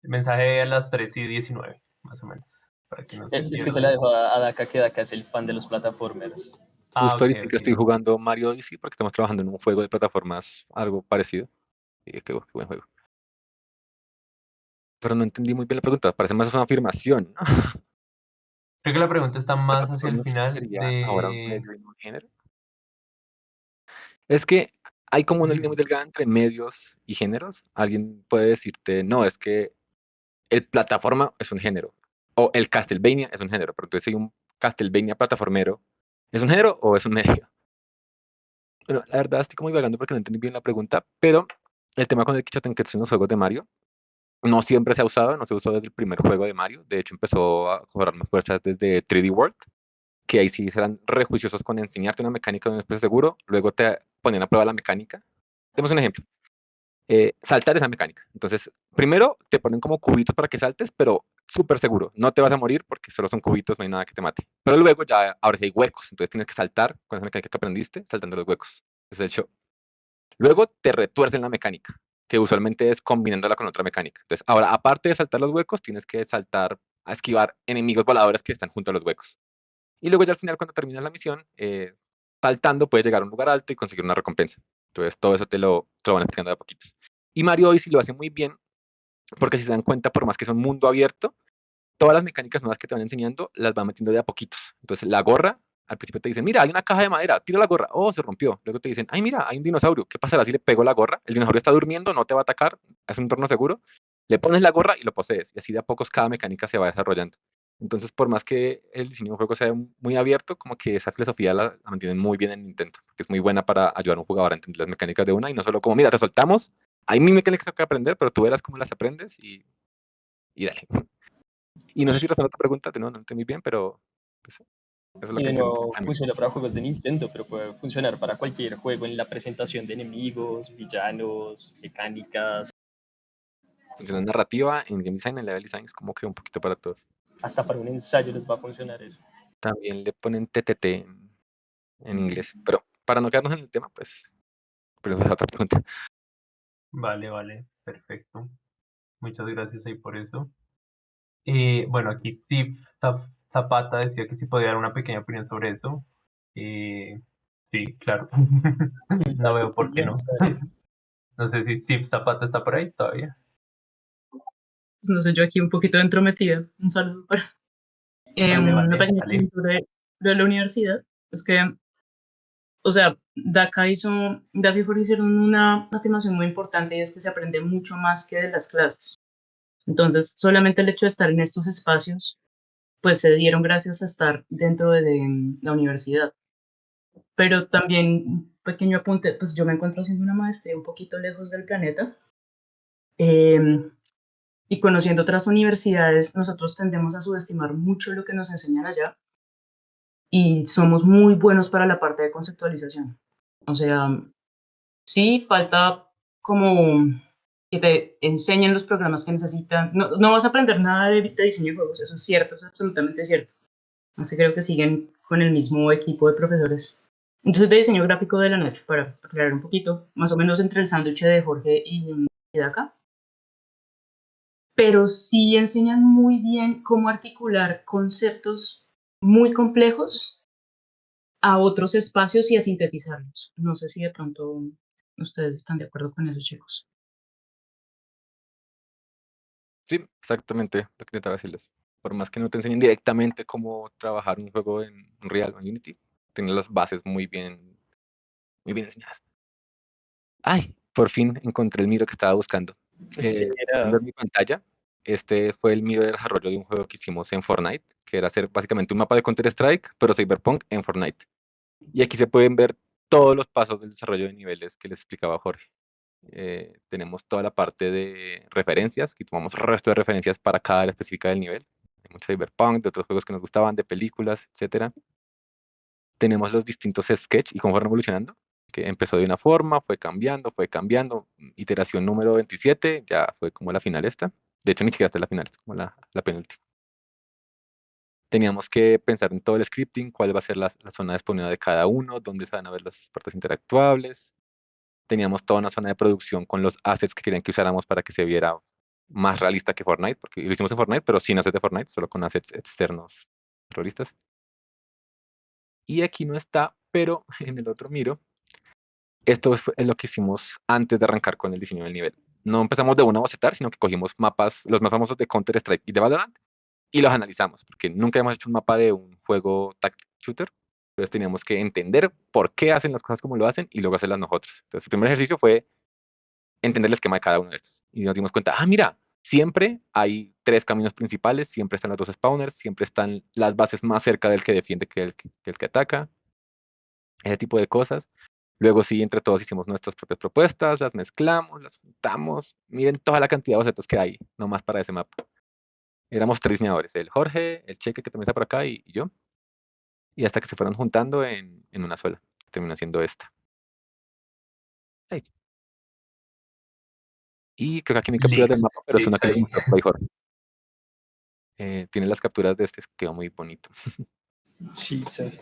El mensaje a las 3:19, más o menos, para que no se Es que se la pierdan. dejo a Daka, que Daka es el fan de los plataformers. Ah, Justo ok, ahorita ok. estoy jugando Mario Odyssey porque estamos trabajando en un juego de plataformas algo parecido. Y qué buen juego. Pero no entendí muy bien la pregunta. Parece más una afirmación, ¿no? Creo que la pregunta está más hacia el ¿Plataformas final sería ahora un de... medio y no un género? Es que hay como una línea muy Mm, delgada entre medios y géneros. Alguien puede decirte, no, es que el plataforma es un género. O el Castlevania es un género. Pero entonces, si un Castlevania plataformero, ¿es un género o es un medio? Bueno, la verdad estoy como divagando porque no entendí bien la pregunta, pero el tema con el Kichotenketsu en los juegos de Mario no siempre se ha usado, no se usó desde el primer juego de Mario. De hecho, empezó a cobrar más fuerzas desde 3D World, que ahí sí serán rejuiciosos con enseñarte una mecánica de un espacio seguro, luego te ponen a prueba la mecánica. Demos un ejemplo. Saltar esa mecánica. Entonces, primero te ponen como cubitos para que saltes, pero súper seguro. No te vas a morir porque solo son cubitos, no hay nada que te mate. Pero luego ya, ahora sí hay huecos, entonces tienes que saltar con esa mecánica que aprendiste, saltando los huecos. Es el show. Luego te retuercen la mecánica, que usualmente es combinándola con otra mecánica. Entonces, ahora, aparte de saltar los huecos, tienes que saltar a esquivar enemigos voladores que están junto a los huecos. Y luego ya al final, cuando terminas la misión, saltando puedes llegar a un lugar alto y conseguir una recompensa. Entonces, todo eso te lo van explicando de a poquitos. Y Mario Odyssey lo hace muy bien, porque si se dan cuenta, por más que es un mundo abierto, todas las mecánicas nuevas que te van enseñando las van metiendo de a poquitos. Entonces, la gorra, al principio te dicen, mira, hay una caja de madera, tira la gorra, oh, se rompió. Luego te dicen, ay, mira, hay un dinosaurio, ¿qué pasará si le pego la gorra? El dinosaurio está durmiendo, no te va a atacar, es un entorno seguro. Le pones la gorra y lo posees. Y así de a pocos cada mecánica se va desarrollando. Entonces, por más que el diseño de un juego sea muy abierto, como que esa filosofía la mantienen muy bien en Nintendo, porque es muy buena para ayudar a un jugador a entender las mecánicas de una y no solo como, mira, te soltamos, hay mil mecánicas que aprender, pero tú verás cómo las aprendes y dale. Y no sé si respondo a tu pregunta, no entendí bien, pero pues, eso es lo Y que de entiendo. nuevo funciona para juegos de Nintendo, pero puede funcionar para cualquier juego en la presentación de enemigos, villanos, mecánicas, Funciona en narrativa, en game design, en level design, es como que un poquito para todos. hasta para un ensayo les va a funcionar eso. También le ponen TTT en inglés, pero para no quedarnos en el tema, pues, pero esa es otra pregunta. Vale, vale, perfecto. Muchas gracias ahí por eso. Bueno, aquí Steve Zapata decía que si podía dar una pequeña opinión sobre eso. Sí, claro. No veo por qué no. No sé si Steve Zapata está por ahí todavía. Pues no sé, yo aquí un poquito entrometida. Un saludo para Vale, una vale, pequeña dale. pregunta de la universidad. Es que, o sea, DAFI for hicieron una afirmación muy importante y es que se aprende mucho más que de las clases. Entonces, solamente el hecho de estar en estos espacios, pues se dieron gracias a estar dentro de la universidad. Pero también, un pequeño apunte, pues yo me encuentro haciendo una maestría un poquito lejos del planeta. em, y conociendo otras universidades, nosotros tendemos a subestimar mucho lo que nos enseñan allá y somos muy buenos para la parte de conceptualización. O sea, sí falta como que te enseñen los programas que necesitan. No, no vas a aprender nada de diseño de juegos, eso es cierto, es absolutamente cierto. Así creo que siguen con el mismo equipo de profesores. Entonces, de diseño gráfico de la noche, para aclarar un poquito, más o menos entre el sándwich de Jorge y de acá. Pero sí enseñan muy bien cómo articular conceptos muy complejos a otros espacios y a sintetizarlos. No sé si de pronto ustedes están de acuerdo con eso, chicos. Sí, exactamente lo que intentaba decirles. Por más que no te enseñen directamente cómo trabajar un juego en Unreal o en Unity, tienen las bases muy bien enseñadas. Ay, por fin encontré el Miro que estaba buscando. Sí, Pueden ver mi pantalla. Este fue el Miro de desarrollo de un juego que hicimos en Fortnite, que era hacer básicamente un mapa de Counter-Strike, pero Cyberpunk en Fortnite. Y aquí se pueden ver todos los pasos del desarrollo de niveles que les explicaba Jorge. Tenemos toda la parte de referencias, y tomamos resto de referencias para cada área específica del nivel. De mucho Cyberpunk, de otros juegos que nos gustaban, de películas, etcétera. Tenemos los distintos sketch y cómo fueron evolucionando, que empezó de una forma, fue cambiando, iteración número 27, ya fue como la final esta. De hecho, ni siquiera hasta la final, es como la penúltima. Teníamos que pensar en todo el scripting, cuál va a ser la zona disponible de cada uno, dónde se van a ver las partes interactuables. Teníamos toda una zona de producción con los assets que querían que usáramos para que se viera más realista que Fortnite, porque lo hicimos en Fortnite, pero sin assets de Fortnite, solo con assets externos realistas. Y aquí no está, pero en el otro Miro, esto es lo que hicimos antes de arrancar con el diseño del nivel. No empezamos de una a bocetar, sino que cogimos mapas, los más famosos de Counter-Strike y de Valorant, y los analizamos, porque nunca hemos hecho un mapa de un juego tactic shooter. Entonces teníamos que entender por qué hacen las cosas como lo hacen y luego hacerlas nosotros. Entonces el primer ejercicio fue entender el esquema de cada uno de estos. Y nos dimos cuenta, mira, siempre hay 3 caminos principales, siempre están los 2 spawners, siempre están las bases más cerca del que defiende que el que ataca, ese tipo de cosas. Luego sí, entre todos hicimos nuestras propias propuestas, las mezclamos, las juntamos. Miren toda la cantidad de bocetos que hay, nomás para ese mapa. Éramos 3 diseñadores, el Jorge, el Cheque, que también está por acá, y yo. Y hasta que se fueron juntando en una sola. Terminó siendo esta. Ahí. Y creo que aquí no hay capturas del Leaks, mapa, pero es una leaks que les ahí. mostró por ahí Jorge. Tiene las capturas de este, quedó muy bonito. sí, sí.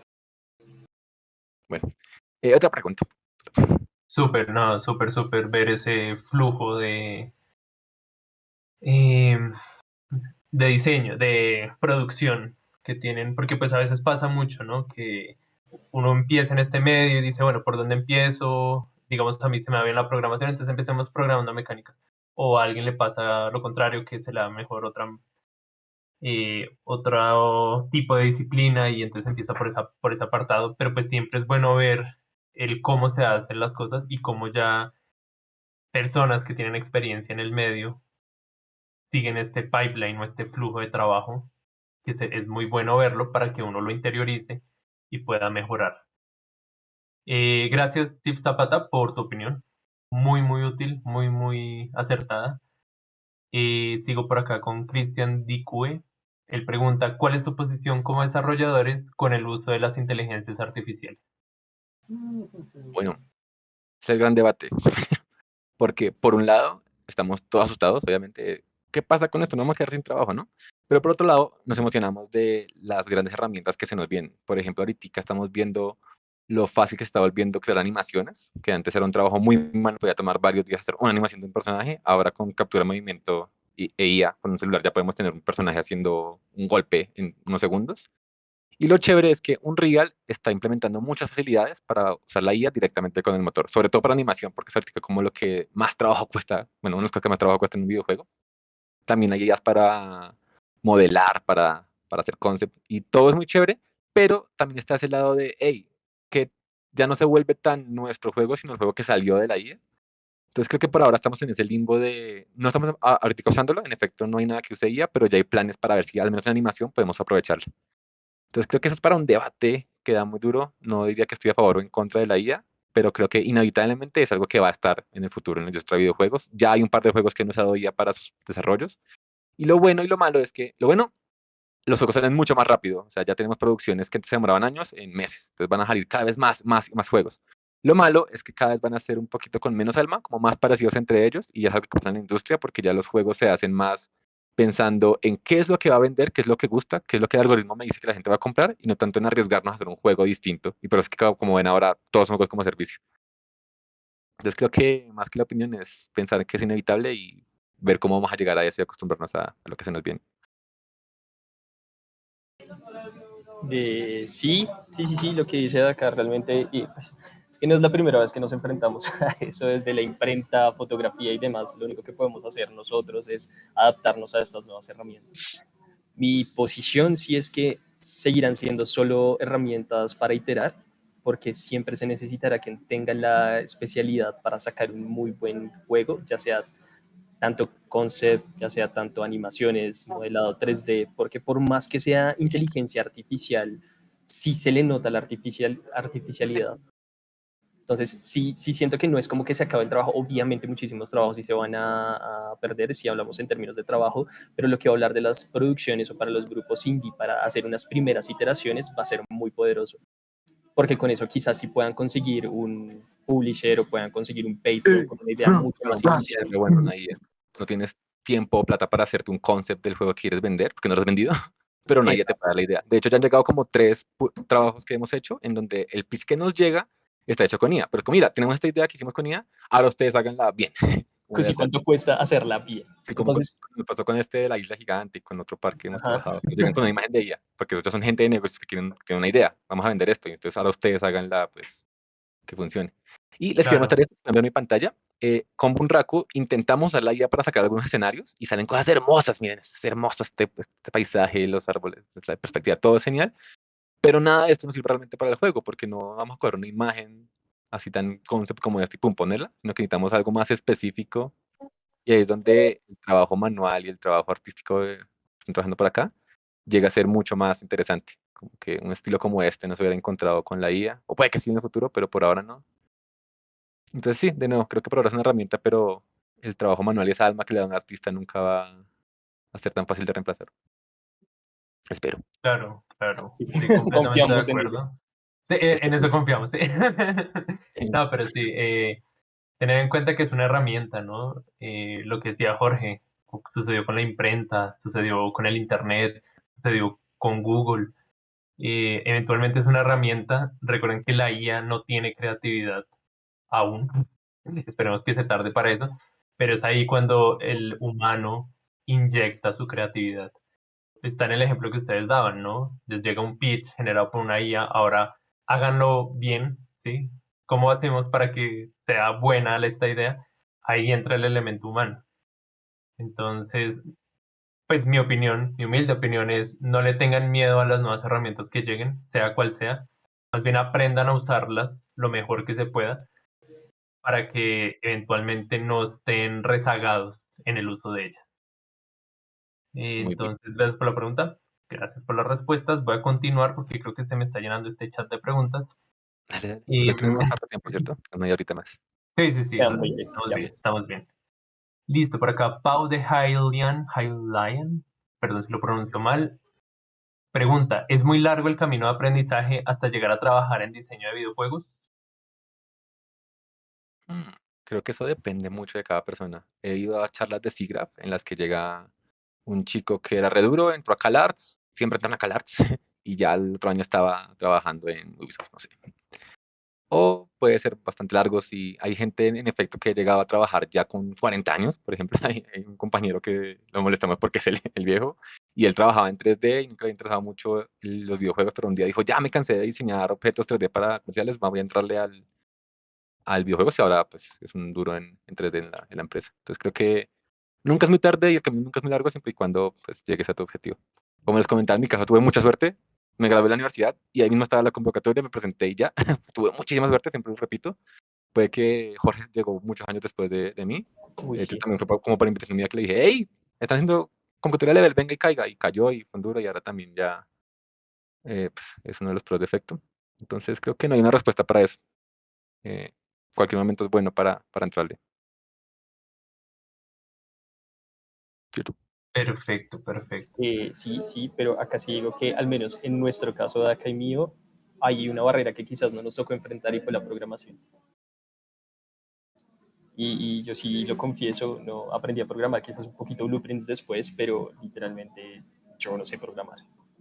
Bueno, otra pregunta. Súper, no, súper ver ese flujo em, de diseño, de producción que tienen, porque pues a veces pasa mucho, ¿no? Que uno empieza en este medio y dice, bueno, ¿por dónde empiezo? Digamos, a mí se me va bien la programación, entonces empecemos programando mecánica. O a alguien le pasa lo contrario, que se le da mejor otro tipo de disciplina y entonces empieza por ese apartado, pero pues siempre es bueno ver el cómo se hacen las cosas y cómo ya personas que tienen experiencia en el medio siguen este pipeline o este flujo de trabajo, que es muy bueno verlo para que uno lo interiorice y pueda mejorar. Gracias, Steve Zapata, por tu opinión. Muy útil, muy acertada. Sigo por acá con Christian Dicue. Él pregunta, ¿cuál es tu posición como desarrolladores con el uso de las inteligencias artificiales? Bueno, es el gran debate. Porque por un lado, estamos todos asustados, obviamente. ¿Qué pasa con esto? No vamos a quedar sin trabajo, ¿no? Pero por otro lado, nos emocionamos de las grandes herramientas que se nos vienen. Por ejemplo, ahorita estamos viendo lo fácil que está volviendo crear animaciones, que antes era un trabajo muy manual, podía tomar varios días hacer una animación de un personaje. Ahora con captura de movimiento e IA, con un celular ya podemos tener un personaje haciendo un golpe en unos segundos. Y lo chévere es que Unreal está implementando muchas facilidades para usar la IA directamente con el motor, sobre todo para animación, porque es ahorita como lo que más trabajo cuesta, bueno, una de las cosas que más trabajo cuesta en un videojuego. También hay IAs para modelar, para hacer concept, y todo es muy chévere, pero también está ese lado de, hey, que ya no se vuelve tan nuestro juego, sino el juego que salió de la IA. Entonces creo que por ahora estamos en ese limbo de, no estamos ahorita usándolo, en efecto no hay nada que use IA, pero ya hay planes para ver si al menos en animación podemos aprovecharlo. Entonces creo que eso es para un debate que da muy duro. No diría que estoy a favor o en contra de la IA, pero creo que inevitablemente es algo que va a estar en el futuro en la industria de videojuegos. Ya hay un par de juegos que han usado IA para sus desarrollos. Y lo bueno y lo malo es que, lo bueno, los juegos salen mucho más rápido. O sea, ya tenemos producciones que antes se demoraban años en meses. Entonces van a salir cada vez más y más juegos. Lo malo es que cada vez van a ser un poquito con menos alma, como más parecidos entre ellos, y ya es algo que pasa en la industria, porque ya los juegos se hacen más pensando en qué es lo que va a vender, qué es lo que gusta, qué es lo que el algoritmo me dice que la gente va a comprar, y no tanto en arriesgarnos a hacer un juego distinto. Y por eso es que, como ven ahora, todos son juegos como servicio. Entonces creo que más que la opinión es pensar que es inevitable y ver cómo vamos a llegar a eso y acostumbrarnos a lo que se nos viene. Sí, lo que dice Dakar realmente, y pues, es que no es la primera vez que nos enfrentamos a eso desde la imprenta, fotografía y demás. Lo único que podemos hacer nosotros es adaptarnos a estas nuevas herramientas. Mi posición sí es que seguirán siendo solo herramientas para iterar, porque siempre se necesitará quien tenga la especialidad para sacar un muy buen juego, ya sea tanto concept, ya sea tanto animaciones, modelado 3D, porque por más que sea inteligencia artificial, sí se le nota la artificialidad. Entonces, sí siento que no es como que se acabe el trabajo. Obviamente muchísimos trabajos sí se van a perder si hablamos en términos de trabajo, pero lo que va a hablar de las producciones o para los grupos indie, para hacer unas primeras iteraciones, va a ser muy poderoso. Porque con eso quizás sí puedan conseguir un publisher o puedan conseguir un Patreon con una idea mucho más inicial. Pero bueno, una IA. No tienes tiempo o plata para hacerte un concept del juego que quieres vender, porque no lo has vendido, pero nadie te Exacto. paga la idea. De hecho, ya han llegado como 3 trabajos que hemos hecho en donde el pitch que nos llega está hecho con IA. Pero es como, mira, tenemos esta idea que hicimos con IA, ahora ustedes háganla bien. Como de Pues, ¿y acuerdo. cuánto cuesta hacerla bien? Sí, como Entonces, me pasó con este de la isla gigante y con otro parque que hemos ajá. trabajado. Nos llegan con una imagen de ella, porque nosotros son gente de negocios que tienen una idea. Vamos a vender esto, y entonces ahora ustedes háganla, pues, que funcione. Y les quiero Claro. mostrar esto, cambiar mi pantalla. Con Bunraku intentamos usar la IA para sacar algunos escenarios y salen cosas hermosas, miren, es hermoso este paisaje, los árboles, la perspectiva, todo es genial, pero nada de esto nos sirve realmente para el juego, porque no vamos a coger una imagen así tan concept como esta y pum, ponerla, sino que necesitamos algo más específico, y ahí es donde el trabajo manual y el trabajo artístico de están trabajando por acá llega a ser mucho más interesante. Como que un estilo como este no se hubiera encontrado con la IA, o puede que sí en el futuro, pero por ahora no. Entonces sí, de nuevo, creo que por ahora es una herramienta, pero el trabajo manual y esa alma que le da un artista nunca va a ser tan fácil de reemplazar. Espero. Claro, claro. Sí, Estoy completamente de confiamos en ella. acuerdo. Sí, en eso confiamos, sí. No, pero sí, tener en cuenta que es una herramienta, ¿no? Lo que decía Jorge, sucedió con la imprenta, sucedió con el Internet, sucedió con Google. Eventualmente es una herramienta. Recuerden que la IA no tiene creatividad aún. Esperemos que se tarde para eso. Pero es ahí cuando el humano inyecta su creatividad. Está en el ejemplo que ustedes daban, ¿no? Les llega un pitch generado por una IA, ahora háganlo bien, ¿sí? ¿Cómo hacemos para que sea buena esta idea? Ahí entra el elemento humano. Entonces, pues mi opinión, mi humilde opinión es no le tengan miedo a las nuevas herramientas que lleguen, sea cual sea. Más bien aprendan a usarlas lo mejor que se pueda para que eventualmente no estén rezagados en el uso de ellas. Muy bien. Entonces, gracias por la pregunta, gracias por las respuestas. Voy a continuar porque creo que se me está llenando este chat de preguntas. Dale, dale. Y, Todavía tenemos bastante tiempo, ¿cierto? Una media horita más. sí, Quedan 20, estamos ya. bien, estamos bien. Listo, por acá, Pau de Hylian, perdón si lo pronuncio mal. Pregunta, ¿es muy largo el camino de aprendizaje hasta llegar a trabajar en diseño de videojuegos? Mm, Creo que eso depende mucho de cada persona. He ido a charlas de SIGGRAPH en las que llega un chico que era re duro, entró a CalArts, siempre entra a CalArts, y ya el otro año estaba trabajando en Ubisoft, no sé. O puede ser bastante largo si hay gente en efecto que llegaba a trabajar ya con 40 años, por ejemplo, hay un compañero que lo molestamos porque es el viejo, y él trabajaba en 3D y nunca le había interesado mucho los videojuegos, pero un día dijo, ya me cansé de diseñar objetos 3D para comerciales, voy a entrarle al videojuego y ahora pues es un duro en 3D en la empresa. Entonces creo que nunca es muy tarde y el camino nunca es muy largo siempre y cuando pues llegues a tu objetivo. Como les comentaba, en mi caso tuve mucha suerte, me gradué de la universidad y ahí mismo estaba la convocatoria, me presenté y ya, tuve muchísima suerte, siempre lo repito. Puede que Jorge llegó muchos años después de mí. Uy, De hecho, sí. también fue como por invitación mía que le dije, hey, están haciendo convocatoria level, venga y caiga. Y cayó y fue en duro y ahora también ya pues, es uno de los pros de efecto. Entonces creo que no hay una respuesta para eso. Eh, cualquier momento es bueno para entrarle. ¿Cierto? Perfecto, perfecto. Sí, sí, pero acá sí digo que al menos en nuestro caso de acá y mío, hay una barrera que quizás no nos tocó enfrentar y fue la programación. Y yo sí lo confieso, no aprendí a programar quizás un poquito blueprints después, pero literalmente yo no sé programar.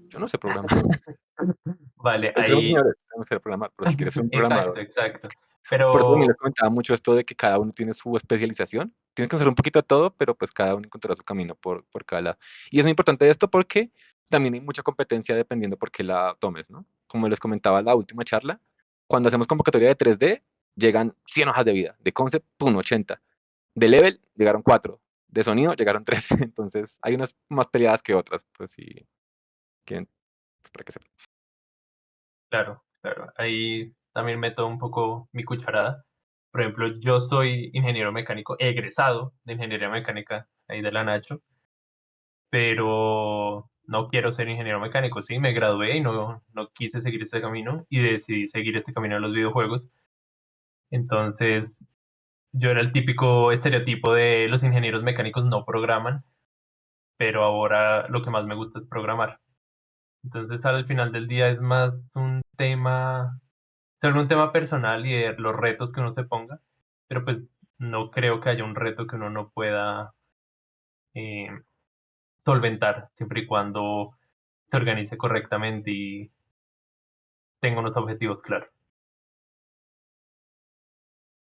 Yo no sé programar. Vale, Hay que ser un ahí. señor, no sé programar, pero si quieres ser un Exacto, programador. exacto. Por eso también les Pero, comentaba mucho esto de que cada uno tiene su especialización. Tienes que hacer un poquito de todo, pero pues cada uno encontrará su camino por cada lado. Y es muy importante esto porque también hay mucha competencia dependiendo por qué la tomes, ¿no? Como les comentaba en la última charla, cuando hacemos convocatoria de 3D, llegan 100 hojas de vida. De concept, pum, 80. De level, llegaron 4. De sonido, llegaron 3. Entonces, hay unas más peleadas que otras, pues si quieren, pues, para que sepan. claro, claro, ahí también meto un poco mi cucharada. Por ejemplo, yo soy ingeniero mecánico, egresado de ingeniería mecánica ahí de la Nacho, pero no quiero ser ingeniero mecánico, sí, me gradué y no quise seguir este camino y decidí seguir este camino de los videojuegos. Entonces, yo era el típico estereotipo de los ingenieros mecánicos no programan, pero ahora lo que más me gusta es programar. Entonces, al final del día es más un tema, solo un tema personal y de los retos que uno se ponga, pero pues no creo que haya un reto que uno no pueda eh, solventar, siempre y cuando se organice correctamente y tenga unos objetivos claros.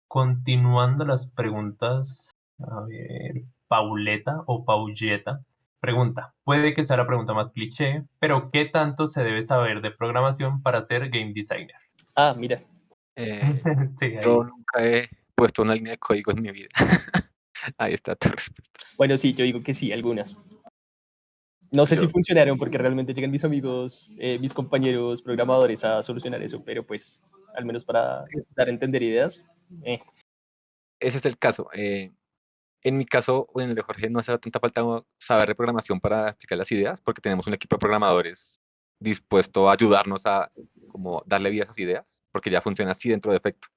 Continuando las preguntas, a ver, Pauleta o Paulleta pregunta, puede que sea la pregunta más cliché, pero ¿qué tanto se debe saber de programación para ser game designer? Ah, mira, Eh, Sí, yo ahí, nunca he puesto una línea de código en mi vida. Ahí está tu respuesta. bueno, sí, yo digo que sí, algunas. No sé si Yo, funcionaron porque realmente llegan mis amigos, mis compañeros programadores a solucionar eso, pero pues al menos para dar a entender ideas. eh, ese es el caso. En mi caso, o en el de Jorge, no hace tanta falta saber de programación para explicar las ideas, porque tenemos un equipo de programadores dispuesto a ayudarnos a como darle vida a esas ideas, porque ya funciona así dentro de Efecto.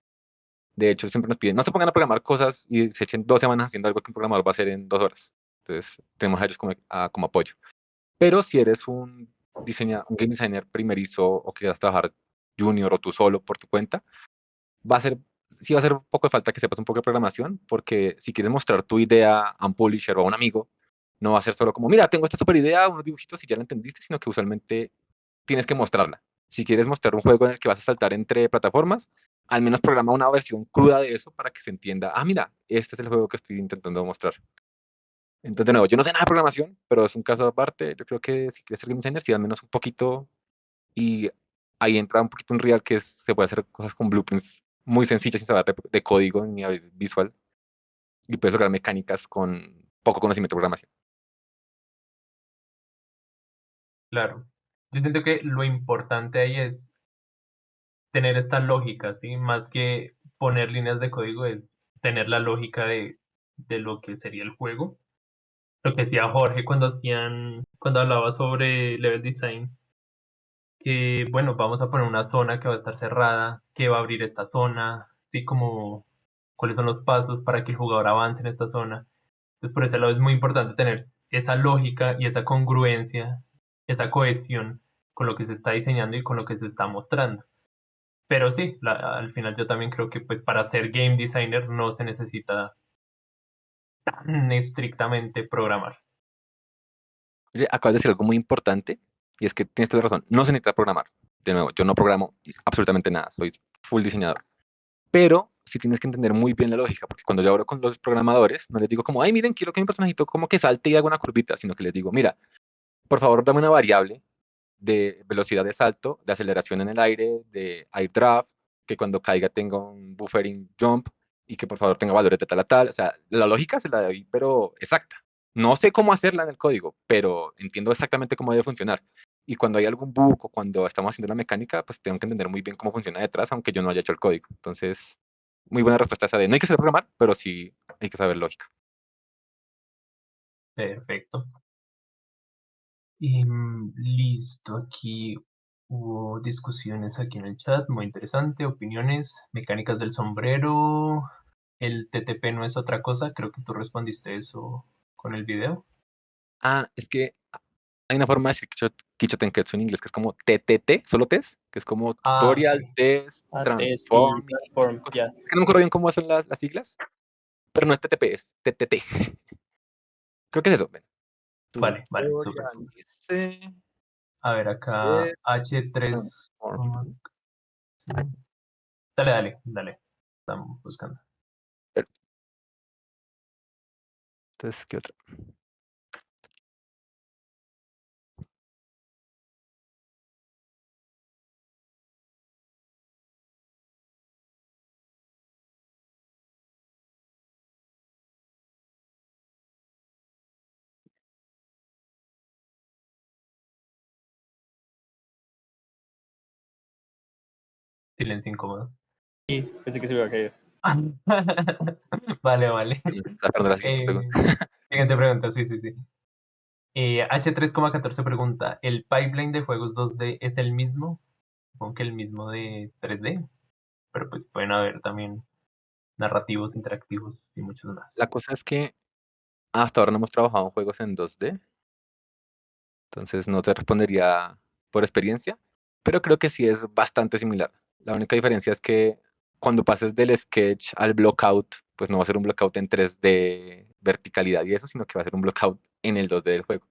De hecho, siempre nos piden, no se pongan a programar cosas y se echen 2 semanas haciendo algo que un programador va a hacer en 2 horas. Entonces, tenemos a ellos como apoyo. Pero si eres un game designer primerizo o quieras trabajar junior o tú solo por tu cuenta, va a ser, sí va a hacer un poco de falta que sepas un poco de programación, porque si quieres mostrar tu idea a un publisher o a un amigo, no va a ser solo como, mira, tengo esta super idea, unos dibujitos y ya la entendiste, sino que usualmente tienes que mostrarla. Si quieres mostrar un juego en el que vas a saltar entre plataformas, al menos programa una versión cruda de eso para que se entienda, ah, mira, este es el juego que estoy intentando mostrar. Entonces, de nuevo, yo no sé nada de programación, pero es un caso aparte. Yo creo que si quieres ser game designer, sí, al menos un poquito. Y ahí entra un poquito un real que se puede hacer cosas con blueprints muy sencillas sin saber de código ni visual. Y puedes lograr mecánicas con poco conocimiento de programación. claro. Yo siento que lo importante ahí es tener esta lógica, ¿sí? Más que poner líneas de código, es tener la lógica de lo que sería el juego. Lo que decía Jorge cuando hablaba sobre level design, que bueno, vamos a poner una zona que va a estar cerrada, que va a abrir esta zona, así como cuáles son los pasos para que el jugador avance en esta zona. Entonces, por ese lado es muy importante tener esa lógica y esa congruencia, esa cohesión con lo que se está diseñando y con lo que se está mostrando. Pero sí, al final yo también creo que pues para ser game designer no se necesita tan estrictamente programar. Oye, acabas de decir algo muy importante y es que tienes toda la razón. No se necesita programar. De nuevo, yo no programo absolutamente nada. Soy full diseñador. Pero sí tienes que entender muy bien la lógica, porque cuando yo hablo con los programadores, no les digo como, ay, miren, quiero que mi personajito como que salte y haga una curvita, sino que les digo, mira, por favor, dame una variable de velocidad de salto, de aceleración en el aire, de air draft, que cuando caiga tenga un buffering jump y que por favor tenga valores de tal a tal. O sea, la lógica se la doy, pero exacta. No sé cómo hacerla en el código, pero entiendo exactamente cómo debe funcionar. Y cuando hay algún bug o cuando estamos haciendo la mecánica, pues tengo que entender muy bien cómo funciona detrás, aunque yo no haya hecho el código. Entonces, muy buena respuesta esa de no hay que saber programar, pero sí hay que saber lógica. Perfecto. Y listo, aquí hubo discusiones aquí en el chat, muy interesante, opiniones, mecánicas del sombrero, el TTP no es otra cosa, creo que tú respondiste eso con el video. Ah, es que hay una forma de decir Kicho Tenketsu en inglés que es como TTT, solo test, que es como Ah, Tutorial, ok. Test, Test y Transform, Transform, cosas. ya. Es que no me acuerdo bien cómo son las siglas, pero no es TTP, es TTT. Creo que es eso. Ven. Vale, súper, Tutorial súper. dice A ver, acá Test, H3. Transform. Sí. Dale. Estamos buscando. Entonces, ¿qué otra? Silencio incómodo. Y pensé que se iba a caer. Vale. Sacando la siguiente pregunta. Siguiente pregunta, sí. H3,14 pregunta, ¿el pipeline de juegos 2D es el mismo? Supongo que el mismo de 3D, pero pues pueden haber también narrativos, interactivos y muchos más. La cosa es que hasta ahora no hemos trabajado en juegos en 2D, entonces no te respondería por experiencia, pero creo que sí es bastante similar. La única diferencia es que cuando pases del sketch al blockout, pues no va a ser un blockout en 3D verticalidad y eso, sino que va a ser un blockout en el 2D del juego.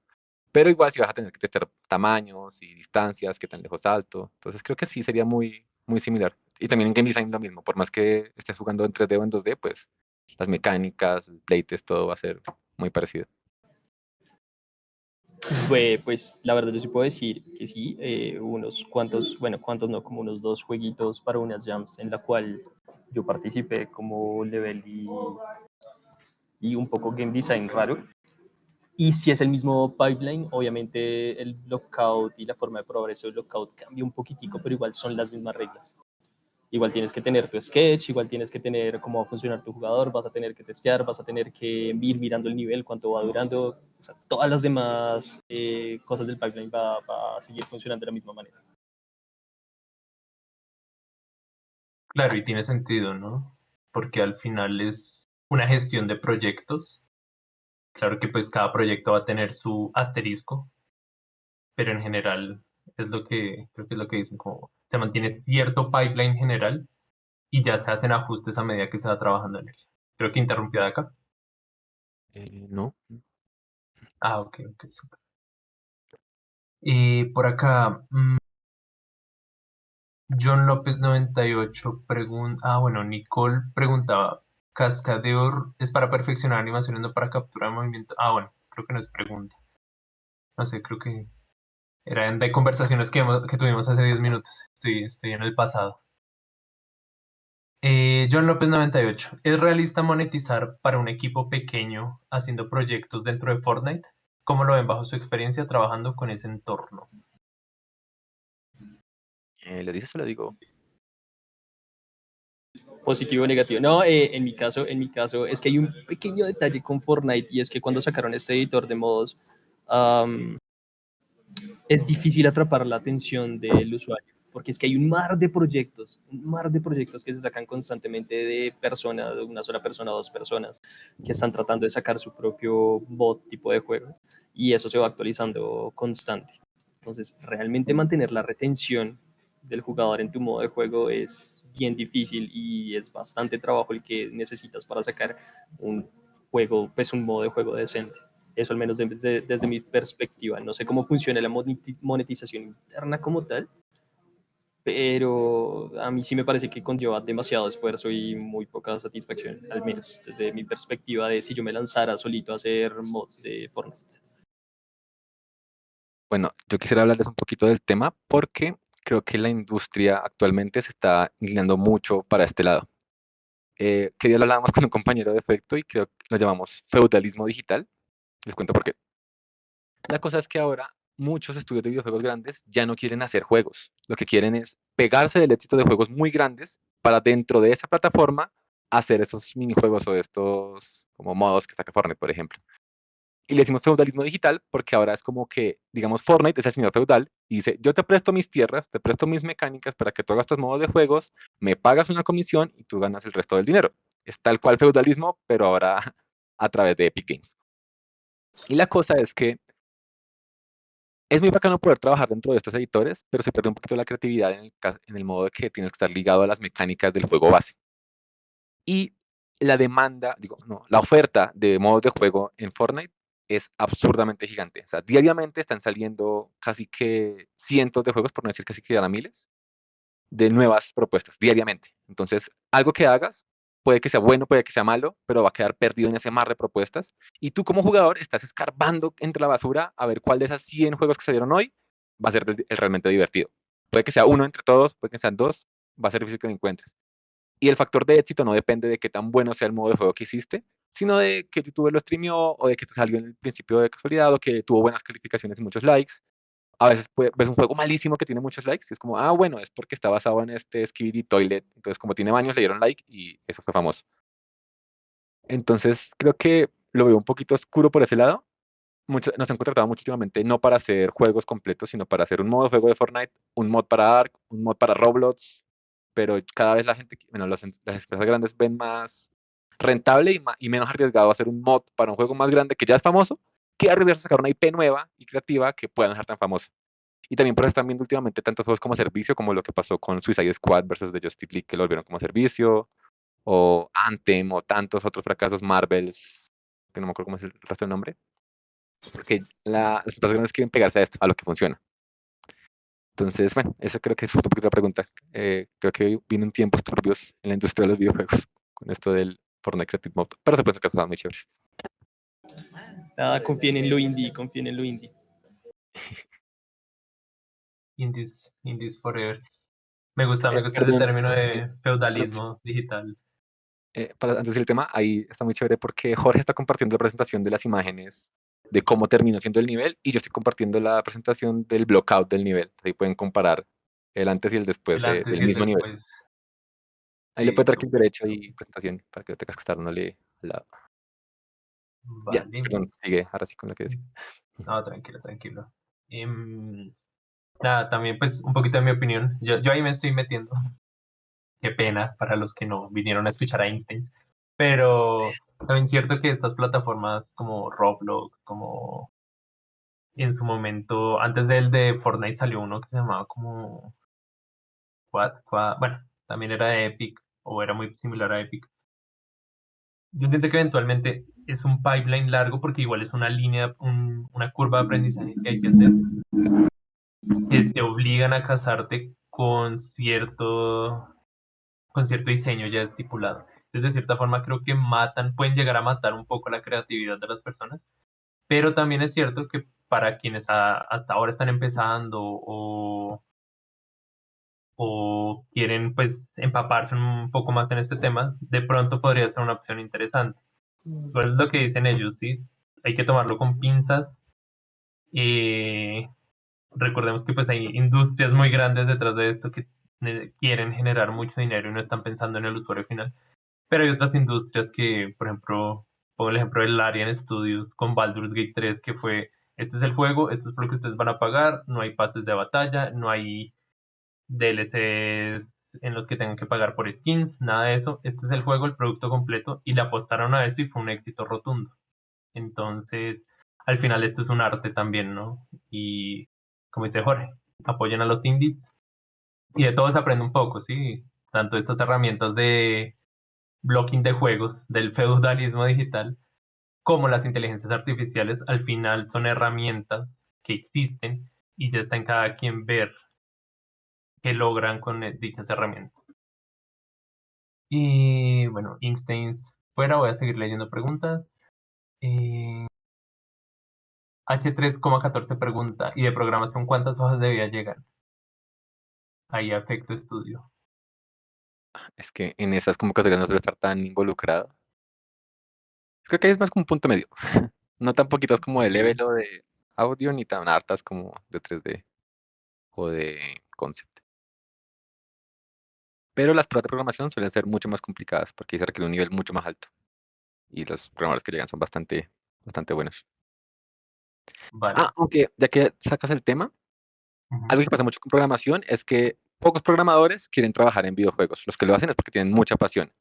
Pero igual sí vas a tener que testar tamaños y distancias, qué tan lejos salto. Entonces creo que sí sería muy similar. Y también en game design lo mismo, por más que estés jugando en 3D o en 2D, pues las mecánicas, el playtest, todo va a ser muy parecido. Pues la verdad yo sí puedo decir que sí, unos cuantos, bueno, cuantos no, como unos 2 jueguitos para unas jams en la cual yo participé como level y un poco game design raro. Y si es el mismo pipeline, obviamente el lockout y la forma de probar ese lockout cambia un poquitico, pero igual son las mismas reglas. Igual tienes que tener tu sketch, igual tienes que tener cómo va a funcionar tu jugador, vas a tener que testear, vas a tener que ir mirando el nivel, cuánto va durando, o sea, todas las demás cosas del pipeline va a seguir funcionando de la misma manera. Claro, y tiene sentido, ¿no? Porque al final es una gestión de proyectos. Claro que pues cada proyecto va a tener su asterisco, pero en general es lo que, creo que es lo que dicen, como se mantiene cierto pipeline general y ya se hacen ajustes a medida que se va trabajando en él. Creo que interrumpió de acá. No. Ah, ok, súper. Y por acá, John López 98 pregunta, bueno, Nicole preguntaba, ¿Cascadeor es para perfeccionar animaciones, no para capturar movimiento? Ah, bueno, creo que no es pregunta. No sé, creo que eran de conversaciones que tuvimos hace 10 minutos. Estoy en el pasado. John López 98, ¿es realista monetizar para un equipo pequeño haciendo proyectos dentro de Fortnite? ¿Cómo lo ven bajo su experiencia trabajando con ese entorno? ¿Le dices o le digo? Positivo o negativo. No, en mi caso es que hay un pequeño detalle con Fortnite y es que cuando sacaron este editor de modos, es difícil atrapar la atención del usuario, porque es que hay un mar de proyectos que se sacan constantemente de personas, de una sola persona, 2 personas, que están tratando de sacar su propio bot tipo de juego, y eso se va actualizando constante. Entonces, realmente mantener la retención del jugador en tu modo de juego es bien difícil y es bastante trabajo el que necesitas para sacar un juego, pues un modo de juego decente. Eso al menos desde mi perspectiva. No sé cómo funciona la monetización interna como tal, pero a mí sí me parece que conlleva demasiado esfuerzo y muy poca satisfacción, al menos desde mi perspectiva de si yo me lanzara solito a hacer mods de Fortnite. Bueno, yo quisiera hablarles un poquito del tema porque creo que la industria actualmente se está inclinando mucho para este lado. Que día lo hablábamos con un compañero de efecto y creo que lo llamamos feudalismo digital. Les cuento por qué. La cosa es que ahora muchos estudios de videojuegos grandes ya no quieren hacer juegos. Lo que quieren es pegarse del éxito de juegos muy grandes para dentro de esa plataforma hacer esos minijuegos o estos como modos que saca Fortnite, por ejemplo. Y le decimos feudalismo digital porque ahora es como que, digamos, Fortnite es el señor feudal y dice, yo te presto mis tierras, te presto mis mecánicas para que tú hagas tus modos de juegos, me pagas una comisión y tú ganas el resto del dinero. Es tal cual feudalismo, pero ahora a través de Epic Games. Y la cosa es que es muy bacano poder trabajar dentro de estos editores, pero se pierde un poquito la creatividad en el modo de que tienes que estar ligado a las mecánicas del juego base. Y la demanda, digo, no, la oferta de modos de juego en Fortnite es absurdamente gigante. O sea, diariamente están saliendo casi que cientos de juegos, por no decir casi que ya miles, de nuevas propuestas diariamente. Entonces, algo que hagas, puede que sea bueno, puede que sea malo, pero va a quedar perdido en ese mar de propuestas. Y tú como jugador estás escarbando entre la basura a ver cuál de esas 100 juegos que salieron hoy va a ser el realmente divertido. Puede que sea uno entre todos, puede que sean dos, va a ser difícil que lo encuentres. Y el factor de éxito no depende de qué tan bueno sea el modo de juego que hiciste, sino de que YouTube lo streameó o de que te salió en el principio de casualidad o que tuvo buenas calificaciones y muchos likes. A veces ves un juego malísimo que tiene muchos likes y es como, ah, bueno, es porque está basado en este Skibidi Toilet. Entonces, como tiene años, le dieron like y eso fue famoso. Entonces, creo que lo veo un poquito oscuro por ese lado. Nos han contratado mucho últimamente, no para hacer juegos completos, sino para hacer un modo de juego de Fortnite, un mod para Ark, un mod para Roblox, pero cada vez la gente, bueno, las empresas grandes ven más rentable y menos arriesgado hacer un mod para un juego más grande que ya es famoso, que arriesgarse a sacar una IP nueva y creativa que pueda no ser tan famosa. Y también por eso están viendo últimamente tantos juegos como servicio, como lo que pasó con Suicide Squad versus The Justice League, que lo volvieron como servicio, o Anthem, o tantos otros fracasos, Marvels, que no me acuerdo cómo es el resto del nombre, porque las empresas grandes quieren pegarse a esto, a lo que funciona. Entonces, bueno, esa creo que es un poquito la pregunta. Creo que vienen tiempos turbios en la industria de los videojuegos con esto del Fortnite Creative Mode, pero se puede sacar cosas muy chéveres. Nada, confíen en lo indie, confíen en lo indie. Indies Forever. Me gusta ese Perdón, término de feudalismo digital. para antes del tema, ahí está muy chévere porque Jorge está compartiendo la presentación de las imágenes de cómo terminó siendo el nivel y yo estoy compartiendo la presentación del blockout del nivel. Ahí pueden comparar el antes y el después El antes del y el mismo nivel. después. Ahí le Sí, puedes dar clic súper. derecho y presentación para que no tengas que estar dándole al lado. Ya, Vale. perdón, sigue ahora sí con lo que decía. No, tranquilo, tranquilo. Nada, también pues un poquito de mi opinión. Yo ahí me estoy metiendo. Qué pena para los que no vinieron a escuchar a Einstein. Pero también es cierto que estas plataformas como Roblox, como en su momento, antes del de Fortnite salió uno que se llamaba como bueno, también era de Epic o era muy similar a Epic. Yo entiendo que eventualmente es un pipeline largo porque igual es una línea, una curva de aprendizaje que hay que hacer, que te obligan a casarte con cierto diseño ya estipulado. Entonces, de cierta forma, creo que pueden llegar a matar un poco la creatividad de las personas, pero también es cierto que para quienes hasta ahora están empezando o quieren pues empaparse un poco más en este tema, de pronto podría ser una opción interesante. Pues es lo que dicen ellos, ¿sí? Hay que tomarlo con pinzas. Recordemos que pues hay industrias muy grandes detrás de esto que quieren generar mucho dinero y no están pensando en el usuario final. Pero hay otras industrias que, por ejemplo, pongo el ejemplo del Larian Studios con Baldur's Gate 3, que fue, este es el juego, esto es por lo que ustedes van a pagar, no hay pases de batalla, no hay DLCs en los que tengan que pagar por skins, nada de eso. Este es el juego, el producto completo, y le apostaron a esto y fue un éxito rotundo. Entonces, al final esto es un arte también, ¿no? Y como dice Jorge, apoyen a los indies y de todo se aprende un poco, ¿sí? Tanto estas herramientas de blocking de juegos, del feudalismo digital, como las inteligencias artificiales, al final son herramientas que existen y ya está en cada quien ver qué logran con dichas herramientas. Y bueno, Einstein fuera, voy a seguir leyendo preguntas. H3,14 pregunta, ¿y de programación cuántas hojas de vida llegan? Ahí a efecto estudio. Es que en esas convocatorias no suelo estar tan involucrado. Creo que es más como un punto medio. No tan poquitas como de level o de audio, ni tan hartas como de 3D o de concept. Pero las pruebas de programación suelen ser mucho más complicadas porque ahí se requiere un nivel mucho más alto. Y los programadores que llegan son bastante buenos. Vale. Aunque ya que sacas el tema, Ujú. algo que pasa mucho con programación es que pocos programadores quieren trabajar en videojuegos. Los que lo hacen es porque tienen mucha pasión.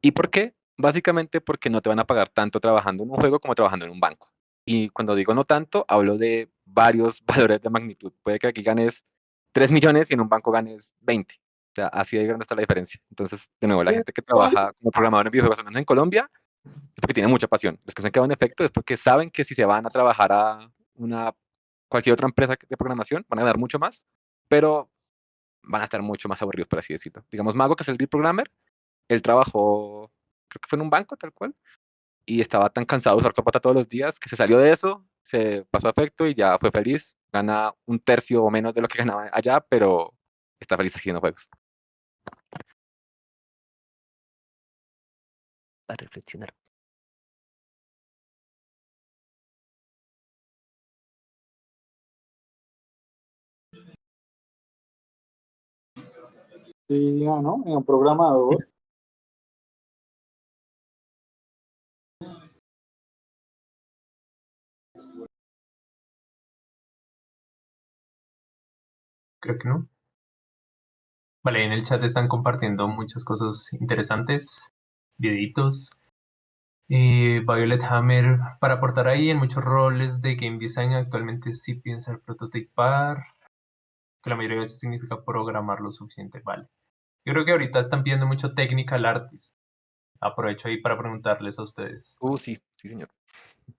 ¿Y por qué? Básicamente porque no te van a pagar tanto trabajando en un juego como trabajando en un banco. Y cuando digo no tanto, hablo de varios valores de magnitud. Puede que aquí ganes 3 millones y en un banco ganes 20. O sea, así de grande está la diferencia. Entonces, de nuevo, la gente que trabaja como programador en videojuegos, al menos en Colombia, es porque tiene mucha pasión. Los que se han quedado en efecto es porque saben que si se van a trabajar a cualquier otra empresa de programación, van a ganar mucho más, pero van a estar mucho más aburridos, por así decirlo. Digamos, Mago, que es el lead programmer, él trabajó, creo que fue en un banco tal cual, y estaba tan cansado de usar Zapata todos los días que se salió de eso, se pasó a efecto y ya fue feliz. Gana un tercio o menos de lo que ganaba allá, pero está feliz haciendo juegos. Para reflexionar. Sí, ¿no? En un programador. Creo que no. Vale, en el chat están compartiendo muchas cosas interesantes, videitos. Violet Hammer, para aportar ahí en muchos roles de game design actualmente sí piensa el prototipar, que la mayoría de veces significa programar lo suficiente, vale. Yo creo que ahorita están pidiendo mucho technical artist. Aprovecho ahí para preguntarles a ustedes. Sí, señor.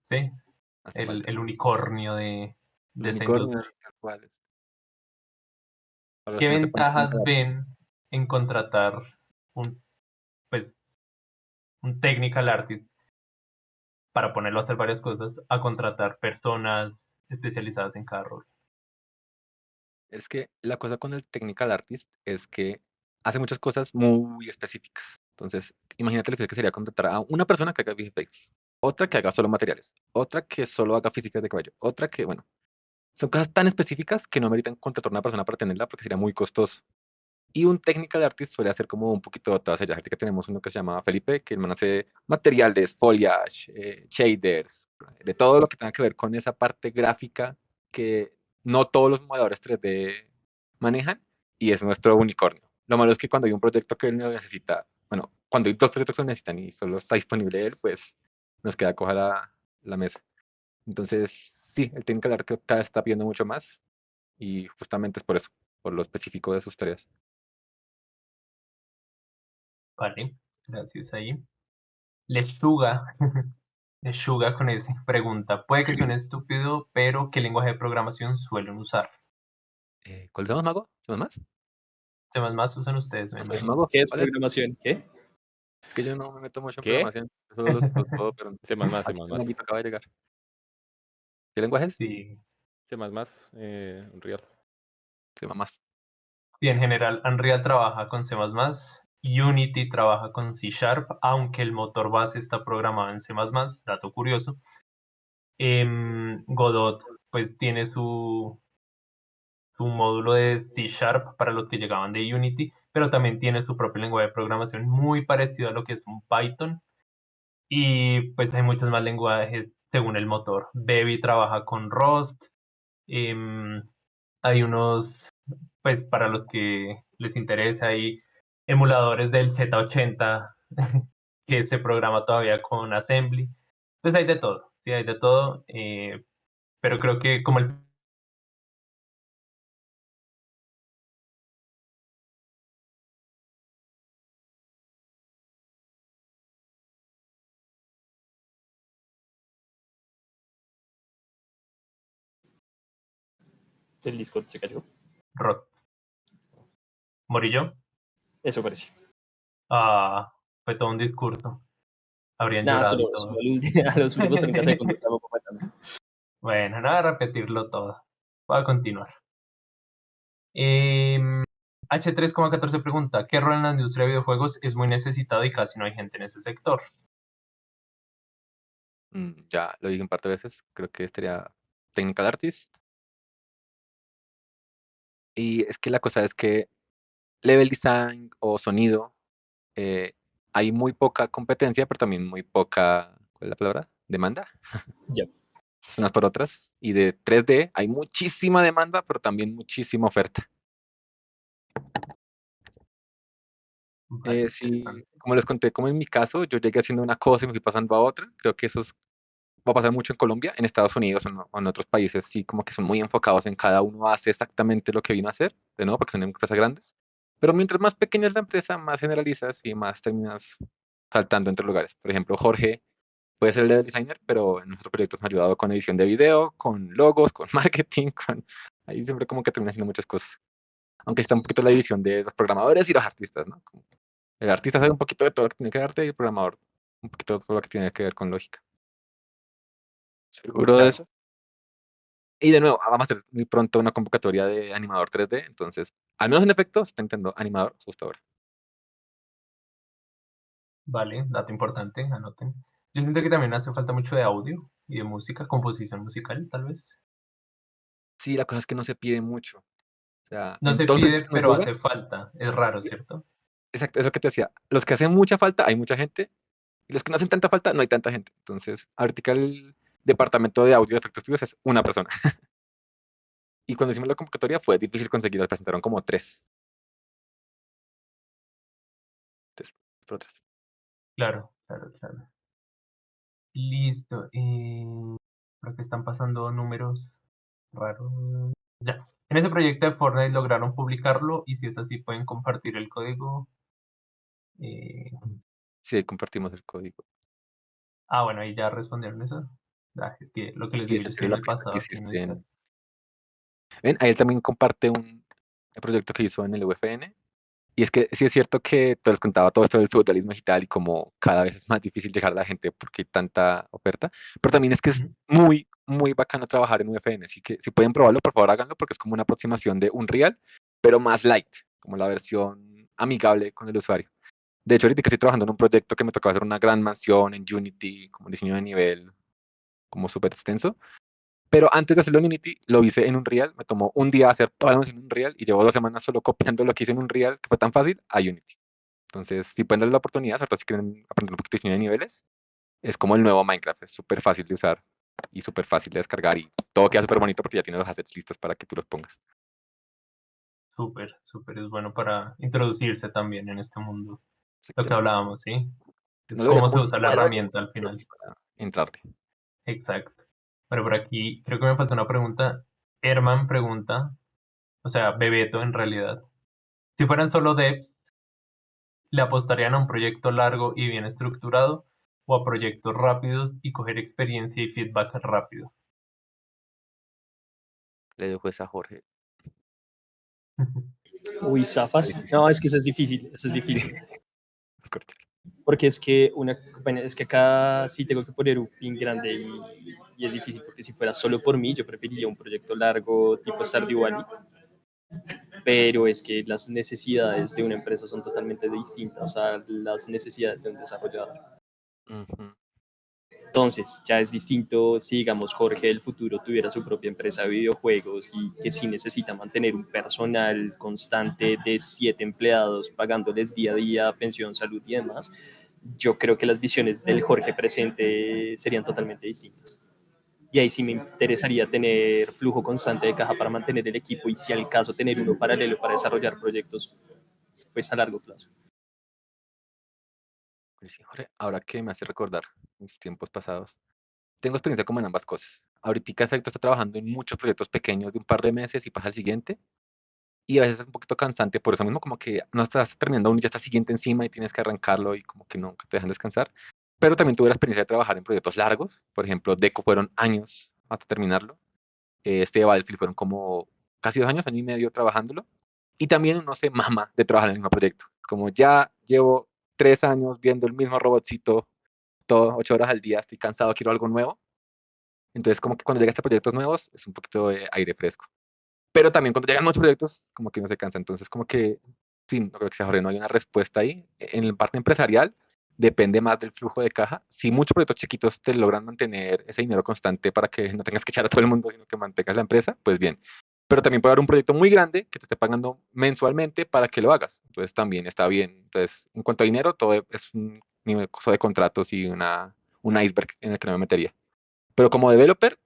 ¿Sí? Hace falta. El unicornio de esta Unicornio, industria. tal cual es. Para los ¿Qué que no sepan, ventajas ven en contratar un, pues, un technical artist para ponerlo a hacer varias cosas a contratar personas especializadas en cada rol? es que la cosa con el technical artist es que hace muchas cosas muy específicas. Entonces, imagínate lo que sería contratar a una persona que haga VFX, otra que haga solo materiales, otra que solo haga físicas de caballo, otra que, bueno, son cosas tan específicas que no meritan contratar a una persona para tenerla porque sería muy costoso. Y un technical artist suele hacer como un poquito de todas ellas. Ahorita que tenemos uno que se llama Felipe, que el man hace materiales, foliage, shaders, de todo lo que tenga que ver con esa parte gráfica que no todos los modeladores 3D manejan, y es nuestro unicornio. Lo malo es que cuando hay un proyecto que él no necesita, bueno, cuando hay dos proyectos que lo necesitan y solo está disponible él, pues nos queda coja la mesa. Entonces, sí, el technical art cada vez está pidiendo mucho más y justamente es por eso, por lo específico de sus tareas. Vale, gracias ahí. Lechuga, Lechuga con ese pregunta, puede que suene estúpido, pero ¿qué lenguaje de programación suelen usar? ¿Cuál usamos, Mago? ¿Usamos más? ¿Qué más usan ustedes? Me imagino? Mago, ¿Qué es ¿cuál es? programación? ¿Qué? Es que yo no me meto mucho en ¿Qué? programación. Eso los puedo preguntar. C++, Aquí el Maguito acaba de llegar. ¿Qué lenguaje es? Sí. C++, Unreal. Se llama más. Sí, en general, Unreal trabaja con C++, Unity trabaja con C Sharp, aunque el motor base está programado en C++, dato curioso. Godot pues tiene su módulo de C Sharp para los que llegaban de Unity, pero también tiene su propio lenguaje de programación muy parecido a lo que es un Python. Y pues hay muchos más lenguajes según el motor. Bevy trabaja con Rust. Hay unos, pues para los que les interesa, hay emuladores del Z80 que se programa todavía con Assembly. Pues hay de todo, sí, hay de todo. Pero creo que como el El Discord se cayó. Rust. Morillo, Eso parece. fue todo un discurso. Habrían Nada, llorado y solo todo. a los últimos 30 segundos estamos comentando. Bueno, no voy a repetirlo todo. Voy a continuar. H3,14 pregunta, ¿qué rol en la industria de videojuegos es muy necesitado y casi no hay gente en ese sector? Ya lo dije un par de veces, creo que sería Technical Artist. Y es que la cosa es que level design o sonido, eh, hay muy poca competencia, pero también muy poca, ¿cuál es la palabra? Demanda, Ya. unas por otras. Y de 3D hay muchísima demanda, pero también muchísima oferta. Vale, Sí, interesante. como les conté, como en mi caso, yo llegué haciendo una cosa y me fui pasando a otra. Creo que va a pasar mucho en Colombia, en Estados Unidos o en otros países, sí, como que son muy enfocados en cada uno hace exactamente lo que vino a hacer, de nuevo, porque son empresas grandes. Pero mientras más pequeña es la empresa, más generalizas y más terminas saltando entre lugares. Por ejemplo, Jorge puede ser el level designer, pero en nuestros proyectos me ha ayudado con edición de video, con logos, con marketing, ahí siempre como que termina haciendo muchas cosas. Aunque está un poquito la división de los programadores y los artistas, ¿no? Como el artista sabe un poquito de todo lo que tiene que darte y el programador un poquito de todo lo que tiene que ver con lógica. ¿Seguro de Claro, eso? Y de nuevo, vamos a hacer muy pronto una convocatoria de animador 3D, entonces, al menos en efecto, se está intentando animador justo ahora. vale, dato importante, anoten. Yo siento que también hace falta mucho de audio y de música, composición musical, tal vez. Sí, la cosa es que no se pide mucho. O sea, No en se todos los pide, proyectos que nos pero llegan, hace falta. Es raro, ¿cierto? exacto, eso que te decía, los que hacen mucha falta, hay mucha gente, y los que no hacen tanta falta, no hay tanta gente. Entonces, ahorita el departamento de audio de efectos estudios es una persona. Y cuando hicimos la convocatoria fue difícil conseguirlas, presentaron como tres por otras. Claro, claro, claro. Listo. Creo que están pasando números raros. Ya. En ese proyecto de Fortnite lograron publicarlo y si es así pueden compartir el código. Eh, Sí, ahí compartimos el código. bueno, ahí ya respondieron eso. Es que lo que les Y digo, yo está estoy escribe en la el pista que pasado aquí en el hiciste chat. Ven, ahí él también comparte el proyecto que hizo en el UFN. Y es que sí es cierto que te les contaba todo esto del feudalismo digital y como cada vez es más difícil llegar a la gente porque hay tanta oferta, pero también es que es Ujú. muy, muy bacano trabajar en UFN, así que si pueden probarlo, por favor háganlo porque es como una aproximación de Unreal, pero más light, como la versión amigable con el usuario. De hecho, ahorita que estoy trabajando en un proyecto que me tocaba hacer una gran mansión en Unity, como diseño de nivel, como súper extenso, pero antes de hacerlo en Unity, lo hice en Unreal, me tomó un día hacer toda la mansión en Unreal y llevo 2 semanas solo copiando lo que hice en Unreal, que fue tan fácil, a Unity. Entonces, si pueden darle la oportunidad, sobre todo si quieren aprender un poquito de diseño de niveles, es como el nuevo Minecraft, es súper fácil de usar y súper fácil de descargar y todo queda súper bonito porque ya tiene los assets listos para que tú los pongas. Súper, súper, es bueno para introducirse también en este mundo. Lo que Exactamente. hablábamos, ¿sí? No Es lo vería cómo se como un usa la juego, herramienta al pero final. para entrarle. Exacto. Bueno, por aquí creo que me faltó una pregunta. Herman pregunta, o sea, Bebeto en realidad. Si fueran solo devs, ¿le apostarían a un proyecto largo y bien estructurado o a proyectos rápidos y coger experiencia y feedback rápido? Le dejo esa a Jorge. Uy, Está zafas. difícil. No, es que eso es difícil, eso es Sí, difícil. corta. Porque es que bueno, es que acá sí tengo que poner un pin grande y es difícil porque si fuera solo por mí, yo preferiría un proyecto largo tipo Stardew Valley, pero es que las necesidades de una empresa son totalmente distintas a las necesidades de un desarrollador. Ujú. Entonces, ya es distinto si, digamos, Jorge del futuro tuviera su propia empresa de videojuegos y que sí necesita mantener un personal constante de 7 empleados, pagándoles día a día, pensión, salud y demás. Yo creo que las visiones del Jorge presente serían totalmente distintas. Y ahí sí me interesaría tener flujo constante de caja para mantener el equipo y si al caso tener uno paralelo para desarrollar proyectos pues a largo plazo. Pues sí, Jorge, ahora que me hace recordar mis tiempos pasados, tengo experiencia como en ambas cosas. Ahorita Efecto está trabajando en muchos proyectos pequeños de un par de meses y pasa al siguiente. Y a veces es un poquito cansante por eso mismo, como que no estás terminando uno y ya está el siguiente encima y tienes que arrancarlo y como que no te dejan descansar. Pero también tuve la experiencia de trabajar en proyectos largos. Por ejemplo, Deco fueron años hasta terminarlo. Este de Battlefield fueron como casi 2 años, año y medio trabajándolo. Y también uno se mama de trabajar en el mismo proyecto. Como ya llevo 3 años viendo el mismo robotcito todo 8 horas al día, estoy cansado, quiero algo nuevo. Entonces, como que cuando llegas a proyectos nuevos, es un poquito de aire fresco. Pero también cuando llegan muchos proyectos, como que uno se cansa. Entonces, como que, sí, no creo que sea Jorge, no hay una respuesta ahí. En la parte empresarial, depende más del flujo de caja. Si muchos proyectos chiquitos te logran mantener ese dinero constante para que no tengas que echar a todo el mundo, sino que mantengas la empresa, pues bien. Pero también puede haber un proyecto muy grande que te esté pagando mensualmente para que lo hagas. Entonces, también está bien. Entonces, en cuanto a dinero, todo es un nivel de contratos y un iceberg en el que no me metería. Pero como developer,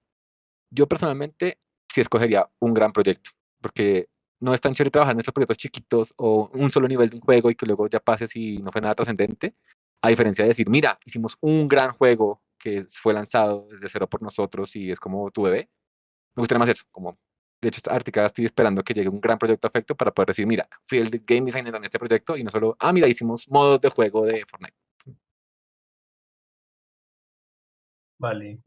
yo personalmente sí escogería un gran proyecto, porque no es tan chévere trabajar en estos proyectos chiquitos o un solo nivel de un juego y que luego ya pases y no fue nada trascendente, a diferencia de decir, mira, hicimos un gran juego que fue lanzado desde cero por nosotros y es como tu bebé. Me gustaría más eso, como, de hecho, ahorita estoy esperando que llegue un gran proyecto afecto para poder decir, mira, fui el game designer en este proyecto y no solo, mira, hicimos modos de juego de Fortnite. Vale.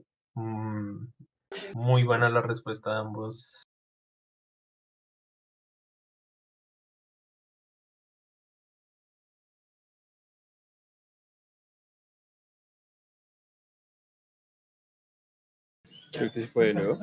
Muy buena la respuesta de ambos. Creo que se fue de nuevo.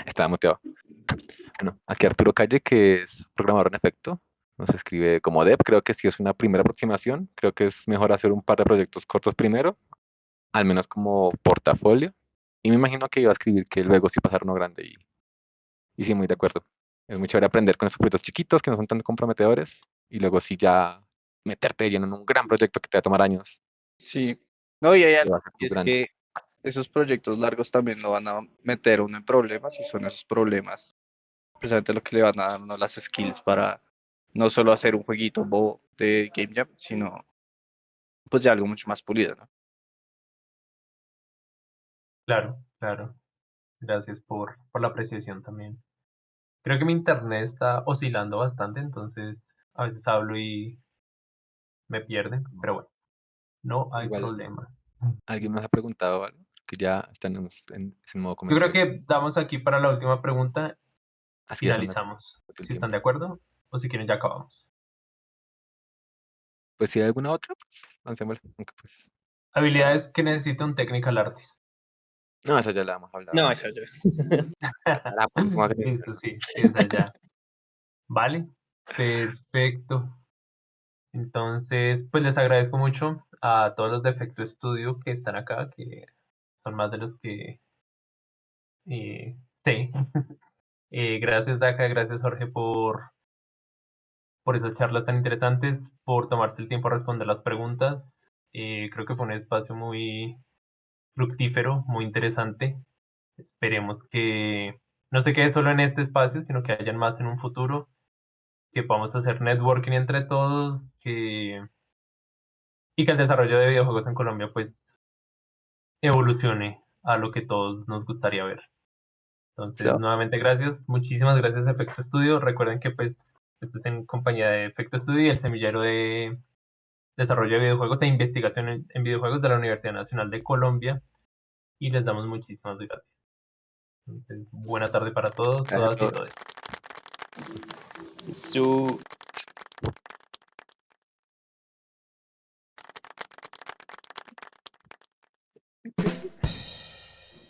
Estaba muteado. Bueno, aquí Arturo Calle, que es programador en efecto, nos escribe como dev. Creo que sí es una primera aproximación. Creo que es mejor hacer un par de proyectos cortos primero, al menos como portafolio. Y me imagino que iba a escribir que luego sí pasar uno grande. Y sí, muy de acuerdo. Es muy chévere aprender con esos proyectos chiquitos que no son tan comprometedores. Y luego sí ya meterte de lleno en un gran proyecto que te va a tomar años. Sí, no, y hay Que algo, va a ser y tu es grande. que esos proyectos largos también lo van a meter a uno en problemas y son esos problemas precisamente lo que le van a dar a uno las skills para no solo hacer un jueguito bobo de Game Jam, sino pues ya algo mucho más pulido, ¿no? Claro, claro. Gracias por la apreciación también. Creo que mi internet está oscilando bastante, entonces a veces hablo y me pierden, pero bueno, no hay Igual, problema. alguien nos ha preguntado algo, que ya estamos en ese modo Yo creo comentarios. que damos aquí para la última pregunta, Así es, finalizamos. el Si están tiempo. de acuerdo o si quieren ya acabamos. Pues si hay alguna otra, pues lancémosla. Aunque, pues, Habilidades que necesita un technical artist. no, esa ya la hemos hablado. No, esa ya. La próxima que te- Listo, sí, esa ya. Vale, perfecto. Entonces, pues les agradezco mucho a todos los de Efecto Estudio que están acá, que son más de los que sé. Gracias, Daka, gracias, Jorge, por esas charlas tan interesantes, por tomarte el tiempo a responder las preguntas. Creo que fue un espacio muy fructífero, muy interesante. Esperemos que no se quede solo en este espacio, sino que hayan más en un futuro, que podamos hacer networking entre todos, y que el desarrollo de videojuegos en Colombia pues evolucione a lo que todos nos gustaría ver. Sí, Entonces, nuevamente gracias, muchísimas gracias a Efecto Studio. Recuerden que pues esto es en compañía de Efecto Studio y el semillero de desarrollo de videojuegos e investigación en videojuegos de la Universidad Nacional de Colombia, y les damos muchísimas gracias. Entonces, buena tarde para todos, gracias a todas y todos. todos. Su